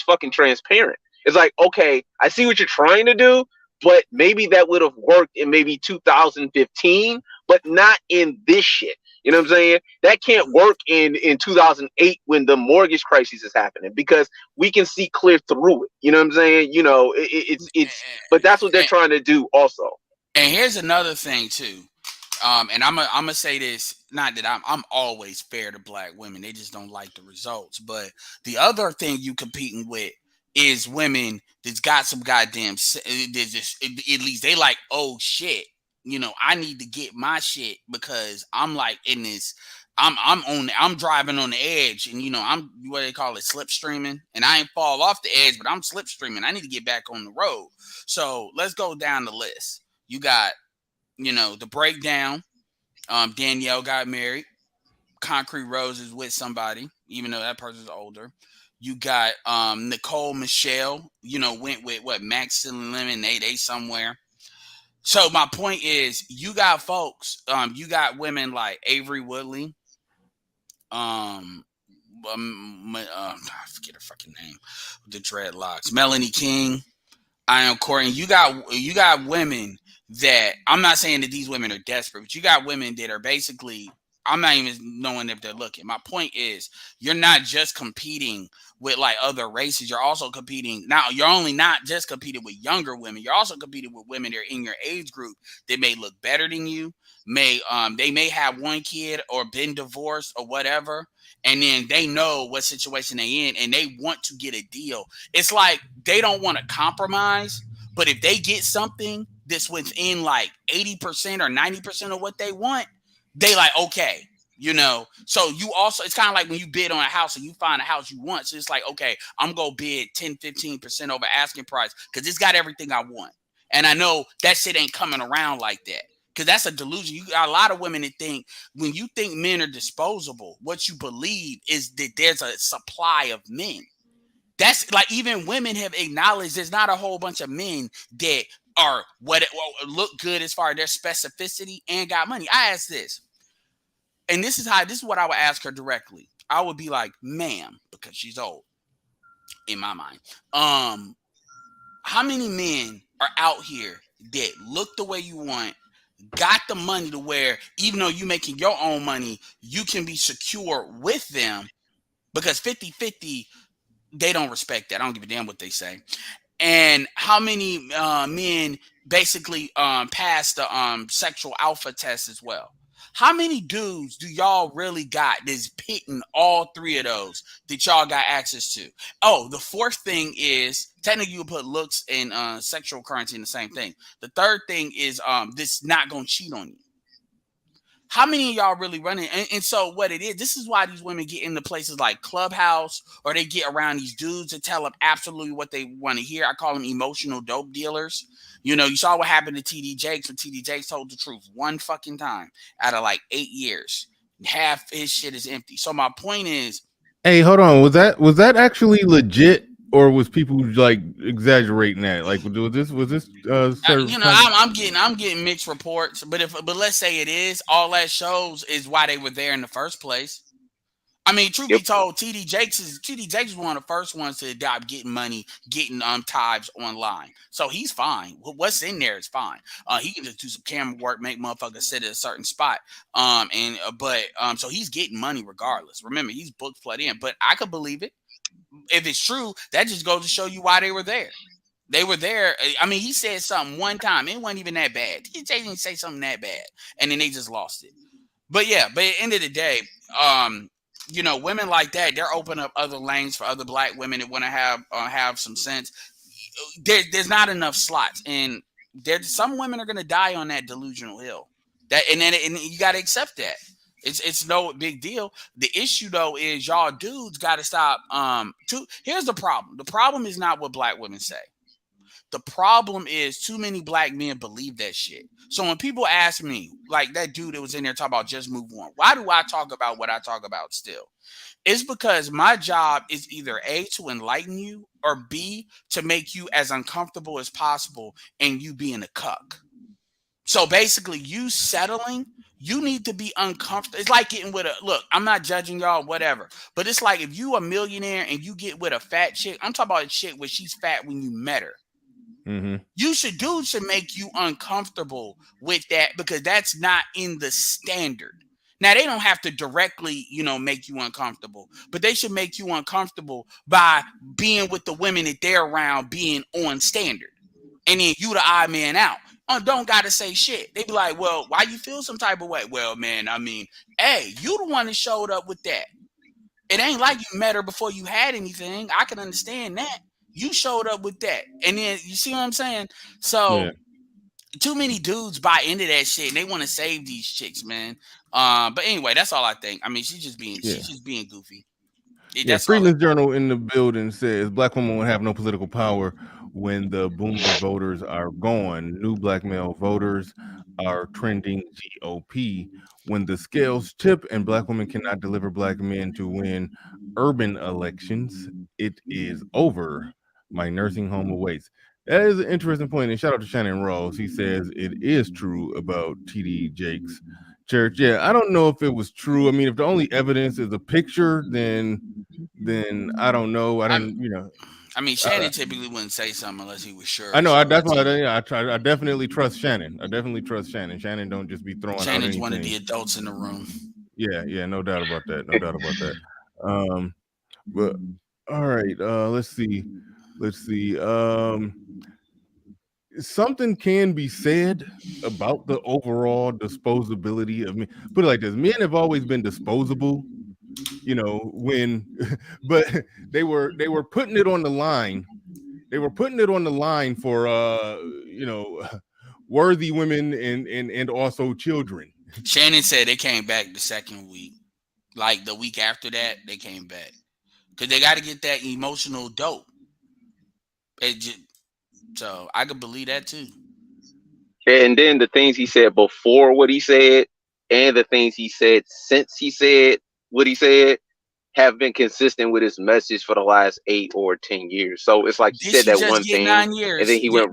fucking transparent. It's like, okay, I see what you're trying to do, but maybe that would have worked in maybe 2015, but not in this shit. You know what I'm saying? That can't work in 2008 when the mortgage crisis is happening, because we can see clear through it. You know what I'm saying? But that's what they're trying to do also. And here's another thing too. And I'm gonna say this, not that I'm always fair to black women. They just don't like the results. But the other thing you competing with is women that's got some goddamn, just, at least they like, oh shit, I need to get my shit because I'm like in this, I'm driving on the edge, and I'm what they call it, slipstreaming, and I ain't fall off the edge, but I'm slipstreaming. I need to get back on the road. So let's go down the list. You got, the breakdown. Danielle got married. Concrete Rose is with somebody, even though that person's older. You got Nicole Michelle, went with what, Max and Lemon, they somewhere. So my point is, you got folks, you got women like Avery Woodley, I forget her fucking name, the dreadlocks, Melanie King, Ian Courtney. You got women that, I'm not saying that these women are desperate, but you got women that are basically I'm not even knowing if they're looking. My point is, you're not just competing with like other races. You're also competing now. You're only not just competing with younger women. You're also competing with women that are in your age group that may look better than you. They may have one kid or been divorced or whatever, and then they know what situation they in, and they want to get a deal. It's like they don't want to compromise, but if they get something that's within like 80% or 90% of what they want, they like, okay, so you also, it's kind of like when you bid on a house and you find a house you want. So it's like, okay, I'm going to bid 10-15% over asking price because it's got everything I want. And I know that shit ain't coming around like that, because that's a delusion. You got a lot of women that think when you think men are disposable, what you believe is that there's a supply of men. That's like, even women have acknowledged there's not a whole bunch of men that are look good as far as their specificity and got money. I ask this, and this is what I would ask her directly. I would be like, ma'am, because she's old in my mind. How many men are out here that look the way you want, got the money to where even though you're making your own money, you can be secure with them? Because 50-50, they don't respect that. I don't give a damn what they say. And how many men basically pass the sexual alpha test as well? How many dudes do y'all really got that's hitting all three of those that y'all got access to? Oh, the fourth thing is, technically you put looks and sexual currency in the same thing. The third thing is this not gonna cheat on you. How many of y'all really running? And so what it is, this is why these women get into places like Clubhouse, or they get around these dudes to tell them absolutely what they want to hear. I call them emotional dope dealers. You saw what happened to TD Jakes when TD Jakes told the truth one fucking time out of like 8 years. Half his shit is empty. So my point is, hey, hold on. Was that actually legit, or was people like exaggerating that? Like, was this I'm getting mixed reports, but let's say it is. All that shows is why they were there in the first place. I mean, truth be told, TD Jakes is one of the first ones to adopt getting money, getting tithes online. So he's fine. What's in there is fine. He can just do some camera work, make motherfuckers sit at a certain spot. So he's getting money regardless. Remember, he's booked flood in. But I could believe it. If it's true, that just goes to show you why they were there. They were there. I mean, he said something one time. It wasn't even that bad. He didn't say something that bad, and then they just lost it. But yeah, but at the end of the day, women like that, they're opening up other lanes for other black women that want to have some sense. There's not enough slots, and some women are going to die on that delusional hill. And you got to accept that. It's no big deal. The issue though is y'all dudes got to stop. Here's the problem. The problem is not what black women say. The problem is too many black men believe that shit. So when people ask me, like that dude that was in there talking about just move on, why do I talk about what I talk about still? It's because my job is either A, to enlighten you, or B, to make you as uncomfortable as possible and you being a cuck. So basically you settling, you need to be uncomfortable. It's like getting with look, I'm not judging y'all, whatever. But it's like if you a millionaire and you get with a fat chick, I'm talking about a chick where she's fat when you met her. Mm-hmm. Dudes should make you uncomfortable with that, because that's not in the standard. Now they don't have to directly, make you uncomfortable, but they should make you uncomfortable by being with the women that they're around being on standard. And then you the odd man out. Don't gotta say shit. They be like, well, why you feel some type of way? Well, man, I mean, hey, you the one that showed up with that. It ain't like you met her before you had anything. I can understand that. You showed up with that. And then you see what I'm saying? So too many dudes buy into that shit and they want to save these chicks, man. But anyway, that's all I think. I mean, she's just being goofy. Freeland's Journal in the building says black women will have no political power when the boomer voters are gone. New black male voters are trending GOP. When the scales tip and black women cannot deliver black men to win urban elections, it is over. My nursing home awaits. That is an interesting point. And shout out to Shannon Rawls. He says it is true about TD Jakes church. Yeah, I don't know if it was true. I mean, if the only evidence is a picture, then I don't know. I mean, Shannon typically wouldn't say something unless he was sure. I know. That's why I definitely trust Shannon. Shannon don't just be throwing out anything. Shannon's one of the adults in the room. Yeah, no doubt about that. No doubt about that. But all right, let's see. Something can be said about the overall disposability of men. Put it like this: men have always been disposable, when but they were putting it on the line. They were putting it on the line for worthy women and also children. Shannon said they came back the second week. Like the week after that, they came back because they got to get that emotional dope. So I could believe that too. And then the things he said before what he said, and the things he said since he said what he said, have been consistent with his message for the last 8 or 10 years. So it's like he Did said she that just one get thing, 9 years? and then he went.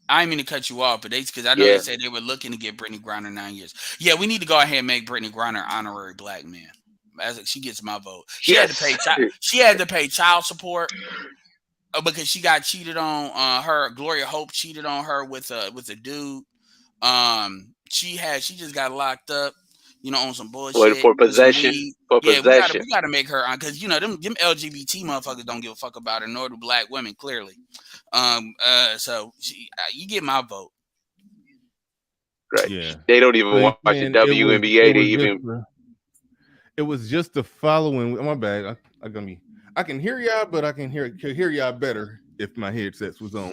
I didn't mean to cut you off, but because I know Yeah. they said they were looking to get Brittany Griner 9 years. Yeah, we need to go ahead and make Brittany Griner honorary black man. She gets my vote. She had to pay child support because she got cheated on. Her Gloria Hope cheated on her with a dude. She just got locked up, on some bullshit For with some possession. weed. For Yeah, possession. we gotta make her on because them LGBT motherfuckers don't give a fuck about her, nor do black women clearly. So you get my vote. Right. Yeah. They don't even So watch the WNBA. It was just the following. Oh, my bad. I can hear y'all, but I can hear y'all better if my headsets was on.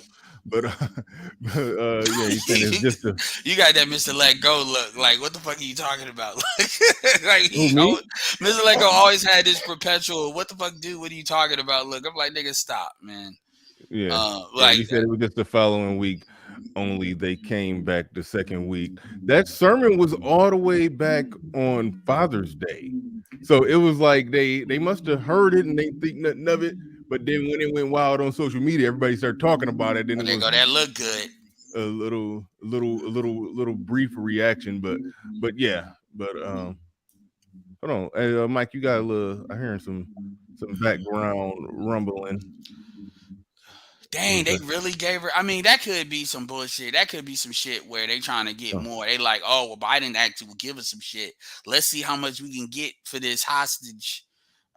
But yeah, you saying it's just you got that Mr. Let Go look. Like, what the fuck are you talking about? Like Mr. Let Go always had this perpetual, what the fuck, dude? What are you talking about? Look, I'm like, nigga, stop, man. Yeah. He said it was just the following week. Only they came back the second week. That sermon was all the way back on Father's Day. So it was like they must have heard it and they think nothing of it. But then when it went wild on social media, everybody started talking about it. Then it was that look good. A little brief reaction, but yeah. But hold on, hey, Mike, you got a little. I hearing some background rumbling. Dang, they really gave her. I mean, that could be some bullshit. That could be some shit where they trying to get more. They like, oh, well, Biden actually will give us some shit. Let's see how much we can get for this hostage.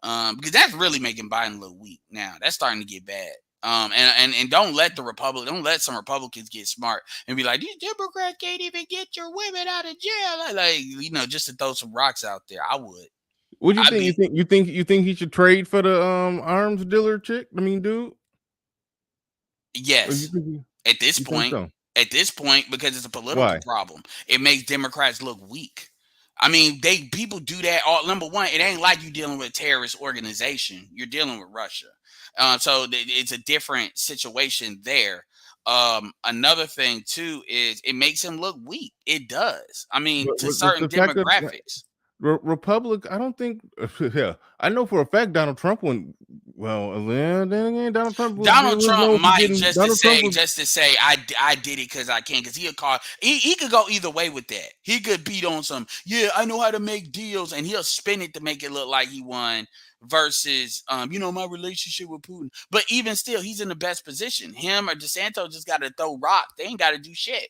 Because that's really making Biden look weak now. That's starting to get bad. And don't let some Republicans get smart and be like, these Democrats can't even get your women out of jail. Like, just to throw some rocks out there. I would. What do you think? You think he should trade for the arms dealer chick? I mean, dude. Yes. At this point, because it's a political problem, it makes Democrats look weak. I mean, people do that. Number one, it ain't like you dealing with a terrorist organization. You're dealing with Russia. So it's a different situation there. Another thing too is it makes him look weak. It does. I mean, to certain demographics. Republic, I don't think. Yeah, I know for a fact Donald Trump went. Well, then again, Donald Trump might just to say I did it because I can, because he'll call. He could go either way with that. He could beat on some. Yeah, I know how to make deals, and he'll spin it to make it look like he won. Versus, my relationship with Putin. But even still, he's in the best position. Him or DeSantis just got to throw rock. They ain't got to do shit.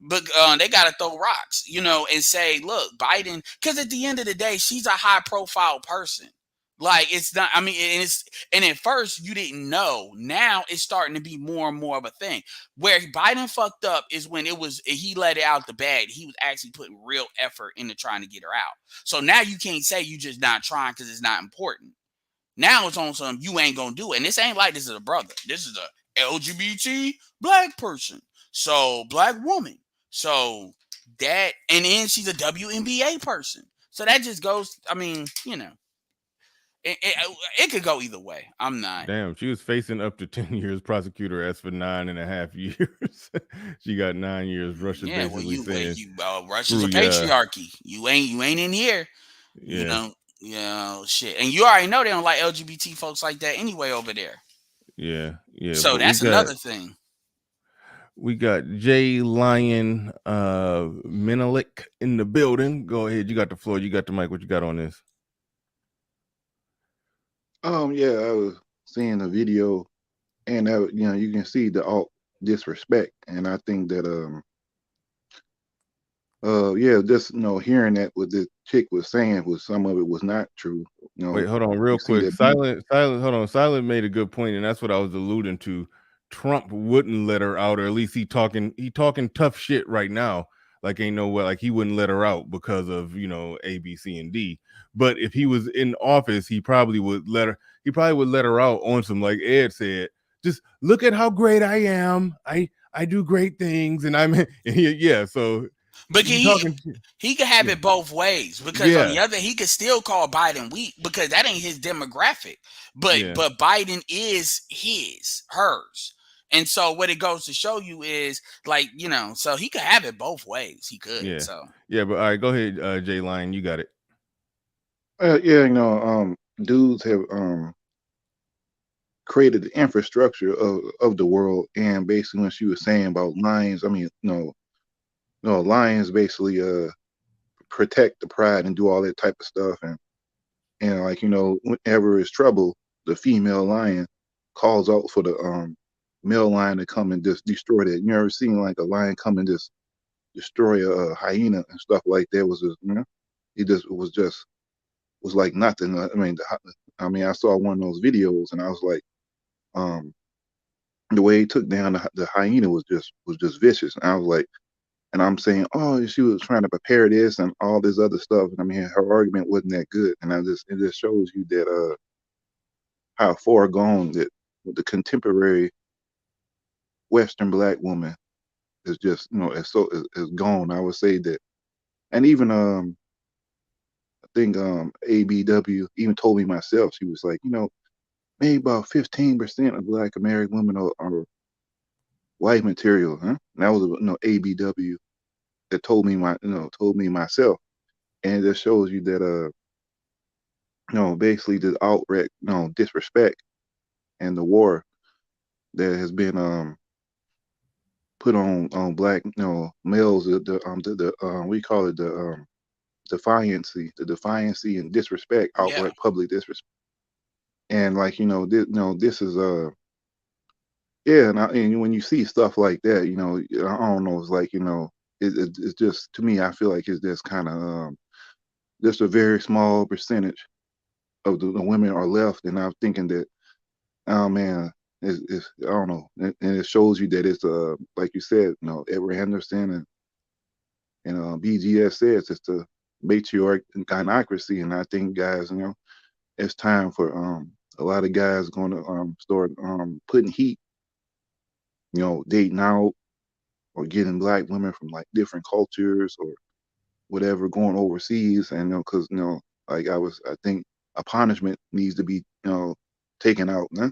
But they got to throw rocks, and say, look, Biden, because at the end of the day, she's a high profile person. Like, it's not, I mean, and at first you didn't know. Now it's starting to be more and more of a thing. Where Biden fucked up is when he let it out the bag. He was actually putting real effort into trying to get her out. So now you can't say you just not trying because it's not important. Now it's on some, you ain't gonna do it. And this ain't like this is a brother. This is a LGBT black person. So black woman. So that, and then she's a WNBA person. So that just goes, I mean, it could go either way. I'm not. Damn, she was facing up to 10 years. Prosecutor asked for 9.5 years. She got 9 years. Russia basically saying, Russia's a patriarchy. You ain't in here. Yeah. Shit. And you already know they don't like LGBT folks like that anyway over there. Yeah. So that's another thing. We got Jay Lion Menelik in the building. Go ahead. You got the floor. You got the mic. What you got on this? Yeah, I was seeing the video, and you can see the alt disrespect, and I think that just hearing that with the chick was saying was some of it was not true. Wait, hold on, You real see quick. that. Silent. Hold on. Silent made a good point, and that's what I was alluding to. Trump wouldn't let her out, or at least he talking tough shit right now. Like ain't no way, like he wouldn't let her out because of A, B, C, and D. But if he was in office, he probably would let her. He probably would let her out on some, like Ed said. Just look at how great I am. I do great things, and I'm yeah. So But he talking. he could have Yeah, it both ways, because on yeah, the other, he could still call Biden weak because that ain't his demographic. But yeah. Biden is hers. And so what it goes to show you is, like, so he could have it both ways. He could. Yeah. So Yeah, but all right, go ahead, Jay Line. You got it. Yeah, dudes have created the infrastructure of the world, and basically, when she was saying about lions, I mean, lions basically protect the pride and do all that type of stuff, and like whenever it's trouble, the female lion calls out for the male lion to come and just destroy that. You ever seen like a lion come and just destroy a hyena and stuff like that? Was just it was like nothing. I mean, I saw one of those videos and I was like, um, the way he took down the hyena was just vicious. And I was like, and I'm saying, oh, she was trying to prepare this and all this other stuff. And I mean, her argument wasn't that good. And it just shows you that how far gone that the contemporary Western black woman is just is gone. I would say that, and even I think ABW even told me myself. She was like, maybe about 15% of Black American women are white material, huh? And that was ABW that told me myself, and it just shows you that basically the outright disrespect and the war that has been put on black males, we call it the defiancy and disrespect, yeah. outright public disrespect. And like this is yeah, and when you see stuff like that, I don't know, it's like it's just, to me, I feel like it's just kind of just a very small percentage of the women are left, and I'm thinking that, oh man, it's I don't know, and it shows you that it's like you said, Edward Henderson and BGS says it's the matriarch and gynocracy, and I think, guys, it's time for a lot of guys going to start putting heat, dating out or getting black women from like different cultures or whatever, going overseas, and because like I think a punishment needs to be taken out, huh?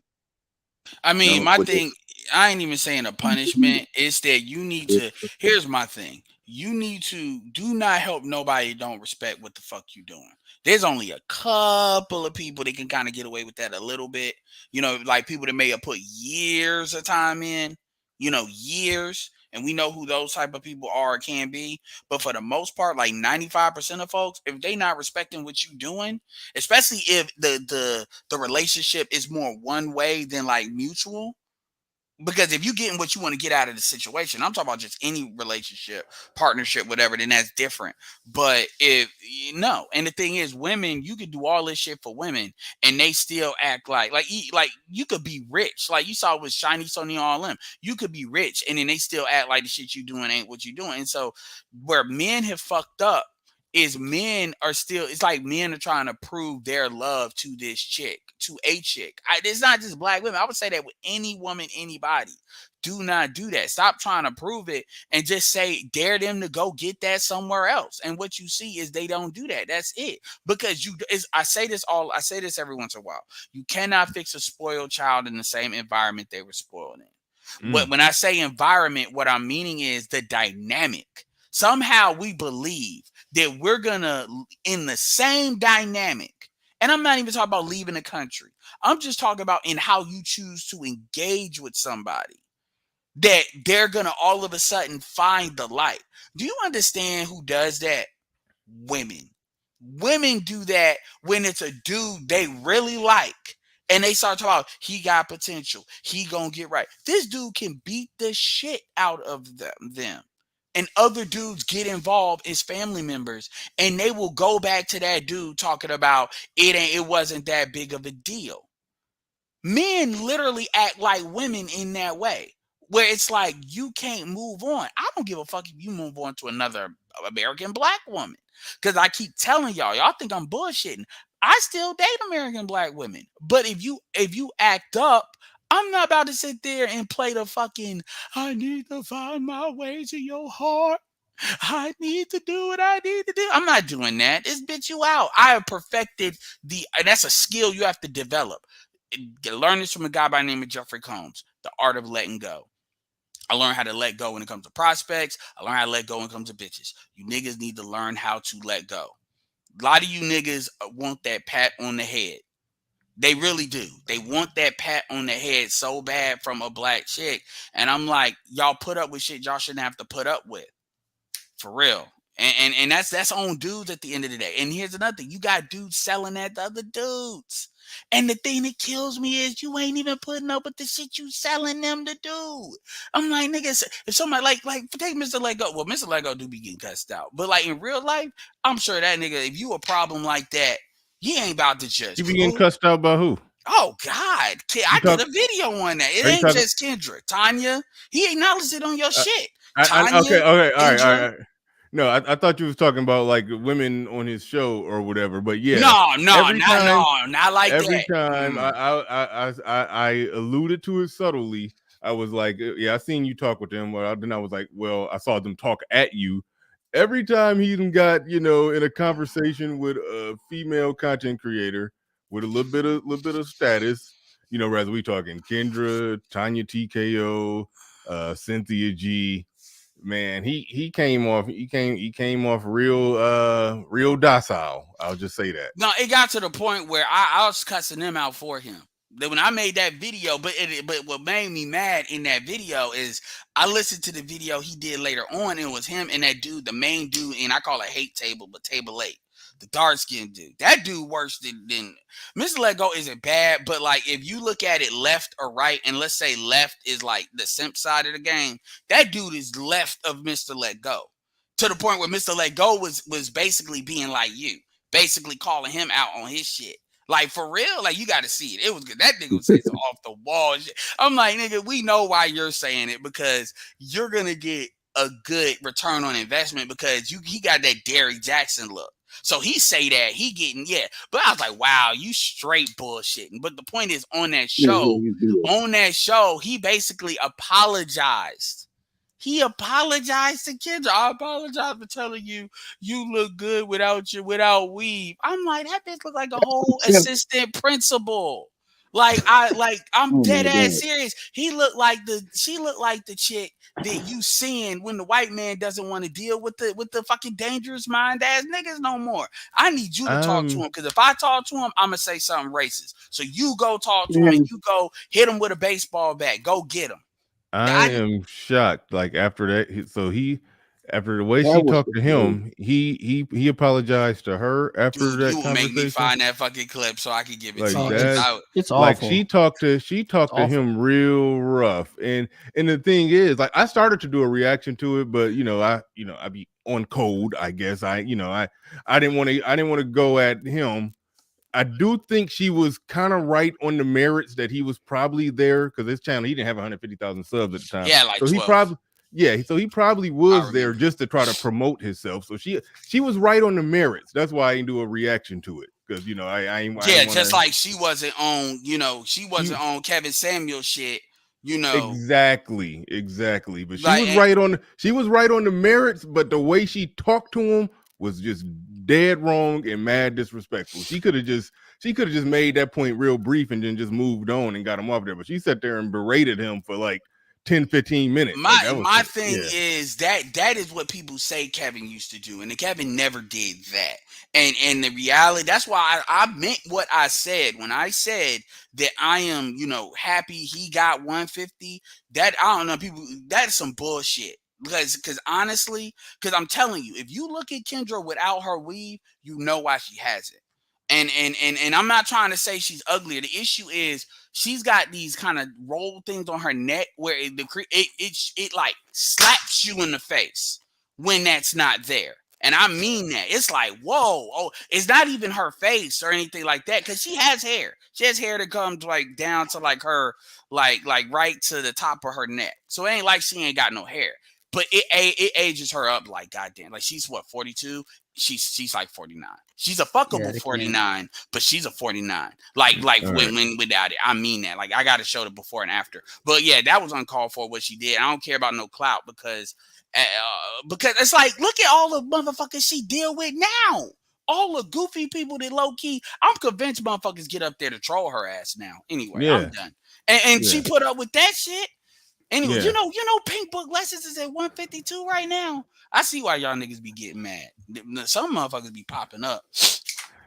I mean, my For thing, I ain't even saying a punishment. It's that you need to. Here's my thing. You need to do not help nobody that don't respect what the fuck you doing. There's only a couple of people that can kind of get away with that a little bit. Like people that may have put years of time in, years. And we know who those type of people are or can be. But for the most part, like 95% of folks, if they not respecting what you doing, especially if the relationship is more one way than like mutual, because if you getting what you want to get out of the situation, I'm talking about just any relationship, partnership, whatever, then that's different. But if no, and the thing is, women, you could do all this shit for women, and they still act like you could be rich, like you saw with Shiny Sony all them. You could be rich, and then they still act like the shit you doing ain't what you doing. And so, where men have fucked up is men are still, it's like men are trying to prove their love to this chick, to a chick. It's not just black women. I would say that with any woman, anybody. Do not do that. Stop trying to prove it and just dare them to go get that somewhere else. And what you see is they don't do that. That's it. Because I say this every once in a while. You cannot fix a spoiled child in the same environment they were spoiled in. But when I say environment, what I'm meaning is the dynamic. Somehow we believe that we're gonna, in the same dynamic, and I'm not even talking about leaving the country. I'm just talking about in how you choose to engage with somebody, that they're gonna all of a sudden find the light. Do you understand who does that? Women. Women do that when it's a dude they really like. And they start talking about, he got potential. He gonna get right. This dude can beat the shit out of them. and other dudes get involved as family members, and they will go back to that dude talking about it wasn't that big of a deal. Men literally act like women in that way, where it's like you can't move on. I don't give a fuck if you move on to another American black woman, because I keep telling y'all think I'm bullshitting. I still date American black women, but if you act up, I'm not about to sit there and play the fucking I need to find my way to your heart. I need to do what I need to do. I'm not doing that. It's bitch you out. I have perfected and that's a skill you have to develop. Learn this from a guy by the name of Jeffrey Combs, The Art of Letting Go. I learned how to let go when it comes to prospects. I learned how to let go when it comes to bitches. You niggas need to learn how to let go. A lot of you niggas want that pat on the head. They really do. They want that pat on the head so bad from a black chick. And I'm like, y'all put up with shit y'all shouldn't have to put up with. For real. And that's on dudes at the end of the day. And here's another thing. You got dudes selling that to other dudes. And the thing that kills me is you ain't even putting up with the shit you selling them to do. I'm like, niggas, if somebody like take Mr. Let Go. Well, Mr. Let Go do be getting cussed out. But like in real life, I'm sure that nigga, if you a problem like that, he ain't about to just You be getting cussed out by who? Oh God. I did a video on that. It ain't just Kendra. Tanya, he acknowledged it on your shit. Tanya, okay, all right. Kendra. No, I thought you was talking about like women on his show or whatever. But yeah, not like every that. time I alluded to it subtly. I was like, yeah, I seen you talk with them. Well, then I was like, well, I saw them talk at you. Every time he got, in a conversation with a female content creator with a little bit of status, rather we talking Kendra, Tanya TKO, Cynthia G. Man, he came off real docile. I'll just say that. No, it got to the point where I was cussing them out for him. When I made that video, but what made me mad in that video is I listened to the video he did later on. It was him and that dude, the main dude, and I call it hate table, but table 8, the dark skinned dude. That dude worse than Mr. Let Go isn't bad, but like if you look at it left or right, and let's say left is like the simp side of the game, that dude is left of Mr. Let Go. To the point where Mr. Let Go was basically being like you, basically calling him out on his shit. Like for real, like you got to see it. It was good. That nigga was saying some off the wall shit. I'm like, nigga, we know why you're saying it, because you're gonna get a good return on investment because he got that Derrick Jackson look. So he say that he getting but I was like, wow, you straight bullshitting. But the point is, on that show, he basically apologized. He apologized to Kendra. I apologize for telling you look good without weave. I'm like, that bitch look like a whole assistant principal. I'm dead ass serious. She looked like the chick that you seeing when the white man doesn't want to deal with the fucking dangerous mind ass niggas no more. I need you to talk to him, because if I talk to him, I'm gonna say something racist. So you go talk to him and you go hit him with a baseball bat. Go get him. I am shocked. Like after that, after the way she talked to him, he apologized to her after that you will conversation. Make me find that fucking clip so I can give it like to you. that. It's like awful. she talked to him real rough, and the thing is, like I started to do a reaction to it, but I be on code. I guess I didn't want to go at him. I do think she was kind of right on the merits that he was probably there, because his channel, he didn't have 150,000 subs at the time. Yeah, like so 12. he probably was there just to try to promote himself. So she was right on the merits. That's why I didn't do a reaction to it, because I ain't just like she wasn't on on Kevin Samuel shit. Exactly. But she was right on the merits, but the way she talked to him was just dead wrong and mad disrespectful. She could have just made that point real brief and then just moved on and got him off there. But she sat there and berated him for like 10-15 minutes. My thing is that is what people say Kevin used to do, and Kevin never did that. And the reality, that's why I meant what I said when I said that I am, happy he got 150. That I don't know, people, that is some bullshit. Because honestly, because I'm telling you, if you look at Kendra without her weave, you know why she has it. And I'm not trying to say she's ugly. The issue is she's got these kind of roll things on her neck where it like slaps you in the face. when that's not there. And I mean that. It's like, whoa, oh, it's not even her face or anything like that, because she has hair. She has hair that comes like down to like her, like right to the top of her neck. So it ain't like she ain't got no hair. But it ages her up like goddamn. Like she's what, 42? She's like 49. She's a fuckable 49, but she's a 49. Like when without it. I mean that. Like I gotta show the before and after. But yeah, that was uncalled for what she did. I don't care about no clout because it's like, look at all the motherfuckers she deal with now. All the goofy people that low key, I'm convinced motherfuckers get up there to troll her ass now. Anyway, I'm done. And she put up with that shit. Anyway, you know, Pink Book Lessons is at 152 right now. I see why y'all niggas be getting mad. Some motherfuckers be popping up.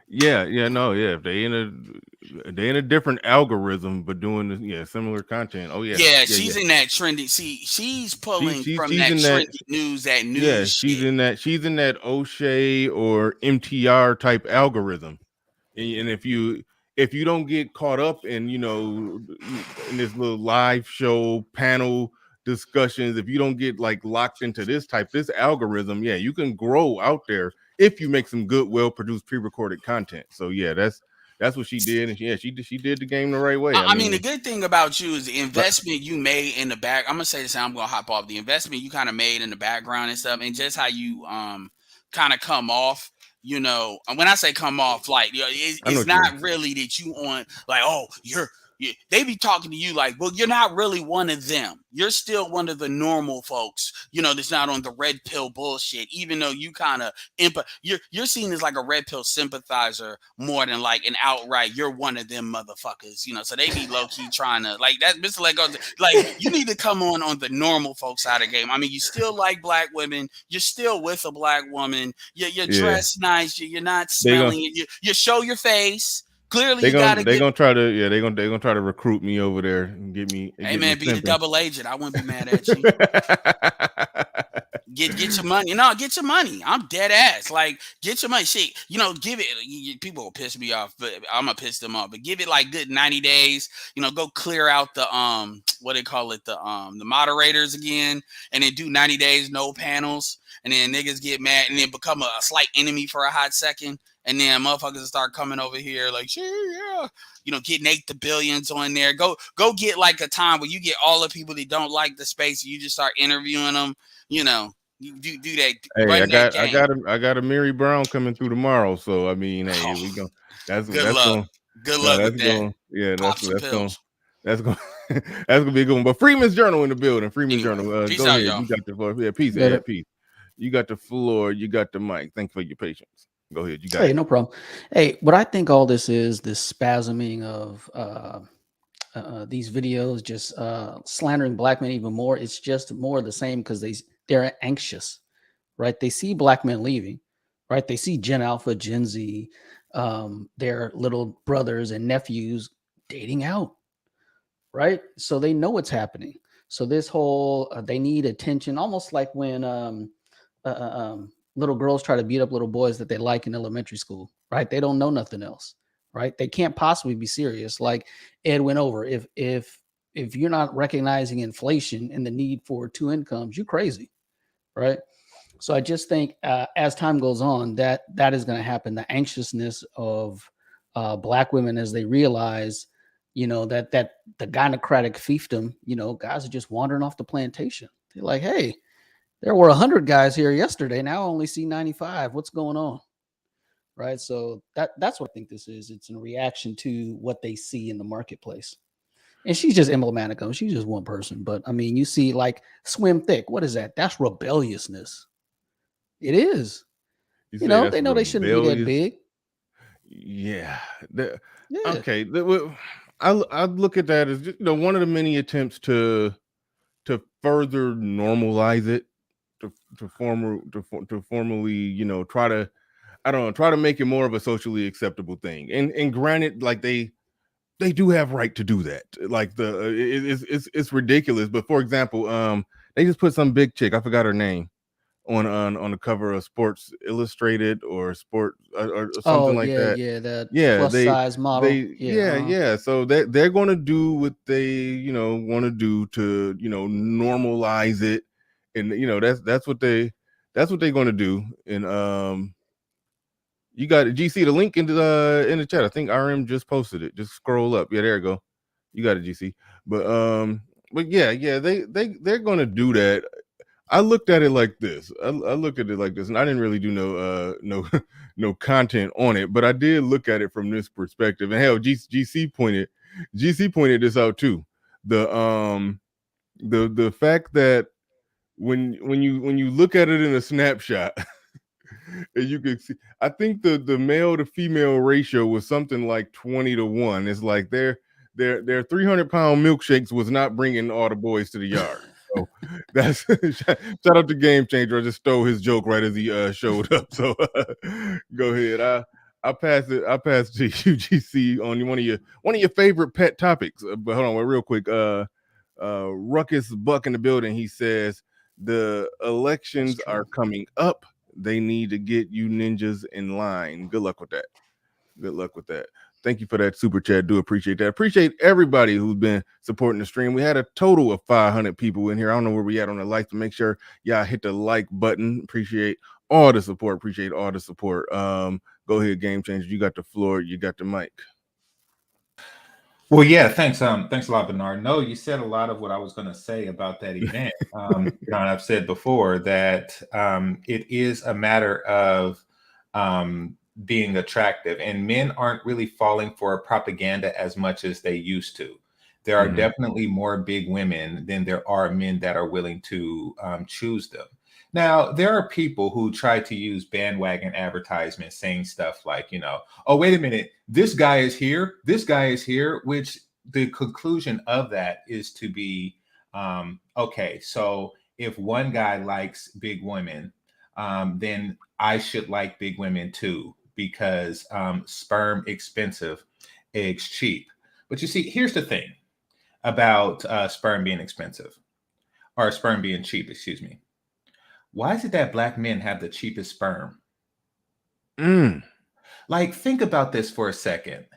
Yeah. If they in a different algorithm, but doing similar content. Oh yeah. She's in that trendy. See, she's pulling from that trendy news. That news. Yeah, she's in that O'Shea or MTR type algorithm. And if you don't get caught up in in this little live show panel discussions, if you don't get like locked into this algorithm, you can grow out there if you make some good, well-produced, pre-recorded content. So that's what she did, and she did the game the right way. I mean, the good thing about you is the investment you made in the back. I'm gonna say this, and I'm gonna hop off. The investment you kind of made in the background and stuff, and just how you kind of come off. When I say come off, like it's not really that you on like, oh, they be talking to you like, well, you're not really one of them. You're still one of the normal folks, that's not on the red pill bullshit, even though you kind of you're seen as like a red pill sympathizer more than like an outright, you're one of them motherfuckers, so they be low-key trying to like that. Mr. Lego, like you need to come on the normal folks side of the game. I mean, you still like black women, you're still with a black woman, you're dressed nice, you're not smelling it, you show your face. Clearly, they're gonna try to recruit me over there and get me. Hey man, be the double agent. I wouldn't be mad at you. Get your money. No, get your money. I'm dead ass. Like, get your money. Shit, give it. People will piss me off, but I'm gonna piss them off. But give it like good 90 days. Go clear out the what they call it, the moderators again, and then do 90 days no panels, and then niggas get mad, and then become a slight enemy for a hot second. And then motherfuckers start coming over here like, get Nate the Billions on there. Go get like a time where you get all the people that don't like the space. And you just start interviewing them. You do that. Hey, I got a Mary Brown coming through tomorrow. So I mean, hey, we go. That's good luck. Good luck with that. That's gonna be a good one. But Freeman's Journal in the building. Freeman's Journal. Peace go out, ahead. y'all. You got the floor. Yeah, peace. Yeah, peace. You got the floor. You got the mic. Thank you for your patience. Go ahead. You got it. No problem. Hey, what I think all this is, this spasming of these videos, just slandering black men even more. It's just more of the same because they're anxious, right? They see black men leaving, right? They see Gen Alpha, Gen Z, their little brothers and nephews dating out, right? So they know what's happening. So this whole they need attention, almost like when little girls try to beat up little boys that they like in elementary school, right? They don't know nothing else, right? They can't possibly be serious. Like Ed went over. If you're not recognizing inflation and the need for two incomes, you're crazy, right? So I just think as time goes on, that is going to happen. The anxiousness of black women as they realize, that the gynocratic fiefdom, guys are just wandering off the plantation. They're like, hey, there were 100 guys here yesterday. Now I only see 95. What's going on? Right. So that's what I think this is. It's in reaction to what they see in the marketplace. And she's just emblematic of. She's just one person. But I mean, you see like Swim Thick. What is that? That's rebelliousness. It is. They know they shouldn't be that big. Yeah. Okay. I look at that as just, one of the many attempts to further normalize it. To formally, try to make it more of a socially acceptable thing. And granted, like they do have right to do that. Like it's ridiculous. But for example, they just put some big chick, I forgot her name, on the cover of Sports Illustrated or Sport or something like that. Plus size model. So they're going to do what they want to do to normalize it. And that's what they That's what they're going to do. And you got it. GC, the link in the chat. I think RM just posted it. Just scroll up. Yeah, there you go. You got it, GC. But yeah, they're going to do that. I looked at it like this. I looked at it like this, and I didn't really do no content on it, but I did look at it from this perspective. And hell, GC pointed this out too. The fact that when you look at it in a snapshot, and you could see, I think the male to female ratio was something like 20-1. It's like their 300-pound milkshakes was not bringing all the boys to the yard. So that's shout out to Game Changer. I just stole his joke right as he showed up. So go ahead. I pass to UGC on one of your favorite pet topics. But hold on, real quick. Ruckus Buck in the building. He says the elections are coming up. They need to get you ninjas in line. Good luck with that. Good luck with that. Thank you for that super chat. Do appreciate that. Appreciate everybody who's been supporting the stream. We had a total of 500 people in here. I don't know where we at on the likes, but make sure y'all hit the like button. Appreciate all the support. Appreciate all the support. Go ahead, Game Changer. You got the floor. You got the mic. Well, yeah, thanks. Thanks a lot, Bernard. No, you said a lot of what I was going to say about that event. I've said before that it is a matter of being attractive, and men aren't really falling for propaganda as much as they used to. There are definitely more big women than there are men that are willing to choose them. Now, there are people who try to use bandwagon advertisements saying stuff like, oh, wait a minute, this guy is here, which the conclusion of that is to be, okay, so if one guy likes big women, then I should like big women too, because sperm expensive, eggs cheap. But you see, here's the thing about sperm being expensive, or sperm being cheap, excuse me. Why is it that black men have the cheapest sperm? Like, think about this for a second.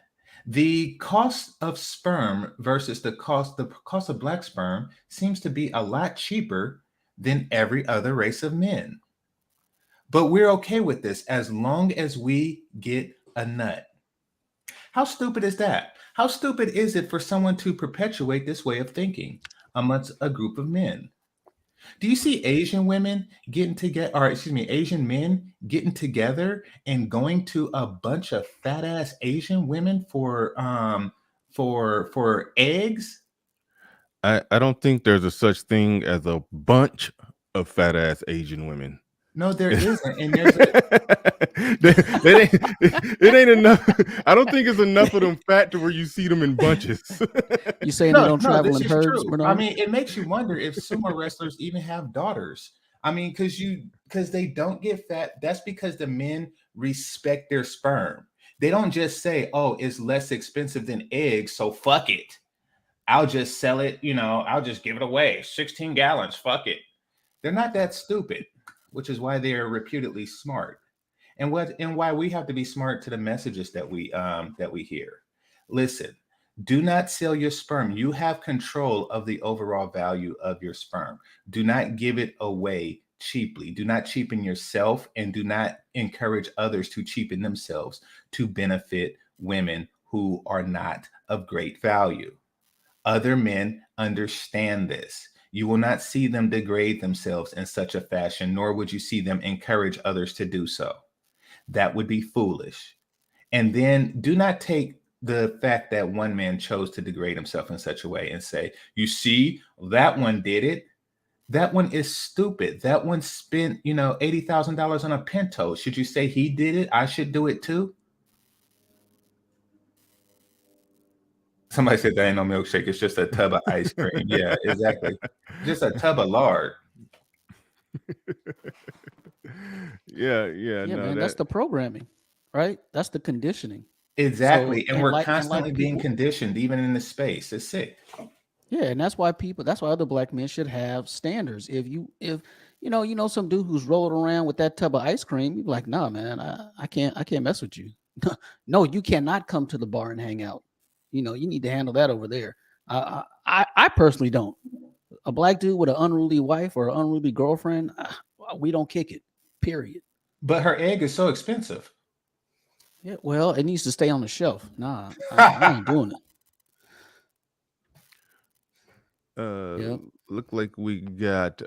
The cost of sperm versus the cost of black sperm seems to be a lot cheaper than every other race of men. But we're okay with this as long as we get a nut. How stupid is that? How stupid is it for someone to perpetuate this way of thinking amongst a group of men? Do you see Asian women getting together, or excuse me, Asian men getting together and going to a bunch of fat ass Asian women for eggs? I don't think there's a such thing as a bunch of fat ass Asian women. No, there isn't, and there's it ain't enough. I don't think it's enough of them fat to where you see them in bunches. You saying they don't travel in herds, Bernard? I mean, it makes you wonder if sumo wrestlers even have daughters. I mean, because they don't get fat. That's because the men respect their sperm. They don't just say, "Oh, it's less expensive than eggs, so fuck it. I'll just sell it. I'll just give it away. 16 gallons. Fuck it." They're not that stupid, which is why they are reputedly smart, and why we have to be smart to the messages that we hear. Listen, do not sell your sperm. You have control of the overall value of your sperm. Do not give it away cheaply. Do not cheapen yourself, and do not encourage others to cheapen themselves to benefit women who are not of great value. Other men understand this. You will not see them degrade themselves in such a fashion, nor would you see them encourage others to do so. That would be foolish. And then do not take the fact that one man chose to degrade himself in such a way and say, you see, that one did it. That one is stupid. That one spent, $80,000 on a Pinto. Should you say he did it? I should do it too. Somebody said that ain't no milkshake. It's just a tub of ice cream. Yeah, exactly. Just a tub of lard. Yeah, man, that's the programming, right? That's the conditioning. Exactly. So, and we're constantly being conditioned, even in this space. It's sick. Yeah, and that's why other black men should have standards. If you know some dude who's rolling around with that tub of ice cream, you're like, nah, man, I can't mess with you. No, you cannot come to the bar and hang out. You need to handle that over there. I personally don't. A black dude with an unruly wife or an unruly girlfriend, we don't kick it. Period. But her egg is so expensive. Yeah, well, it needs to stay on the shelf. Nah, I ain't doing it. Yep. Look like we got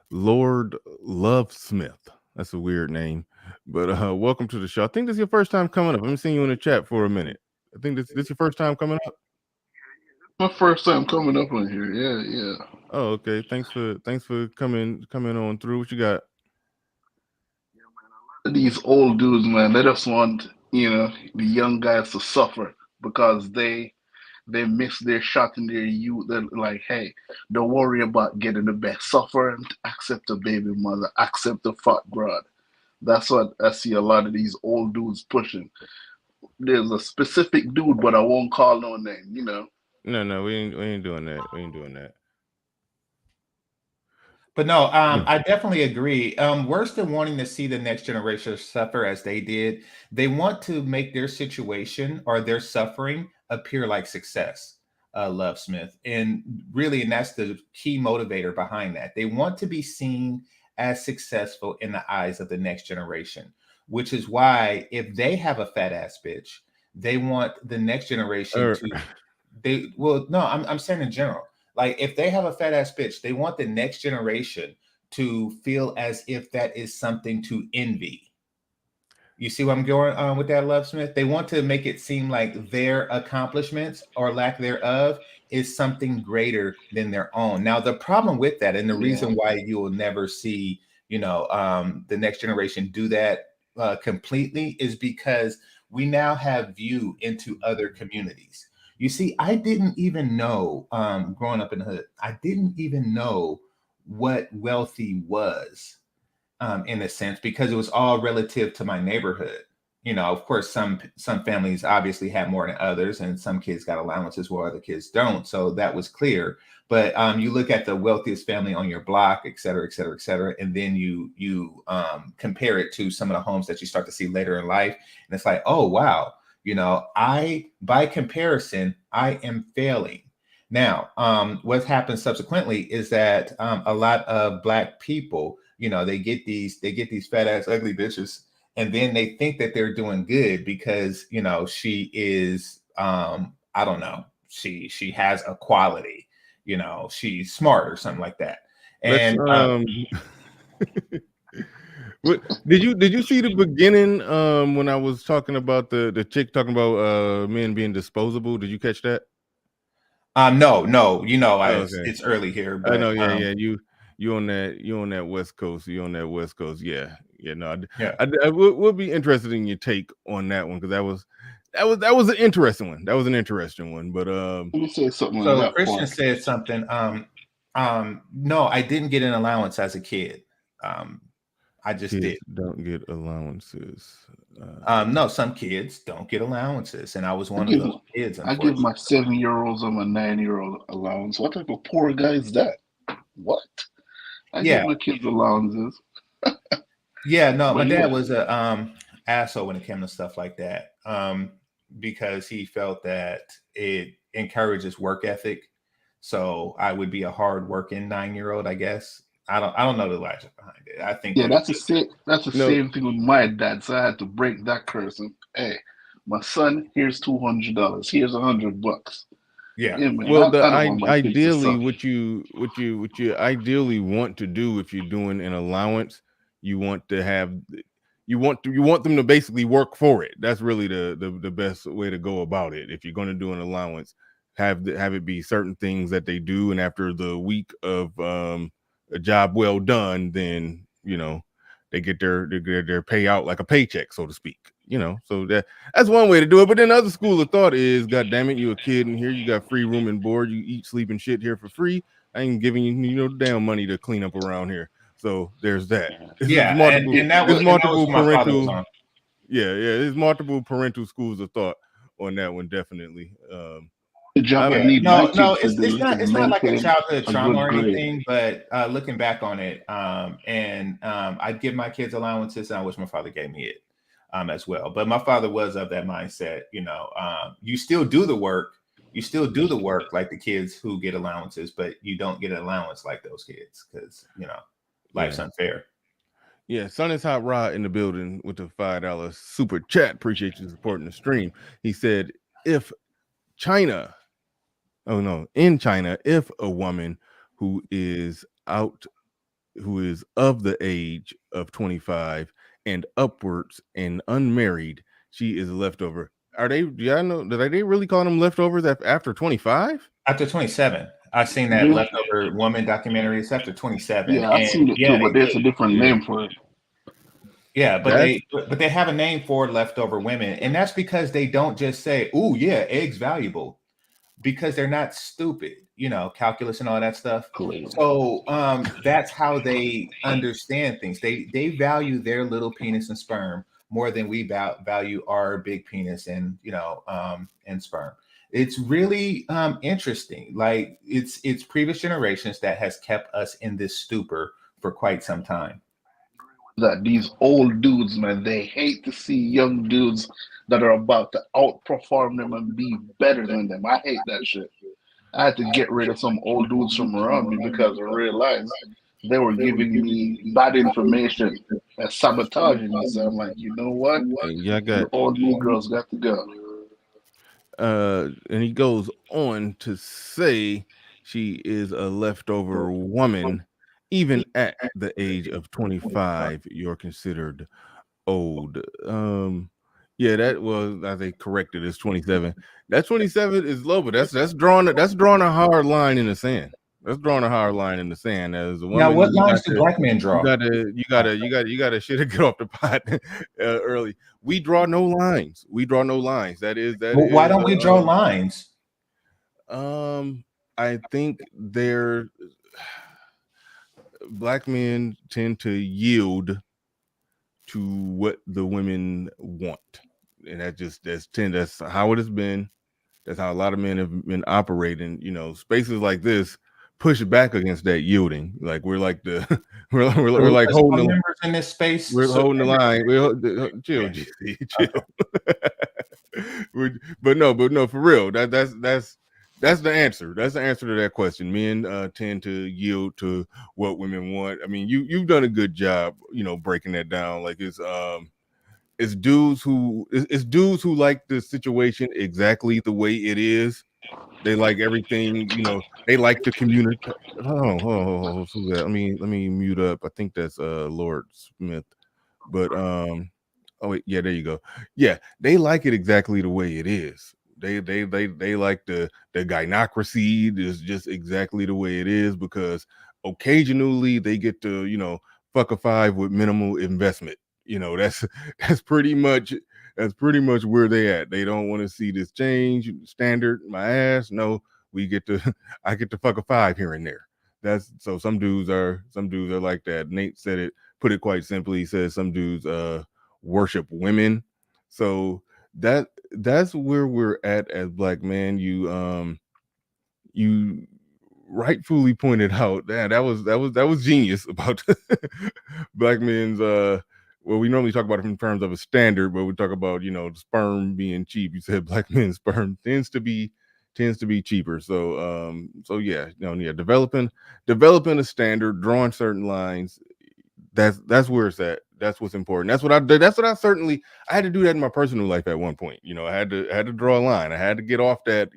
Lord Love Smith. That's a weird name, but welcome to the show. I think this is your first time coming up. I'm seeing you in the chat for a minute. I think this your first time coming up. My first time coming up on here. Yeah. Oh, okay. Thanks for coming on through. What you got? These old dudes, man, they just want, the young guys to suffer because they miss their shot in their youth. They're like, hey, don't worry about getting the best. Suffer and accept a baby mother, accept a fat broad. That's what I see a lot of these old dudes pushing. There's a specific dude, but I won't call no name, No, we ain't doing that. We ain't doing that. But no, I definitely agree. Worse than wanting to see the next generation suffer as they did, they want to make their situation or their suffering appear like success. Love Smith, and that's the key motivator behind that. They want to be seen as successful in the eyes of the next generation, which is why if they have a fat ass bitch, they want the next generation I'm saying in general. Like if they have a fat ass bitch, they want the next generation to feel as if that is something to envy. You see what I'm going with that, Love Smith? They want to make it seem like their accomplishments or lack thereof is something greater than their own. Now, the problem with that, and the reason why you will never see, the next generation do that completely, is because we now have view into other communities. You see, I didn't even know, growing up in the hood, I didn't even know what wealthy was, in a sense, because it was all relative to my neighborhood. Of course, some families obviously had more than others, and some kids got allowances while other kids don't. So that was clear. But you look at the wealthiest family on your block, et cetera, et cetera, et cetera, and then you compare it to some of the homes that you start to see later in life, and it's like, oh wow. By comparison, I am failing. Now, what happens subsequently is that a lot of Black people, they get these fat ass ugly bitches, and then they think that they're doing good because she is I don't know, she has a quality, she's smart or something like that. And What did you see the beginning when I was talking about the chick talking about men being disposable? Did you catch that? No, Okay. it's early here, but I know, yeah. You on that West Coast. You on that West Coast. Yeah. No, I would be interested in your take on that one, because that was an interesting one. That was an interesting one. But let me say something so on that Christian point. said something. No, I didn't get an allowance as a kid. I just kids did. Don't get allowances. No, some kids don't get allowances, and I was one of those kids. I give my 7-year-olds and my 9-year-old allowance. What type of poor guy is that? What? I give my kids allowances. Yeah, no, my dad was a asshole when it came to stuff like that, because he felt that it encourages work ethic. So I would be a hard-working 9-year-old, I guess. I don't know the logic behind it. I think that's the same thing with my dad. So I had to break that curse. And hey, my son, here's $200. Here's $100. Yeah. Well, ideally, what you ideally want to do if you're doing an allowance, you want them to basically work for it. That's really the best way to go about it. If you're going to do an allowance, have it be certain things that they do, and after the week of a job well done, then they get their payout like a paycheck, so to speak. So that's one way to do it. But then the other school of thought is, God damn it, you a kid in here, you got free room and board, you eat, sleep, and shit here for free. I ain't giving you damn money to clean up around here. So there's that. Yeah, there's multiple parental. Yeah, there's multiple parental schools of thought on that one, definitely. The job I need my kids to do it's not like a maintain childhood a trauma good or grade. anything, but looking back on it, I'd give my kids allowances, and I wish my father gave me it as well. But my father was of that mindset, you still do the work. You still do the work like the kids who get allowances, but you don't get an allowance like those kids, because life's unfair. Yeah, Sun is Hot Rod in the building with the $5 super chat. Appreciate you supporting the stream. He said, if China, in China, if a woman who is of the age of 25 and upwards and unmarried, she is a leftover. Are they? Do y'all know? Did they really call them leftovers after 25? After 27. I've seen that Leftover Woman documentary. It's after 27. Yeah, I've seen it too, but there's a different name for it. Yeah, but they have a name for leftover women, and that's because they don't just say, "Oh yeah, eggs valuable," because they're not stupid, calculus and all that stuff. So that's how they understand things. They value their little penis and sperm more than we value our big penis and and sperm. It's really interesting. Like it's previous generations that has kept us in this stupor for quite some time. That these old dudes, man, they hate to see young dudes that are about to outperform them and be better than them. I hate that shit. I had to get rid of some old dudes from around me because I realized they were giving me bad information and sabotaging me. So I'm like, you know what? You old Negroes got to go. And he goes on to say she is a leftover woman. Even at the age of 25, you're considered old. Yeah, that was, I think, corrected as 27. That 27 is low, but that's drawing a hard line in the sand. That's drawing a hard line in the sand. As a woman, now, what lines do black men draw? You gotta shit to get off the pot early. We draw no lines. That is. Why don't we draw lines? I think black men tend to yield to what the women want, and that's how it has been. That's how a lot of men have been operating. Spaces like this push back against that yielding. Like we're like we're like holding the members in this space. We're holding the line. Chill, chill. but no, for real. That's the answer. That's the answer to that question. Men tend to yield to what women want. I mean, you've done a good job, breaking that down. Like it's dudes who like the situation exactly the way it is. They like everything, they like to communicate. Oh, let me mute up. I think that's Lord Smith. But oh wait, yeah, there you go. Yeah, they like it exactly the way it is. They like the gynocracy is just exactly the way it is, because occasionally they get to fuck a five with minimal investment. That's pretty much where they at. They don't want to see this change standard. My ass, no. I get to fuck a five here and there. That's so some dudes are like that. Nate put it quite simply. He says some dudes worship women. So that's where we're at as black men. You rightfully pointed out that was genius about black men's well, we normally talk about it in terms of a standard, but we talk about the sperm being cheap. You said black men's sperm tends to be cheaper. So yeah, developing a standard, drawing certain lines. That's where it's at. That's what's important. That's what I did. That's what I had to do that in my personal life at one point. I had to draw a line. I had to get off that,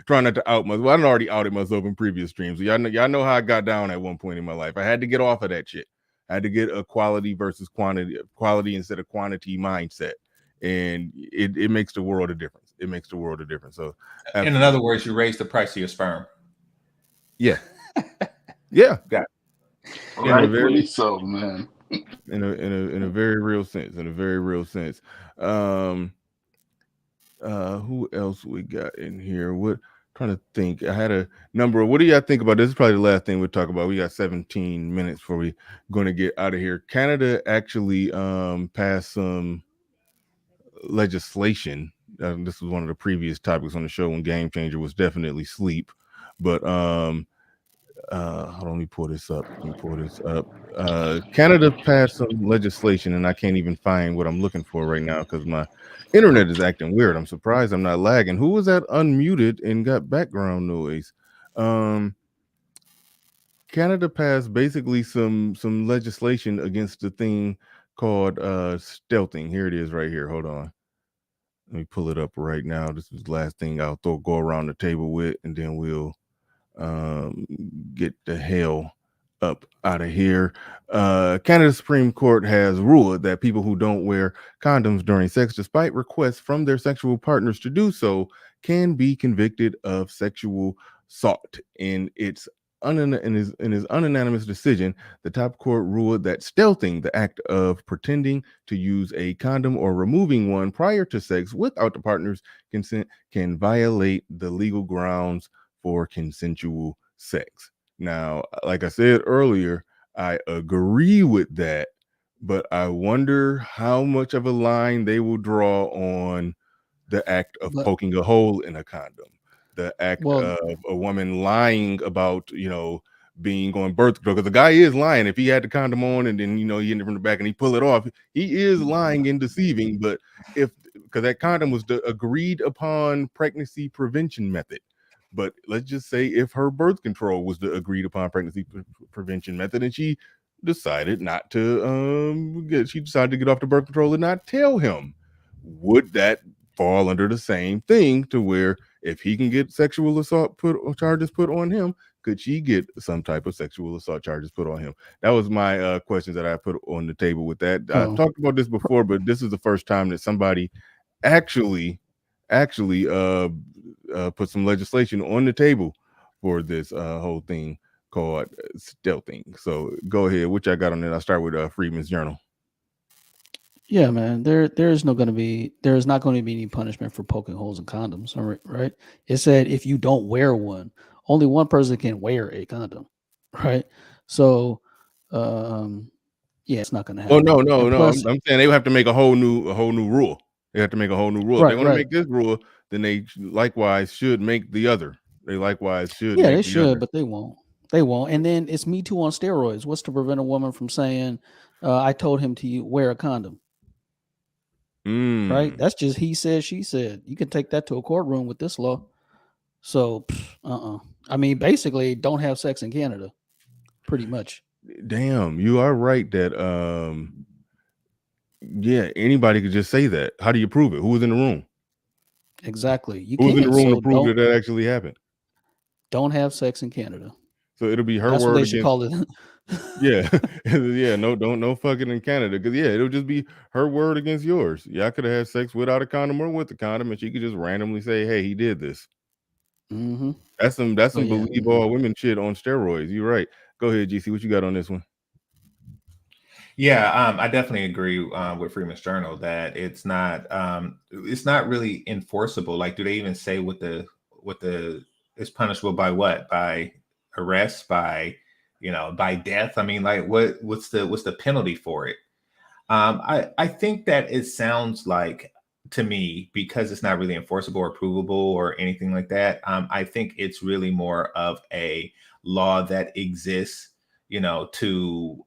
trying not to out myself. Well, I already outed myself in previous streams. So y'all know how I got down at one point in my life. I had to get off of that shit. I had to get a quality versus quality instead of quantity mindset. And it makes the world a difference. It makes the world a difference. So in other words, you raise the price of your sperm. Yeah. Yeah. Got it. Rightfully so, man. In a very real sense. Who else we got in here? Trying to think. I had a number. What do y'all think about this? Is probably the last thing we'll talk about. We got 17 minutes before we're going to get out of here. Canada actually passed some legislation. This was one of the previous topics on the show when Game Changer was definitely sleep. But hold on, let me pull this up. Canada passed some legislation, and I can't even find what I'm looking for right now because my internet is acting weird. I'm surprised I'm not lagging. Who was that unmuted and got background noise? Canada passed basically some legislation against the thing called stealthing. Here it is, right here. Hold on, let me pull it up right now. This is the last thing I'll go around the table with, and then we'll um, get the hell up out of here. Canada Supreme Court has ruled that people who don't wear condoms during sex, despite requests from their sexual partners to do so, can be convicted of sexual assault. In his unanimous decision, the top court ruled that stealthing, the act of pretending to use a condom or removing one prior to sex without the partner's consent, can violate the legal grounds for consensual sex. Now, like I said earlier, I agree with that, but I wonder how much of a line they will draw on the act of But poking a hole in a condom, the act well, of a woman lying about, being on birth control. Because the guy is lying. If he had the condom on and then, he ended from the back and he pull it off, he is lying and deceiving. But because that condom was the agreed upon pregnancy prevention method. But let's just say if her birth control was the agreed upon pregnancy prevention method and she decided not to she decided to get off the birth control and not tell him, would that fall under the same thing to where if he can get sexual assault charges put on him, could she get some type of sexual assault charges put on him? That was my questions that I put on the table with that. I've oh, talked about this before, but this is the first time that somebody actually put some legislation on the table for this whole thing called stealthing. So go ahead, which I got on it. I'll start with Freeman's Journal. yeah, man. There's not going to be any punishment for poking holes in condoms. All right, right? It said if you don't wear one, only one person can wear a condom, right? So, yeah, it's not going to Oh happen. no. And plus, I'm saying they would have to make a whole new rule. They have to make a whole new rule. If they right, want to right. make this rule, then they likewise should make the other. They likewise should Yeah, they make the should, other. but they won't. They won't. And then it's Me Too on steroids. What's to prevent a woman from saying, "I told him to wear a condom"? Right? That's just he said, she said. You can take that to a courtroom with this law. So, I mean, basically, don't have sex in Canada, pretty much. Damn, you are right that yeah, anybody could just say that. How do you prove it? Who was in the room? Exactly. You Who was in the can't. room to So prove that actually happened? don't have sex in Canada. So it'll be her That's what word they should against. call it. Yeah, yeah. No fucking in Canada, because yeah, it'll just be her word against yours. Yeah, I could have had sex without a condom or with a condom, and she could just randomly say, "Hey, he did this." Mm-hmm. That's some So yeah. believe all women shit on steroids. You're right. Go ahead, GC. What you got on this one? Yeah, I definitely agree with Freeman's Journal that it's not really enforceable. Like, do they even say what the it's punishable by what? By arrest? By by death? I mean, like, what's the penalty for it? I think that it sounds like, to me, because it's not really enforceable or provable or anything like that. I think it's really more of a law that exists, to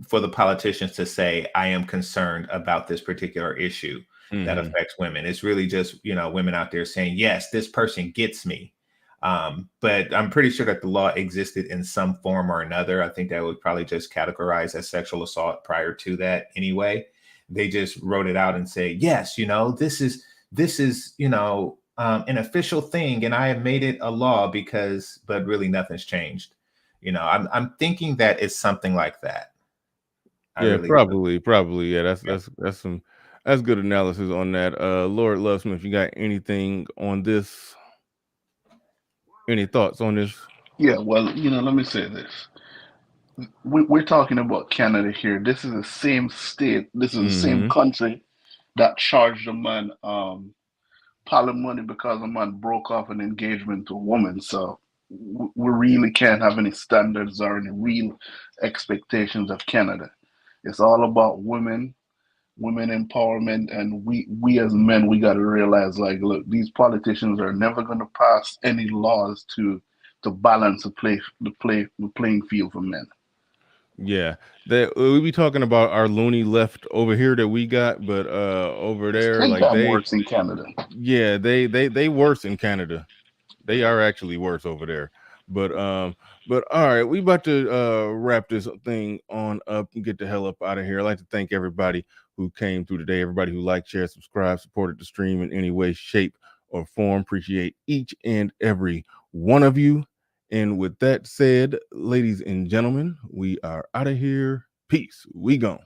for the politicians to say, I am concerned about this particular issue that affects women. It's really just women out there saying, yes, this person gets me. But I'm pretty sure that the law existed in some form or another. I think that would probably just categorize as sexual assault prior to that anyway. They just wrote it out and say, yes, this is an official thing, and I have made it a law but really nothing's changed. I'm thinking that it's something like that. Yeah, probably. Yeah, that's some good analysis on that. Lord Lovesmith, you got anything on this? Any thoughts on this? Yeah, well, let me say this. We're talking about Canada here. This is the same state, this is the same country that charged a man money because a man broke off an engagement to a woman. So we really can't have any standards or any real expectations of Canada. It's all about women empowerment, and we as men, we got to realize, like, look, these politicians are never going to pass any laws to balance the playing field for men. Yeah, that we be talking about our loony left over here that we got, but over there, They like got worse in Canada. yeah, they worse in Canada. They are actually worse over there. But all right, we about to wrap this thing on up and get the hell up out of here. I'd like to thank everybody who came through today, everybody who liked, shared, subscribed, supported the stream in any way, shape, or form. Appreciate each and every one of you. And with that said, ladies and gentlemen, we are out of here. Peace. We gone.